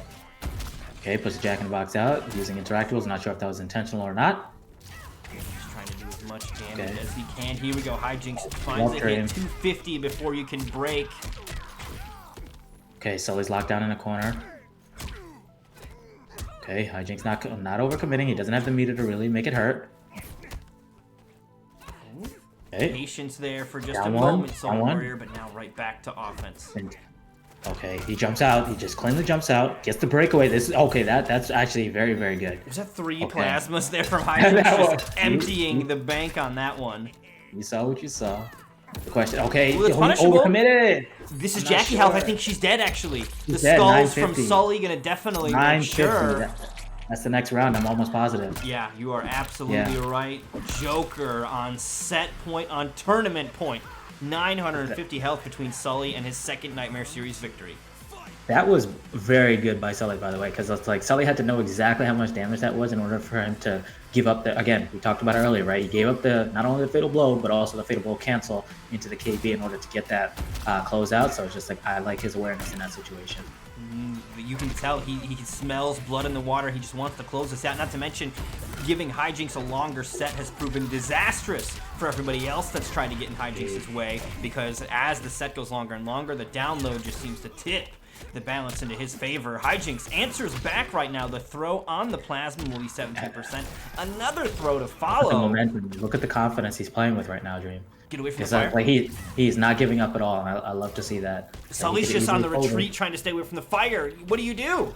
Okay, puts the Jack in the Box out using interactables. Not sure if that was intentional or not. Just trying to do as much damage as he can. Here we go. Hijinks finds it hit 250 before you can break. Okay, Sully's locked down in the corner. Okay, Hijinks not overcommitting. He doesn't have the meter to really make it hurt. Okay. Patience there for just a moment, Soul Warrior, but now right back to offense. Okay, he jumps out. He just cleanly jumps out, gets the breakaway. This that's actually very, very good. There's a 3 plasmas there from Hijinks, just emptying the bank on that one. You saw what you saw. The question, okay, he overcommitted. This is Jackie Health. I think she's dead, actually. The skulls from Sully gonna definitely make sure. That's the next round, I'm almost positive. Yeah, you are absolutely right. Joker on set point, on tournament point. 950 health between Sully and his second Nightmare Series victory. That was very good by Sully, by the way, because it's like Sully had to know exactly how much damage that was in order for him to give up the, again, we talked about it earlier, right? He gave up the, not only the fatal blow, but also the fatal blow cancel into the KB in order to get that close out. So it's just like, I like his awareness in that situation. You can tell he smells blood in the water. He just wants to close this out. Not to mention, giving Hijinks a longer set has proven disastrous for everybody else that's trying to get in Hijinks' way, because as the set goes longer and longer, the download just seems to tip the balance into his favor. Hijinks answers back right now. The throw on the plasma will be 17%. Another throw to follow. Look at the momentum. Look at the confidence he's playing with right now, Dream. Get away from the fire. Like he's not giving up at all. I love to see that. Sully's just on the retreat, trying to stay away from the fire. What do you do?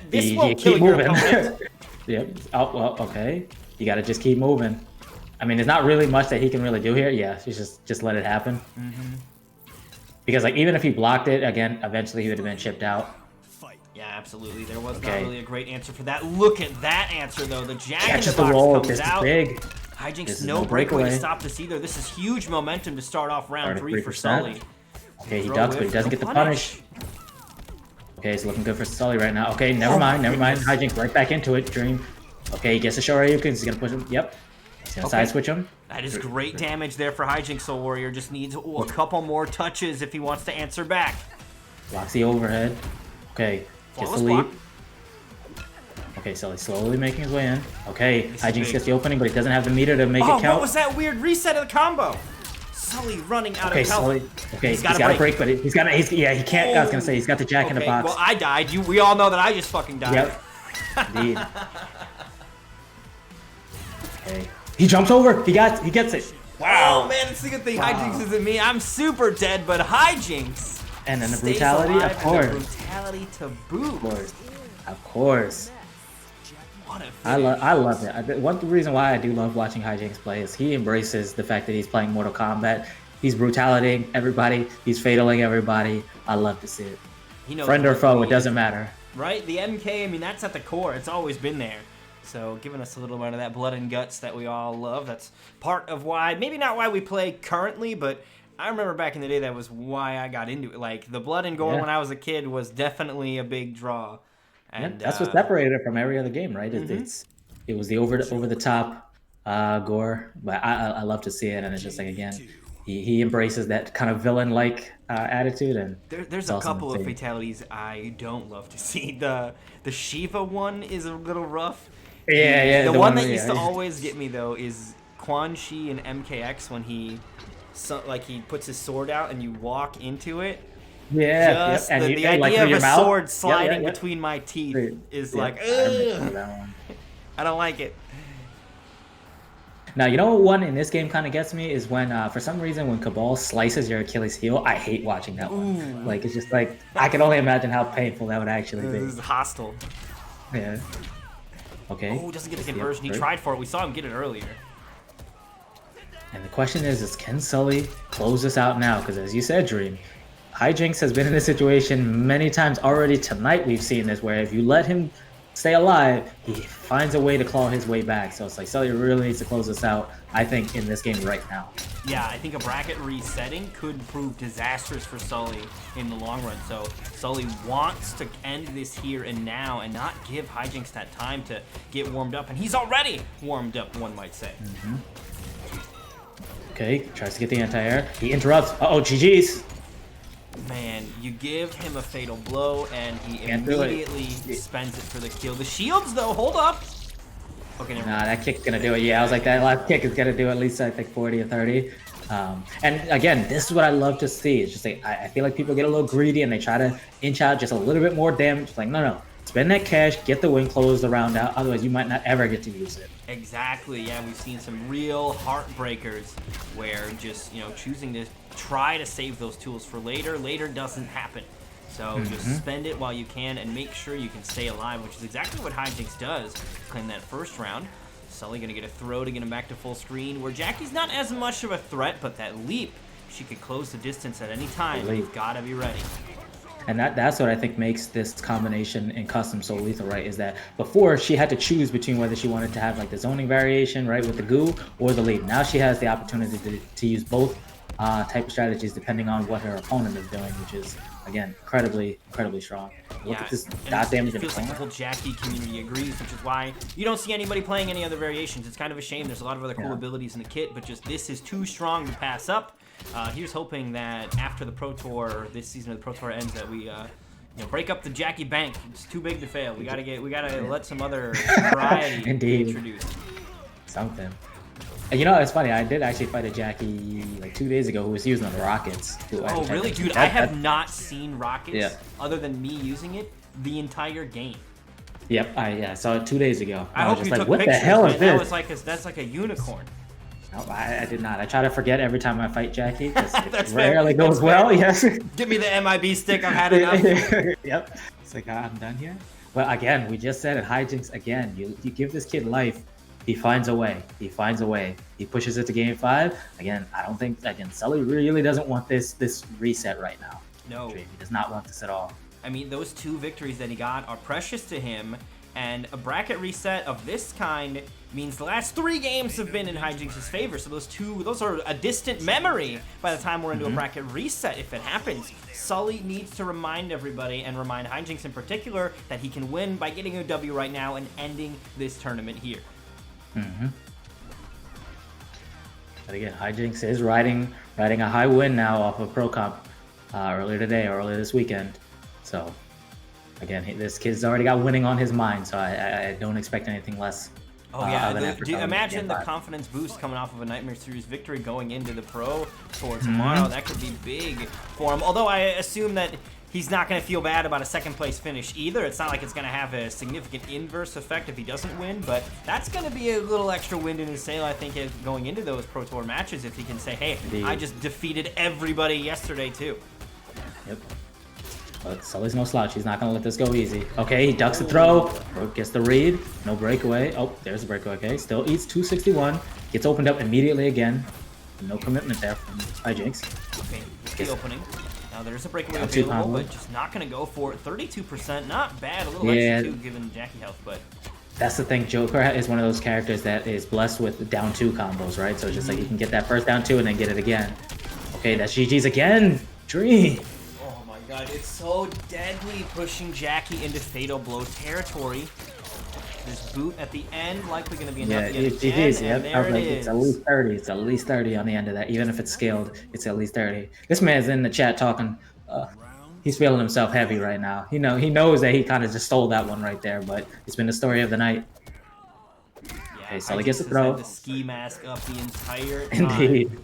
This won't kill your opponent. Yep. Oh, well, okay. You got to just keep moving. I mean, there's not really much that he can really do here. Yeah, just let it happen. Because like even if he blocked it again, eventually he would have been chipped out. Fight. Yeah, absolutely. There was not Okay. really a great answer for that. Look at that answer, though. The Jack in the Catches the Box roll. comes This is out. big. Hijinks, This is no no breakaway to breakaway. stop this either. This is huge momentum to start off round 3 for 3%. Sully. Okay, he Throw ducks, but he whiff, doesn't no get the punish. Okay, it's looking good for Sully right now. Okay, never mind. Hijinks right back into it. Dream. Okay, he gets a Shoryuken. He's gonna push him. Yep. He's gonna side switch him. That is great damage there for Hijinks. Soul Warrior just needs a couple more touches if he wants to answer back. Blocks the overhead. Okay, gets the Flawless leap. block. Okay, Sully's slowly making his way in. Okay, This is Hijinks big. gets the opening, but he doesn't have the meter to make Oh, it count. what was that weird reset of the combo? Sully running out Okay, of health. Sully. Okay, He's he's gotta got to break. break, but yeah, he can't. I was gonna say he's got the Jack in the Okay, Box. well, I died. We all know that I just fucking died. Yep. Indeed. Okay. He jumps over. He gets it. Wow. Oh, man, it's a good thing Hijinks isn't me. I'm super dead, but Hijinks And then the stays brutality, alive, of course. and the brutality to boot. Of course. Of course. What a I love it. One reason why I do love watching Hijinks play is he embraces the fact that he's playing Mortal Kombat. He's brutalating everybody. He's fataling everybody. I love to see it. He knows Friend or what foe, he it doesn't matter. Right? The MK, I mean, that's at the core. It's always been there. So giving us a little bit of that blood and guts that we all love. That's part of why, maybe not why we play currently, but I remember back in the day that was why I got into it. Like, the blood and gore Yeah. when I was a kid was definitely a big draw. And That's what separated it from every other game, right? It was the over the top gore, but I love to see it, and it's just like again, he embraces that kind of villain like attitude, and There's it's a awesome couple to of see. fatalities I don't love to see. The Shiva one is a little rough. Yeah, The one that where- used yeah. to always get me though is Quan Chi and MKX when he puts his sword out and you walk into it. Yeah, Just and the you, like, idea through of your a mouth. sword Yep, sliding yep. between my teeth is Yeah, like, I remember ugh, that one. I don't like it. Now, you know what one in this game kind of gets me is when, for some reason, when Cabal slices your Achilles heel, I hate watching that one. Like, it's just like, I can only imagine how painful that would actually This be. is hostile. Yeah. Okay. Oh, doesn't get the Gets conversion. He upgrade. tried for it. We saw him get it earlier. And the question is can Sully close this out now? Because as you said, Dream, Hijinks has been in this situation many times already. Tonight we've seen this, where if you let him stay alive, he finds a way to claw his way back. So it's like Sully really needs to close this out, I think, in this game right now. Yeah, I think a bracket resetting could prove disastrous for Sully in the long run. So Sully wants to end this here and now and not give Hijinks that time to get warmed up. And he's already warmed up, one might say. Okay, tries to get the anti-air. He interrupts. Uh-oh, GG's. Man, you give him a fatal blow and he Can't do it. immediately spends it for the kill. The shields, though, hold up. Okay, never Nah, mind. that kick's gonna do it. Yeah, I was like, that last kick is gonna do at least, I think, 40 or 30. And again, this is what I love to see. It's just like, I feel like people get a little greedy and they try to inch out just a little bit more damage. It's like, no. Spend that cash, get the win, close the round out. Otherwise, you might not ever get to use it. Exactly, yeah, we've seen some real heartbreakers where just, choosing to try to save those tools for later doesn't happen. So just spend it while you can and make sure you can stay alive, which is exactly what Hijinks does. Claim that first round. Sully gonna get a throw to get him back to full screen, where Jackie's not as much of a threat, but that leap, she could close the distance at any time, and you've gotta be ready. And that's what I think makes this combination in custom so lethal, right? Is that before she had to choose between whether she wanted to have like the zoning variation, right, with the goo or the lead. Now she has the opportunity to use both type of strategies depending on what her opponent is doing, which is again incredibly strong. Look at this dot damage It in feels like the the whole Jackie community agrees, which is why you don't see anybody playing any other variations. It's kind of a shame. There's a lot of other cool abilities in the kit, but just this is too strong to pass up. Here's hoping that after the Pro Tour, this season of the Pro Tour ends, that we break up the Jackie bank. It's too big to fail. We gotta let some other variety Indeed. be introduced. something. And it's funny. I did actually fight a Jackie like 2 days ago who was using the rockets. Oh, really, dude? I have not seen rockets other than me using it the entire game. Yep, I saw it 2 days ago. I was hope just you like, took what pictures, the hell man. is this? That's like a unicorn. No, I did not. I try to forget every time I fight Jackie because it That's fair. rarely goes That's well. fair. Yes. Give me the MIB stick. I've had enough. Yep. It's like I'm done here. But again, we just said it. Hijinks again. You give this kid life. He finds a way. He finds a way. He pushes it to game 5. Again, I don't think, again, Sully really doesn't want this reset right now. No. He does not want this at all. I mean, those 2 victories that he got are precious to him, and a bracket reset of this kind means the last 3 games have been in Hijinks' favor, so those are a distant memory by the time we're into a bracket reset if it happens. Sully needs to remind everybody, and remind Hijinks in particular, that he can win by getting a W right now and ending this tournament here. But again, Hijinks is riding a high win now off of Pro Comp earlier today, or earlier this weekend. So again, this kid's already got winning on his mind, so I don't expect anything less. Oh yeah, imagine the confidence boost coming off of a Nightmare Series victory going into the Pro Tour tomorrow. That could be big for him. Although I assume that he's not going to feel bad about a 2nd place finish either. It's not like it's going to have a significant inverse effect if he doesn't win, but that's going to be a little extra wind in his sail, I think, going into those Pro Tour matches if he can say, hey, I just defeated everybody yesterday too. Yep. But Sully's no slouch. He's not going to let this go easy. Okay, he ducks the throw. Gets the read. No breakaway. Oh, there's the breakaway. Okay, still eats 261. Gets opened up immediately again. No commitment there from Hijinks. Okay, the opening. Now there's a breakaway available, but just not going to go for it. 32%, not bad. A little extra too, given Jackie health, but... That's the thing. Joker is one of those characters that is blessed with down 2 combos, right? So it's just like he can get that first down 2 and then get it again. Okay, that's GG's again. Dream. God, it's so deadly pushing Jackie into fatal blow territory. This boot at the end likely going to be enough yet again, and there it is. It's at least 30. It's at least 30 on the end of that. Even if it's scaled, it's at least 30. This man's in the chat talking. He's feeling himself heavy right now. He knows that he kind of just stole that one right there, but it's been the story of the night. Yeah, okay, so he gets a throw. The ski mask up the entire time.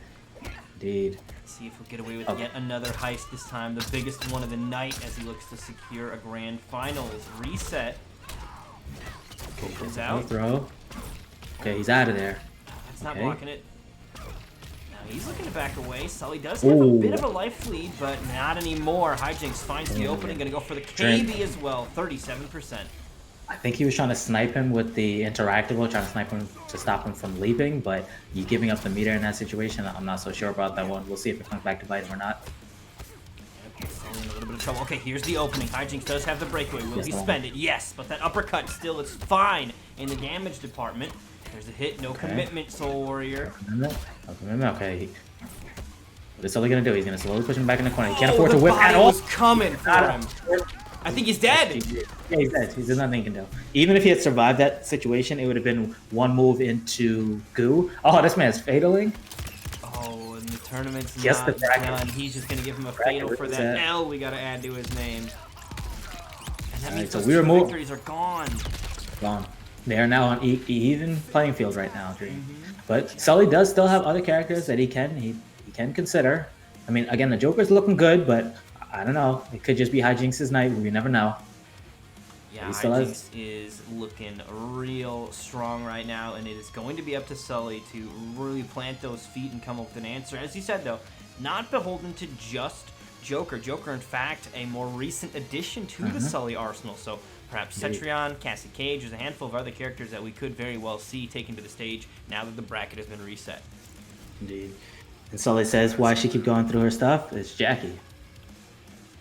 Indeed. See if we'll get away with yet another heist this time, the biggest one of the night as he looks to secure a grand finals reset. Okay, goes out. Throw. Okay, he's out of there. That's not blocking it. Now he's looking to back away. Sully does have a bit of a life lead, but not anymore. Hijinks finds the opening, gonna go for the KB as well, 37%. I think he was trying to snipe him with the interactable, trying to snipe him to stop him from leaping, but you giving up the meter in that situation, I'm not so sure about that one. We'll see if it comes back to bite him or not. Sully in a little bit of trouble. Okay, here's the opening. Hijinks does have the breakaway. Will he spend it? Yes, but that uppercut still is fine in the damage department. There's a hit, no commitment, Soul Warrior. No commitment, okay. What is Sully gonna do? He's gonna slowly push him back in the corner. He can't afford to whip at all. Was coming for him. I think he's dead. Yeah, he's dead. There's nothing he can do. Even if he had survived that situation, it would have been one move into goo. Oh, this man's fataling. Oh, and the tournament's just not done. He's just going to give him a fatal for that L we got to add to his name. And that means those 2 victories are gone. Gone. They are now on even playing field right now, Dream. But Sully does still have other characters that he can consider. I mean, again, the Joker's looking good, but I don't know. It could just be Hijinks' night. We never know. Yeah, Hijinks is looking real strong right now, and it is going to be up to Sully to really plant those feet and come up with an answer. As you said, though, not beholden to just Joker. Joker, in fact, a more recent addition to the Sully arsenal. So perhaps Cetrion, Cassie Cage, there's a handful of other characters that we could very well see taken to the stage now that the bracket has been reset. Indeed. And Sully says, why she keep going through her stuff? It's Jackie.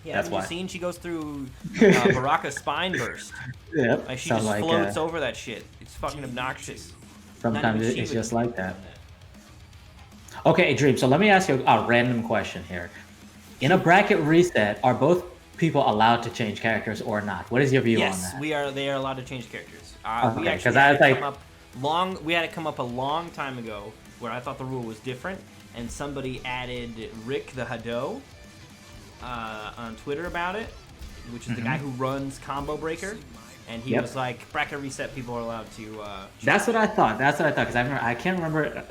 Yeah, that's why. You've seen she goes through Baraka's spine burst. Yep. Like she just floats over that shit. It's fucking obnoxious. Sometimes it's just like that. Okay, Dream, so let me ask you a random question here. In a bracket reset, are both people allowed to change characters or not? What is your view on that? Yes, they are allowed to change characters. We actually had it come up a long time ago where I thought the rule was different, and somebody added Rick the Hado on Twitter about it, which is the guy who runs Combo Breaker, and he was like, bracket reset, people are allowed to That's what I thought, because I can't remember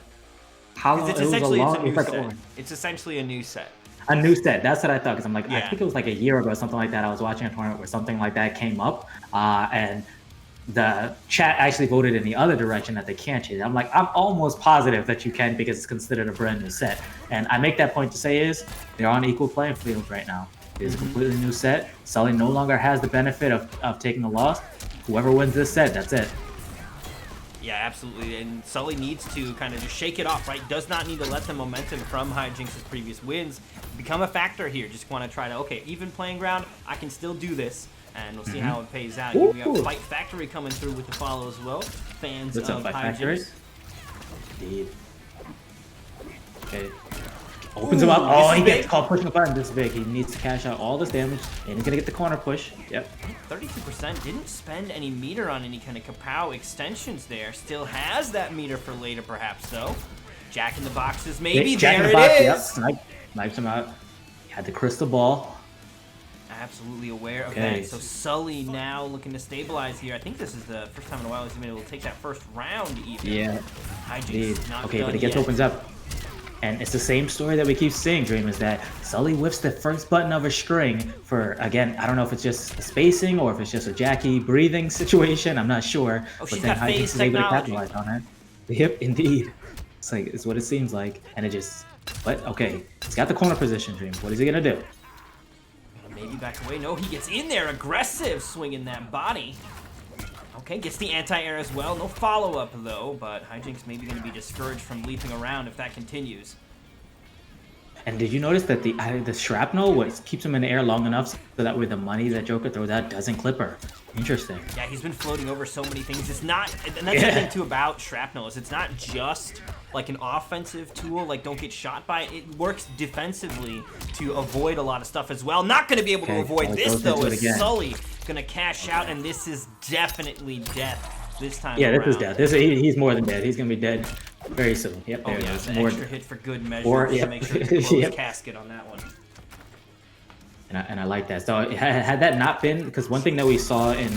how long. It's essentially a new set. A new set, that's what I thought, because I'm like, I think it was like a year ago, something like that. I was watching a tournament where something like that came up, and the chat actually voted in the other direction that they can't change. I'm like, I'm almost positive that you can because it's considered a brand new set. And I make that point to say is they're on equal playing field right now. It's a completely new set. Sully no longer has the benefit of taking a loss. Whoever wins this set, that's it. Yeah, absolutely. And Sully needs to kind of just shake it off, right? Does not need to let the momentum from Hijinks' previous wins become a factor here. Just want to try to, okay, even playing ground, I can still do this. And we'll see how it pays out. We got Fight Factory coming through with the follow as well. Fans What's of up, Fight Factory? Indeed. Okay. Opens him up. Oh, he gets caught pushing the button. This is big. He needs to cash out all this damage, and he's gonna get the corner push. Yep. 32% didn't spend any meter on any kind of kapow extensions there. Still has that meter for later, perhaps though. Jack in the boxes, maybe. Jack there in the box, it is. Yep. Snipes him out. He had the crystal ball. Absolutely aware of that. So Sully now looking to stabilize here. I think this is the first time in a while he's been able to take that first round even. Yeah. Hijinks not okay, done but he gets yet. opens up. And it's the same story that we keep seeing, Dream, is that Sully whiffs the first button of a string for, again, I don't know if it's just spacing or if it's just a Jackie breathing situation. I'm not sure. Oh, But she's then got phase Hijinks is able to technology. capitalize on it. Yep, indeed. It's what it seems like. And it just, but okay, he's got the corner position, Dream. What is he going to do? Maybe back away. No, he gets in there, aggressive, swinging that body. Okay, gets the anti-air as well. No follow-up, though, but Hijinks maybe going to be discouraged from leaping around if that continues. And did you notice that the shrapnel keeps him in the air long enough so that way the money that Joker throws out doesn't clip her? Interesting. Yeah, he's been floating over so many things. It's not, and that's the thing too about shrapnel, is it's not just like an offensive tool, like don't get shot by it. It works defensively to avoid a lot of stuff as well. Not going to be able to avoid this though, as Sully going to cash out, and this is definitely death this time around. This is death. He's more than dead. He's going to be dead very soon. Yep, Oh there yeah, it is. the More extra hit for good measure to make sure to close Yep. casket on that one. And I like that. So had that not been, because one thing that we saw in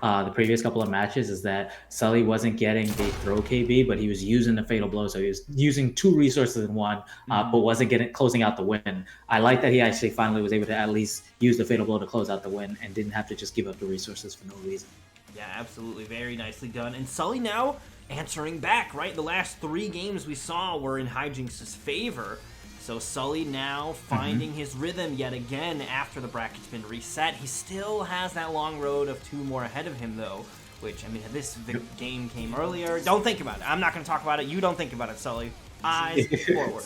the previous couple of matches is that Sully wasn't getting the throw KB, but he was using the fatal blow. So he was using two resources in one, but wasn't closing out the win. I like that he actually finally was able to at least use the fatal blow to close out the win and didn't have to just give up the resources for no reason. Yeah, absolutely. Very nicely done. And Sully now answering back, right? The last 3 games we saw were in Hijinks' favor. So Sully now finding his rhythm yet again after the bracket's been reset. He still has that long road of 2 more ahead of him, though. Which, I mean, this game came earlier. Don't think about it. I'm not going to talk about it. You don't think about it, Sully. Eyes forward.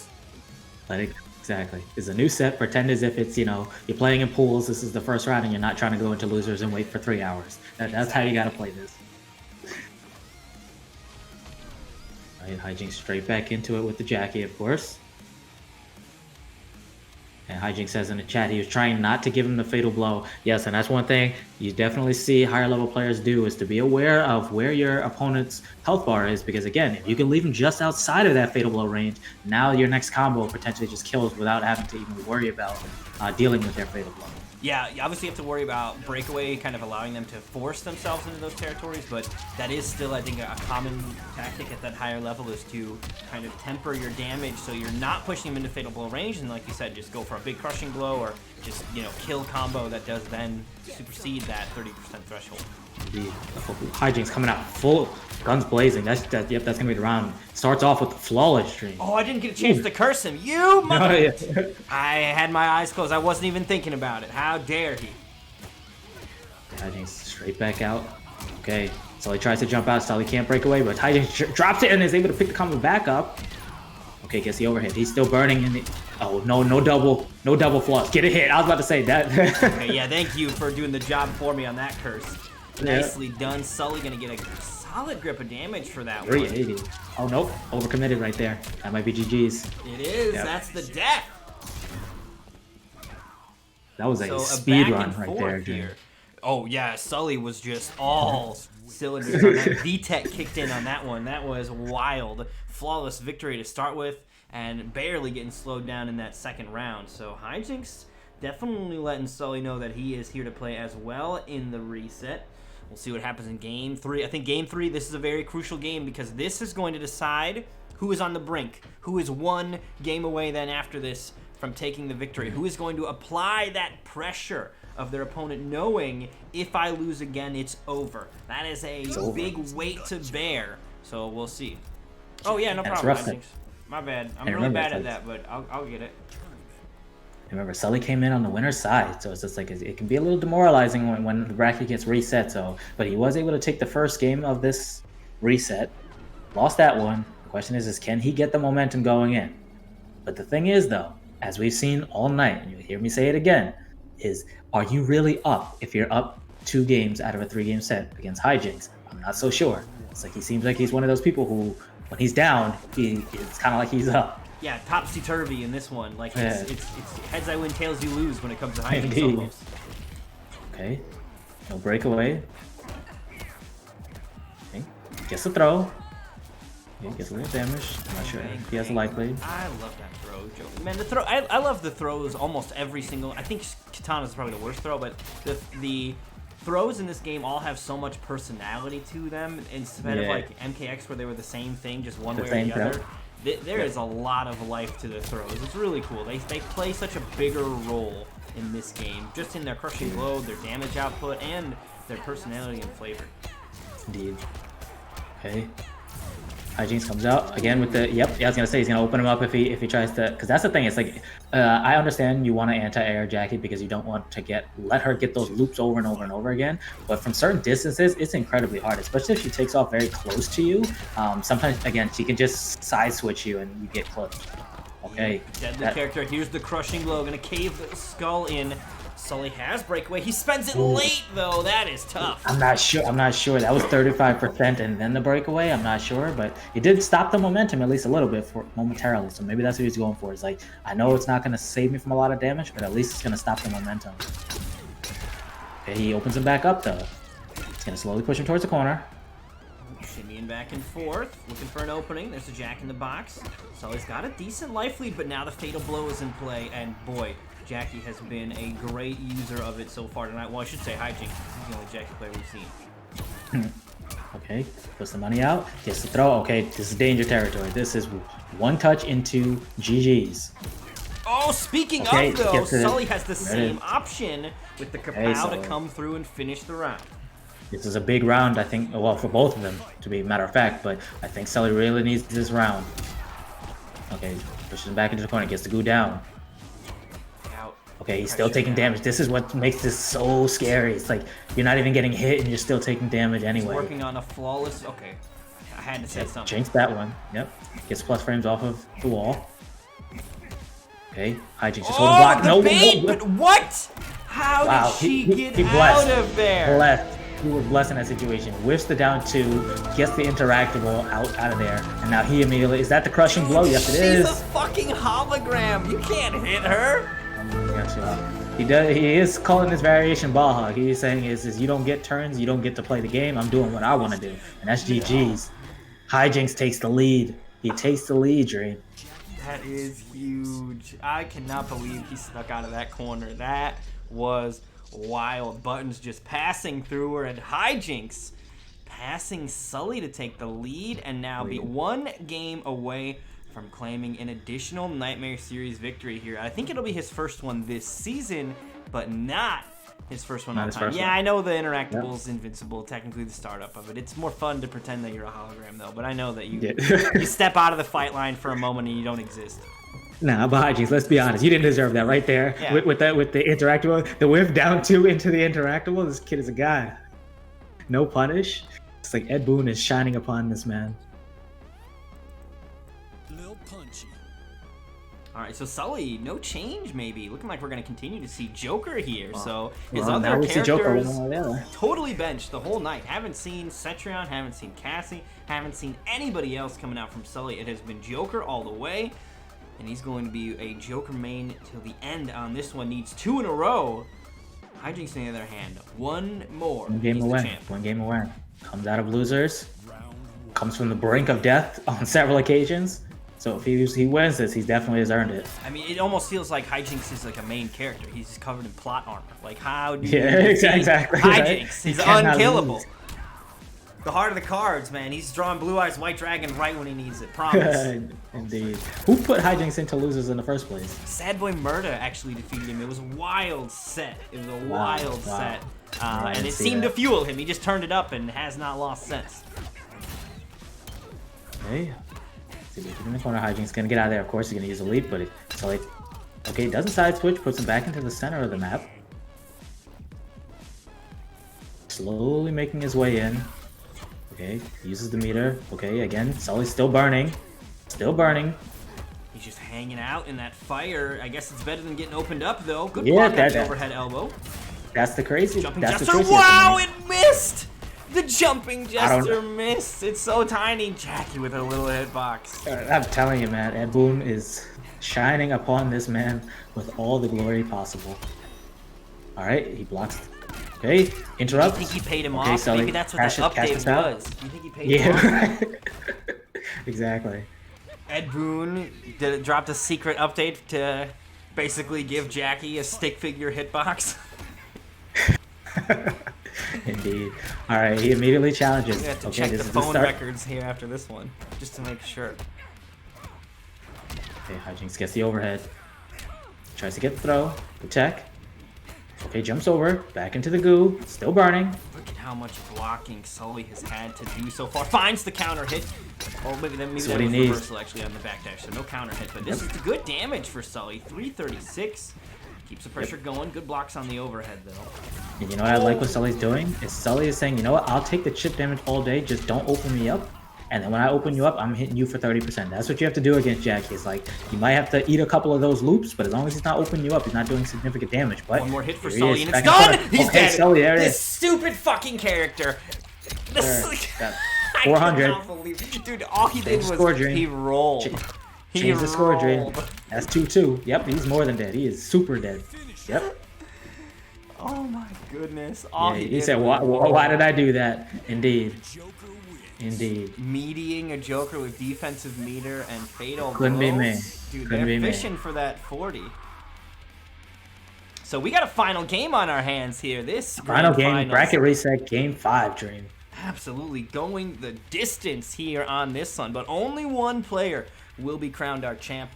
Exactly. It's a new set. Pretend as if it's, you're playing in pools. This is the first round and you're not trying to go into losers and wait for 3 hours. That's how you got to play this. Right, Hijinks straight back into it with the Jackie, of course. And Hijinks says in the chat he was trying not to give him the fatal blow. Yes, and that's one thing you definitely see higher level players do, is to be aware of where your opponent's health bar is, because again, if you can leave him just outside of that fatal blow range, now your next combo potentially just kills without having to even worry about dealing with their fatal blow. Yeah, you obviously have to worry about breakaway, kind of allowing them to force themselves into those territories, but that is still, I think, a common tactic at that higher level, is to kind of temper your damage so you're not pushing them into fatal blow range, and like you said, just go for a big crushing blow or just, kill combo that does then supersede that 30% threshold. Indeed. Hijinks coming out full, guns blazing. That's gonna be the round. Starts off with the flawless stream. Oh, I didn't get a chance to curse him. You mother... Oh, yeah. I had my eyes closed. I wasn't even thinking about it. How dare he? Hijinks straight back out. Okay, Sully tries to jump out. Sully can't break away, but Hijinks drops it and is able to pick the combo back up. Okay, gets the overhead. He's still burning in the... Oh, no double flush. Get a hit. I was about to say that. Okay, yeah, thank you for doing the job for me on that curse. Nicely done. Sully gonna get a solid grip of damage for that 380. one. Oh, nope. Overcommitted right there. That might be GG's. It is. Yep. That's the death. That was a So speed back run and right forth there, here. Oh, yeah. Sully was just all cylinders on that. VTech kicked in on that one. That was wild. Flawless victory to start with, and barely getting slowed down in that second round. So Hijinks definitely letting Sully know that he is here to play as well in the reset. We'll see what happens in Game 3. I think Game 3, this is a very crucial game, because this is going to decide who is on the brink, who is one game away then after this from taking the victory, who is going to apply that pressure of their opponent, knowing if I lose again, it's over. That is a big weight to bear, so we'll see. Oh, yeah, no problem, Hijinks. My bad. I'm really bad at that, but I'll get it. Remember, Sully came in on the winner's side, so it's just like it can be a little demoralizing when the bracket gets reset. So, but he was able to take the first game of this reset, Lost that one. The question is can he get the momentum going in? But the thing is, though, as we've seen all night, and you'll hear me say it again, is are you really up if you're up 2 games out of a 3-game set against Hijinks? I'm not so sure. It's like he seems like he's one of those people who, when he's down, it's kind of like he's up. Yeah, topsy-turvy in this one. Like, it's heads I win, tails you lose when it comes to Hijinks Indeed. almost. Okay, no breakaway. Okay. Gets a throw. Okay, gets a little damage. I'm not sure if he has a life lead. I love that throw, Joe. Man, the throw. I love the throws almost every single. I think Katana's probably the worst throw, but the throws in this game all have so much personality to them instead of like MKX where they were the same thing, just one way or the other. There is a lot of life to the throws. It's really cool. They play such a bigger role in this game, just in their crushing blow, their damage output, and their personality and flavor. Indeed. Okay. Hijinks comes out again with the I was gonna say he's gonna open him up if he tries to, because that's the thing. It's like I understand you want to anti-air Jackie because you don't want to let her get those loops over and over and over again. But from certain distances, it's incredibly hard, especially if she takes off very close to you. Sometimes again she can just side switch you and you get clipped. Okay. Deadly character. Here's the crushing blow. Gonna cave the skull in. Sully has breakaway. He spends it late though. That is tough. I'm not sure. That was 35% and then the breakaway. I'm not sure, but it did stop the momentum at least a little bit momentarily. So maybe that's what he's going for. It's like, I know it's not going to save me from a lot of damage, but at least it's going to stop the momentum. Okay, he opens him back up though. He's going to slowly push him towards the corner. Shimmying back and forth, looking for an opening. There's a Jack in the box. Sully's got a decent life lead, but now the fatal blow is in play, and boy, Jackie has been a great user of it so far tonight. Well, I should say Hijinks. He's the only Jackie player we've seen. Okay, puts the money out, gets the throw. Okay, this is danger territory. This is one touch into GG's. Oh, speaking of though, Sully has the same option with the Kapow to come through and finish the round. This is a big round, I think, well, for both of them, to be a matter of fact, but I think Sully really needs this round. Okay, pushes him back into the corner, gets the goo down. Okay, he's still taking damage. This is what makes this so scary. It's like you're not even getting hit and you're still taking damage anyway. He's working on a flawless. Okay, I had to say something. Jinx that one. Yep. Gets plus frames off of the wall. Okay, Hijinks just hold the block. No, but what? How did she get out of there? Blessed. He was blessed in that situation. Whiffs the down 2, gets the interactable out of there, and now he immediately is that the crushing blow? Yes, it is. She's a fucking hologram. You can't hit her. He is calling this variation ball hog. He's saying is you don't get turns, you don't get to play the game. I'm doing what I want to do, and that's GG's. Hijinks takes the lead. He takes the lead, Dream. That is huge. I cannot believe he snuck out of that corner. That was wild. Buttons just passing through her, and Hijinks passing Sully to take the lead, and now be 1 game away from claiming an additional Nightmare Series victory here. I think it'll be his first one this season, but not his first one all time. Yeah, I know the Interactable's invincible, technically the startup of it. It's more fun to pretend that you're a hologram, though, but I know that you you step out of the fight line for a moment and you don't exist. Nah, but Hijinks, let's be honest. You didn't deserve that right there. Yeah. With the interactable, the whiff down 2 into the interactable. This kid is a guy. No punish. It's like Ed Boon is shining upon this man. All right, so Sully, no change maybe. Looking like we're going to continue to see Joker here. So his now other we see Joker characters totally benched the whole night. Haven't seen Cetrion, haven't seen Cassie, haven't seen anybody else coming out from Sully. It has been Joker all the way, and he's going to be a Joker main till the end on this one. Needs 2 in a row. Hijinks on the other hand, 1 more. 1 game away. 1 game away. Comes out of losers. Comes from the brink of death on several occasions. So if he wins this, he definitely has earned it. I mean, it almost feels like Hijinks is like a main character. He's covered in plot armor. Like, how do you exactly Hijinks? Right? He's unkillable. The heart of the cards, man. He's drawing Blue Eyes White Dragon right when he needs it. Promise. Indeed. Who put Hijinks into losers in the first place? Sad Boy Murda actually defeated him. It was a wild set. It was a wild set. And it seemed to fuel him. He just turned it up and has not lost since. Okay. In the corner, Hijinks gonna get out of there. Of course, he's gonna use a leap, but okay, doesn't side switch, puts him back into the center of the Slowly making his way in. Okay, uses the meter. Okay, again, Sully's still burning. Still burning. He's just hanging out in that fire. I guess it's better than getting opened up, though. Good Yeah, block on the overhead elbow. That's the crazy. Jumping That's the Jester. crazy. Wow, it missed! The jumping Jester missed. It's so tiny. Jackie with her little hitbox. I'm telling you, man, Ed Boon is shining upon this man with all the glory possible. All right, he blocks. Okay, interrupt. You think he paid him okay, off? Sully, Maybe that's what that update was. You think he paid him off? Yeah, exactly. Ed Boon dropped a secret update to basically give Jackie a stick figure hitbox. Indeed. All right, he immediately challenges. We have to Okay, check this the is the phone start. records here after this one, just to make sure. Okay, Hijinks gets the overhead. Tries to get the throw. The tech. Okay, jumps over. Back into the goo. Still burning. Look at how much blocking Sully has had to do so far. Finds the counter hit. Oh, maybe that was reversal actually on the back dash, so no counter hit. But this is good damage for Sully. 336. Keeps the pressure going. Good blocks on the overhead, though. And you know what I like what Sully's doing? Is Sully is saying, you know what, I'll take the chip damage all day, just don't open me up. And then when I open you up, I'm hitting you for 30%. That's what you have to do against Jackie. It's like, you might have to eat a couple of those loops, but as long as he's not opening you up, he's not doing significant damage. But one more hit for here he Sully, is, and it's back in done! front. He's Okay, dead! Sully, there it This is. stupid fucking character! There, got I 400. cannot believe, dude, all he did Change the score, was Dream. he rolled. Change the score, Dream. That's 2-2. Yep, he's more than dead. He is super dead. Yep. Oh my goodness. Yeah, he said, why did I do that? Indeed. Indeed. Meeting a Joker with defensive meter and fatal Couldn't be me. Dude, Couldn't they're be me. fishing for that 40. So we got a final game on our hands here. This Final game, finals. bracket reset, game 5, Dream. Absolutely going the distance here on this one, but only one player will be crowned our champ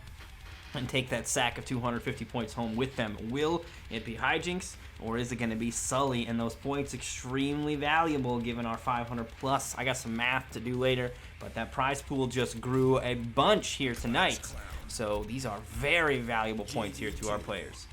and take that sack of 250 points home with them. Will it be Hijinks, or is it going to be Sully? And those points extremely valuable given our 500 plus. I got some math to do later, but that prize pool just grew a bunch here tonight. So these are very valuable points here to our players.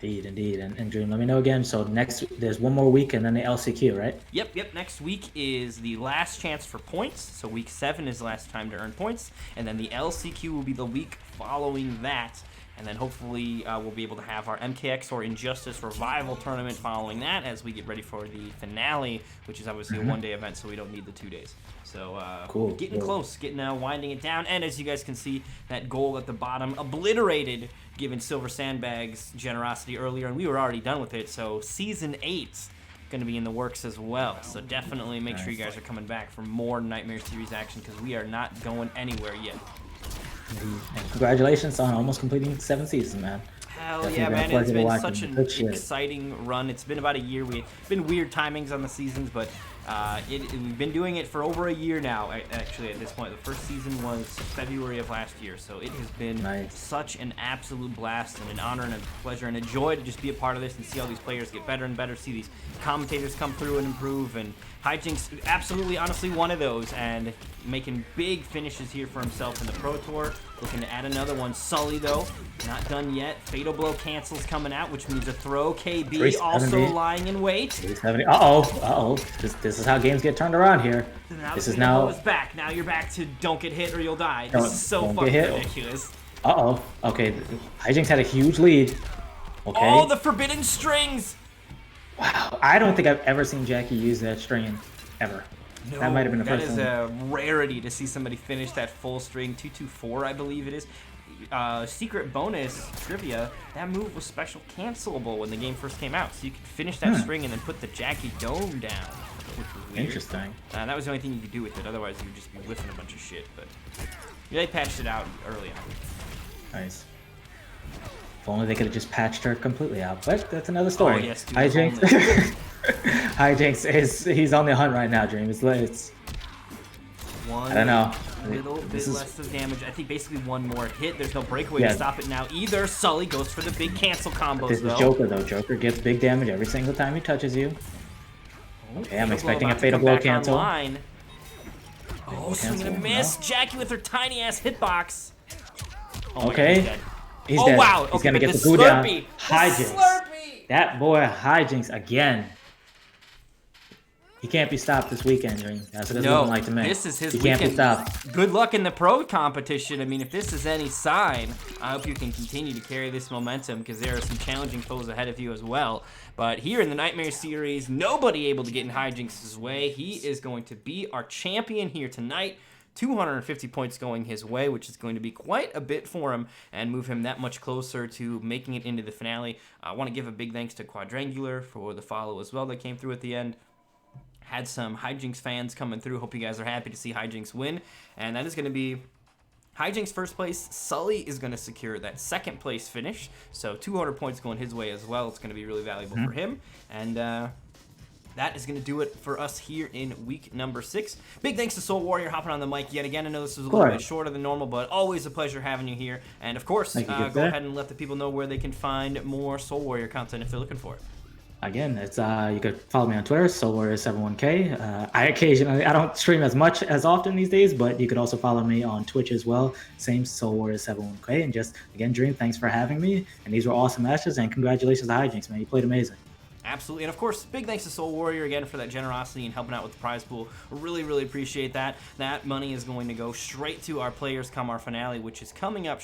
Indeed, indeed. And Dream, let me know again. So next, there's one more week and then the LCQ, right? Yep. Next week is the last chance for points. So week 7 is the last time to earn points. And then the LCQ will be the week following that. And then hopefully we'll be able to have our MKX or Injustice Revival tournament following that as we get ready for the finale, which is obviously a one-day event, so we don't need the 2 days. So cool, getting close, winding it down. And as you guys can see, that goal at the bottom obliterated given Silver Sandbag's generosity earlier, and we were already done with it. So Season 8's going to be in the works as well. So definitely make sure you guys are coming back for more Nightmare Series action because we are not going anywhere yet. And congratulations on almost completing 7 seasons, man. Hell Definitely yeah, been a man. pleasure It's to been watch such them. an Good shit. exciting run. It's been about a year. We've been weird timings on the seasons, but we've been doing it for over a year now, actually, at this point. The first season was February of last year, so it has been such an absolute blast and an honor and a pleasure and a joy to just be a part of this and see all these players get better and better, see these commentators come through and improve, and Hijinks absolutely, honestly, one of those, and making big finishes here for himself in the Pro Tour. Looking to add another one. Sully, though, not done yet. Fatal Blow cancels coming out, which means a throw. KB also lying in wait. 370. Uh-oh. This is how games get turned around here. This is now... Is back. Now you're back to don't get hit or you'll die. This is so fucking ridiculous. Uh-oh. Okay, Hijinks had a huge lead. Okay. Oh, the forbidden strings! Wow. I don't think I've ever seen Jackie use that string, ever. No, that might have been the first one. That is one. a rarity to see somebody finish that full string. 224, I believe it is. Secret bonus trivia, that move was special cancelable when the game first came out. So you could finish that string and then put the Jackie Dome down, which was weird. Interesting. That was the only thing you could do with it. Otherwise, you would just be whiffing a bunch of shit. But yeah, they patched it out early on. Nice. If only they could have just patched her completely out. But that's another story. Oh, yes, dude, Hijinks. Hijinks he's on the hunt right now, Dream. It's one I don't know. little bit less of damage. I think basically one more hit. There's no breakaway to stop it now either. Sully goes for the big cancel combos, This is Joker, though. Joker gets big damage every single time he touches you. Okay, I'm expecting a Fatal Blow cancel. Oh, swing and a miss. Jackie with her tiny-ass hitbox. Oh, okay. He's dead. Wow. He's going to get the goo down. Hijinks. That boy Hijinks again. He can't be stopped this weekend, Dream. That's what it's No, looking like to me. this is his He can't be weekend. stopped. Good luck in the pro competition. I mean, if this is any sign, I hope you can continue to carry this momentum because there are some challenging foes ahead of you as well. But here in the Nightmare Series, nobody able to get in Hijinks' way. He is going to be our champion here tonight. 250 points going his way, which is going to be quite a bit for him and move him that much closer to making it into the finale. I want to give a big thanks to Quadrangular for the follow as well that came through at the end. Had some Hijinks fans coming through. Hope you guys are happy to see Hijinks win. And that is going to be Hijinks first place. Sully is going to secure that second place finish. So 200 points going his way as well. It's going to be really valuable for him. And that is going to do it for us here in week number 6. Big thanks to Soul Warrior hopping on the mic yet again. I know this was a little bit shorter than normal, but always a pleasure having you here. And of course, go ahead and let the people know where they can find more Soul Warrior content if they're looking for it. Again, it's you could follow me on Twitter, SoulWarrior71K. I don't stream as much as often these days, but you could also follow me on Twitch as well. Same SoulWarrior71K. And just again, Dream, thanks for having me. And these were awesome matches, and congratulations to Hijinks, man. You played amazing. Absolutely. And of course, big thanks to Soul Warrior again for that generosity and helping out with the prize pool. Really, really appreciate that. That money is going to go straight to our players come our finale, which is coming up